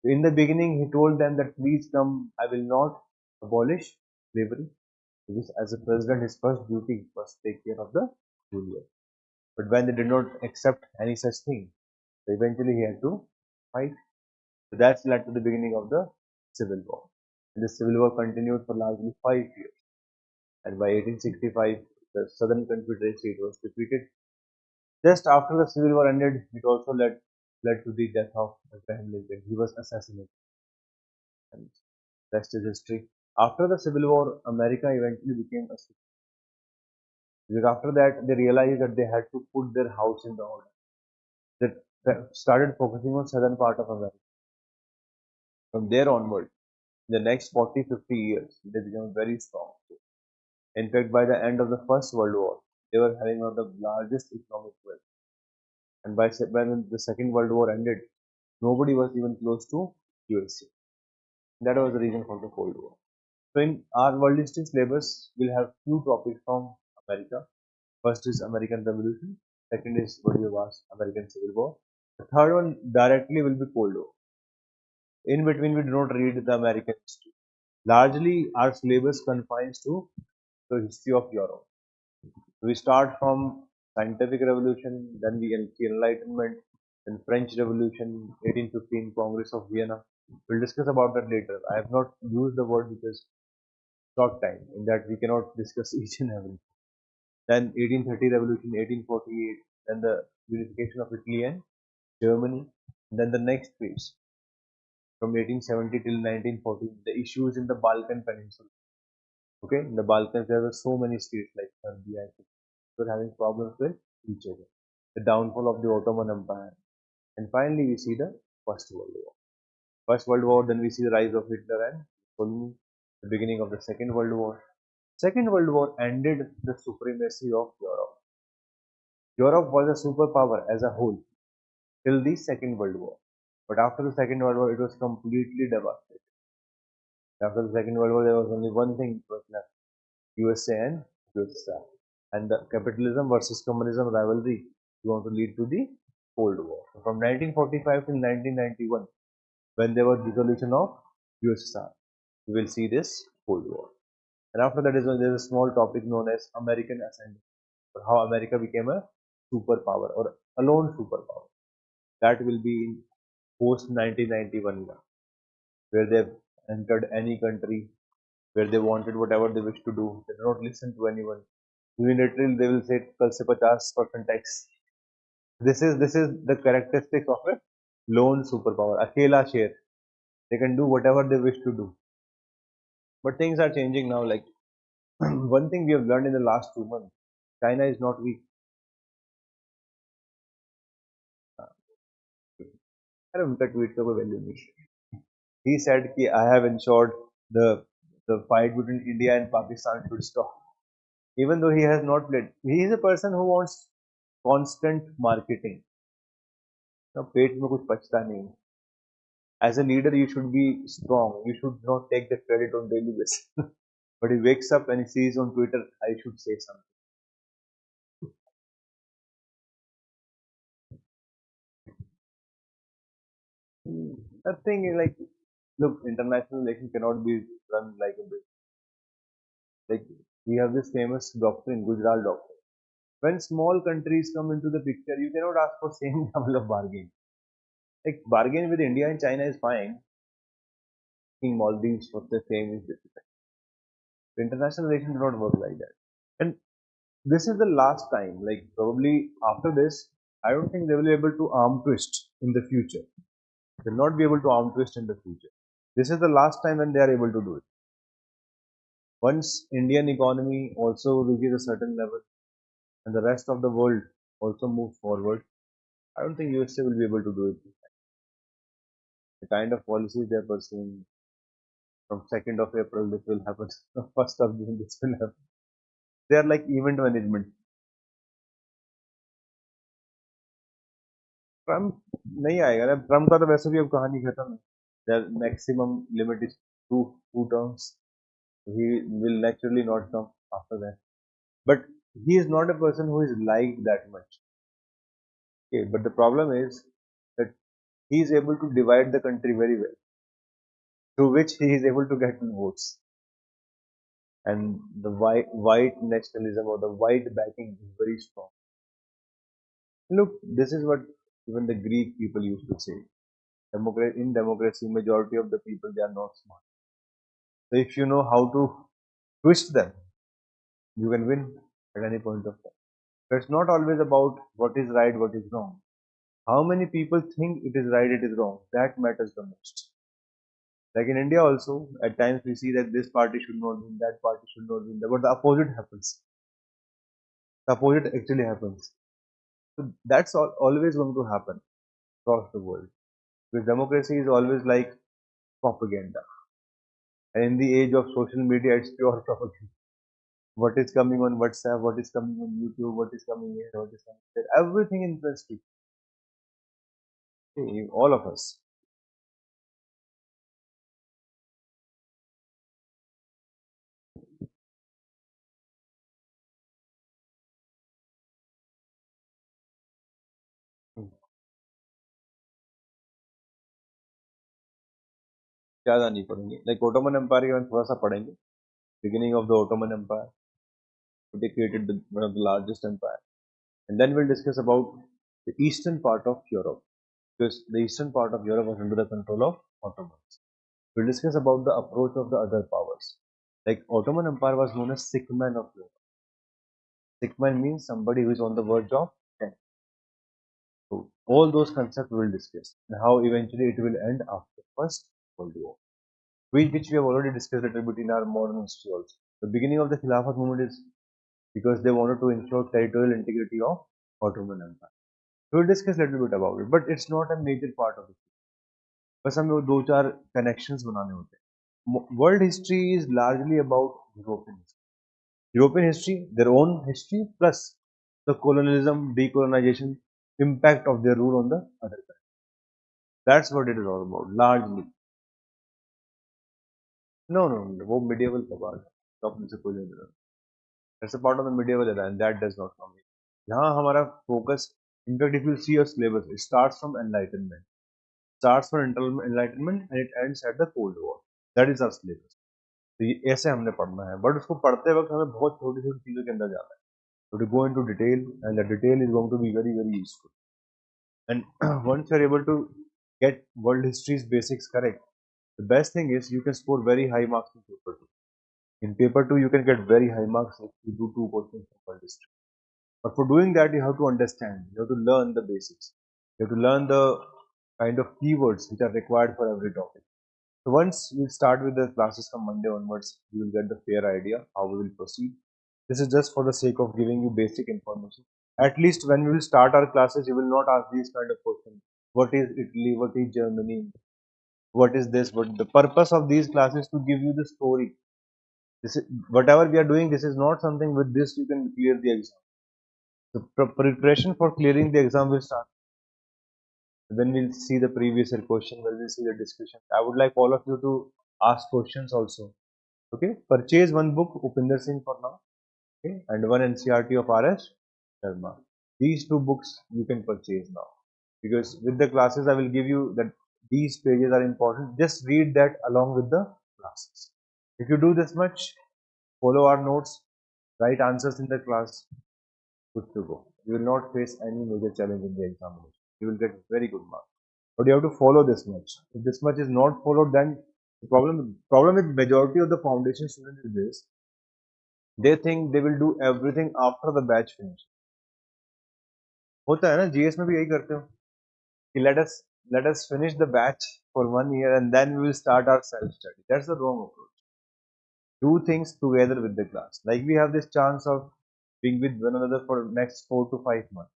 Speaker 1: In the beginning, he told them that please come, I will not abolish slavery. Because as a president, his first duty was to take care of the union. But when they did not accept any such thing, eventually he had to fight. So that's led to the beginning of the Civil War. And the Civil War continued for largely 5 years. And by 1865, the Southern Confederacy was defeated. Just after the Civil War ended, it also led to the death of Abraham Lincoln. He was assassinated, and rest is history. After the Civil War, America eventually became a superpower. Because after that, they realized that they had to put their house in the order. They started focusing on southern part of America. From there onward, in the next 40, 50 years, they became very strong. In fact, by the end of the First World War, they were having one of the largest economic wealth. And when the Second World War ended, nobody was even close to USA. That was the reason for the Cold War. So in our world history syllabus, we'll have few topics from America. First is American Revolution. Second is what you asked, American Civil War. The third one directly will be Cold War. In between, we do not read the American history. Largely, our syllabus confines to the history of Europe. We start from scientific revolution, then we see enlightenment, then French Revolution, 1815 Congress of Vienna. We'll discuss about that later. I have not used the word because short time in that we cannot discuss each and every. Then 1830 Revolution, 1848, then the unification of Italy and Germany, and then the next phase from 1870 till 1940, the issues in the Balkan Peninsula. Okay, in the Balkans there were so many states like Serbia were having problems with each other. The downfall of the Ottoman Empire, and finally we see the First World War. First World War, then we see the rise of Hitler and Mussolini, the beginning of the Second World War. Second World War ended the supremacy of Europe. Europe was a superpower as a whole till the Second World War. But after the Second World War, it was completely devastated. After the Second World War, there was only one thing that was left: USA and USSR. And the capitalism versus communism rivalry is going to lead to the Cold War. So from 1945 till 1991, when there was dissolution of USSR, we will see this Cold War. And after that is when there is a small topic known as American Ascendance, or how America became a superpower or a lone superpower. That will be in post 1991 era, where they've entered any country where they wanted whatever they wish to do. They do not listen to anyone. Unilaterally, they will say कल से 50% tax. This is the characteristics of a lone superpower. अकेला शेर. They can do whatever they wish to do. But things are changing now. Like one thing we have learned in the last 2 months, China is not weak. अरे उनका tweet का कोई value नहीं. He said कि I have ensured the the fight between India and Pakistan should stop. Even though he has not played, he is a person who wants constant marketing. ना पेट में कुछ पचता नहीं. As a leader, you should be strong. You should not take the credit on daily basis. But he wakes up and he sees on Twitter, I should say something. The thing is like, look, international relations cannot be run like a business. Like we have this famous doctrine, Gujarat doctrine. When small countries come into the picture, you cannot ask for same level of bargain. Like bargain with India and China is fine. In Maldives for the same is difficult. International relations do not work like that. And this is the last time. Like probably after this, I don't think they will be able to arm twist in the future. They'll not be able to arm twist in the future. This is the last time when they are able to do it. Once Indian economy also reaches a certain level and the rest of the world also moves forward, I don't think USA will be able to do it. The kind of policies they are pursuing from 2nd of April, this will happen. 1st of June, this will happen. They are like event management. Trump नहीं आएगा ना. Trump का तो वैसे भी अब कहानी खत्म है. Their maximum limit is two terms. He will naturally not come after that. But he is not a person who is liked that much. Okay, but the problem is that he is able to divide the country very well, through which he is able to get votes. And the white nationalism or the white backing is very strong. Look, this is what even the Greek people used to say. In democracy, majority of the people they are not smart. So if you know how to twist them, you can win at any point of time. So it's not always about what is right, what is wrong. How many people think it is right, it is wrong. That matters the most. Like in India also, at times we see that this party should not win, that party should not win, but the opposite happens. The opposite actually happens. So that's always going to happen across the world. Because democracy is always like propaganda. And in the age of social media, it's pure propaganda. What is coming on WhatsApp, what is coming on YouTube, what is coming here, what is coming there. Everything influences people. Okay, all of us. ज़्यादा नहीं पढ़ेंगे. Like Ottoman Empire के बारे में थोड़ा सा पढ़ेंगे. Beginning of the Ottoman Empire. They created one of the largest empire. And then we'll discuss about the eastern part of Europe. Because the eastern part of Europe was under the control of Ottomans. We'll discuss about the approach of the other powers. Like Ottoman Empire was known as sick man of Europe. Sick man means somebody who is on the verge of death. So all those concepts we will discuss and how eventually it will end after First World War. Which we have already discussed a little bit in our modern history also. The beginning of the Khilafat movement is because they wanted to ensure territorial integrity of Ottoman Empire. So we'll discuss a little bit about it, but it's not a major part of it. बस हमें वो दो चार connections बनाने होते हैं. World history is largely about European history. European history, their own history, plus the colonialism, decolonization, impact of their rule on the other country. That's what it is all about, largely. No, वो medieval का part है. तो अपने से कोई लेना देना. That's a part of the medieval era, and that does not come in. यहाँ हमारा focus, in fact, if you see your syllabus, it starts from enlightenment. Starts from enlightenment and it ends at the Cold War. That is our syllabus. तो ये ऐसे हमने पढ़ना है, but उसको पढ़ते वक्त हमें बहुत छोटी छोटी चीज़ों के अंदर जाना है. So to go into detail, and the detail is going to be very very useful. And once you are able to get world history's basics correct, the best thing is you can score very high marks in paper 2. In paper 2, you can get very high marks if you do 2 questions from world history. But for doing that, you have to understand, you have to learn the basics. You have to learn the kind of keywords which are required for every topic. So once we start with the classes from Monday onwards, you will get the fair idea how we will proceed. This is just for the sake of giving you basic information. At least when we will start our classes, you will not ask these kind of questions. What is Italy? What is Germany? What is this? What the purpose of these classes to give you the story. This is whatever we are doing. This is not something with this you can clear the exam. The preparation for clearing the exam will start. Then we'll see the previous year question, when we'll see the discussion. I would like all of you to ask questions also. Okay, purchase one book, Upinder Singh for now, okay, and one NCRT of RS Sharma. These two books you can purchase now, because with the classes I will give you that these pages are important. Just read that along with the classes. If you do this much, follow our notes, write answers in the class, good to go. You will not face any major challenge in the examination. You will get very good marks. But you have to follow this much. If this much is not followed, then the problem with majority of the foundation students is this: they think they will do everything after the batch finish. होता है ना, GS में भी यही करते हो कि let us finish the batch for 1 year and then we will start our self study. That's the wrong approach. Do things together with the class. Like we have this chance of being with one another for next 4 to 5 months.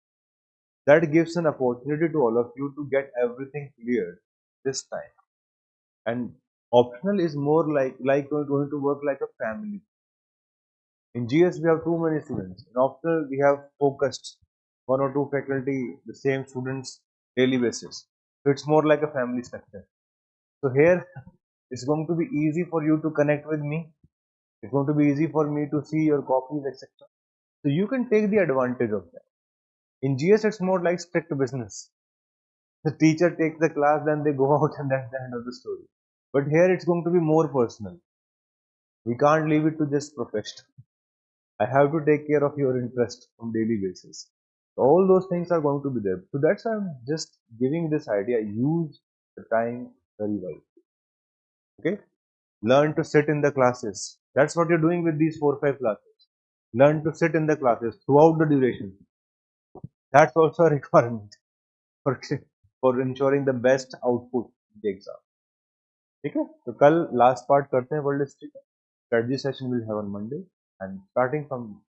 Speaker 1: That gives an opportunity to all of you to get everything cleared this time. And optional is more like going to work like a family. In GS we have too many students. In optional we have focused one or two faculty, the same students daily basis. So it's more like a family structure. So here it's going to be easy for you to connect with me. It's going to be easy for me to see your copies, etc. So you can take the advantage of that. In GS it's more like strict business. The teacher takes the class, then they go out, and that's the end of the story. But here it's going to be more personal. We can't leave it to just professional. I have to take care of your interest on daily basis. All those things are going to be there. So that's why I'm just giving this idea. Use the time very well. Okay? Learn to sit in the classes. That's what you're doing with these 4 or 5 classes. Learn to sit in the classes throughout the duration. That's also a requirement for, for ensuring the best output in the exam. ठीक है, तो कल last part करते हैं world history का. Strategy session will have on Monday, and starting from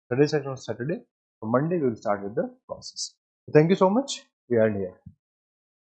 Speaker 1: study session on Saturday. On Monday we will start with the process. So thank you so much. We are here.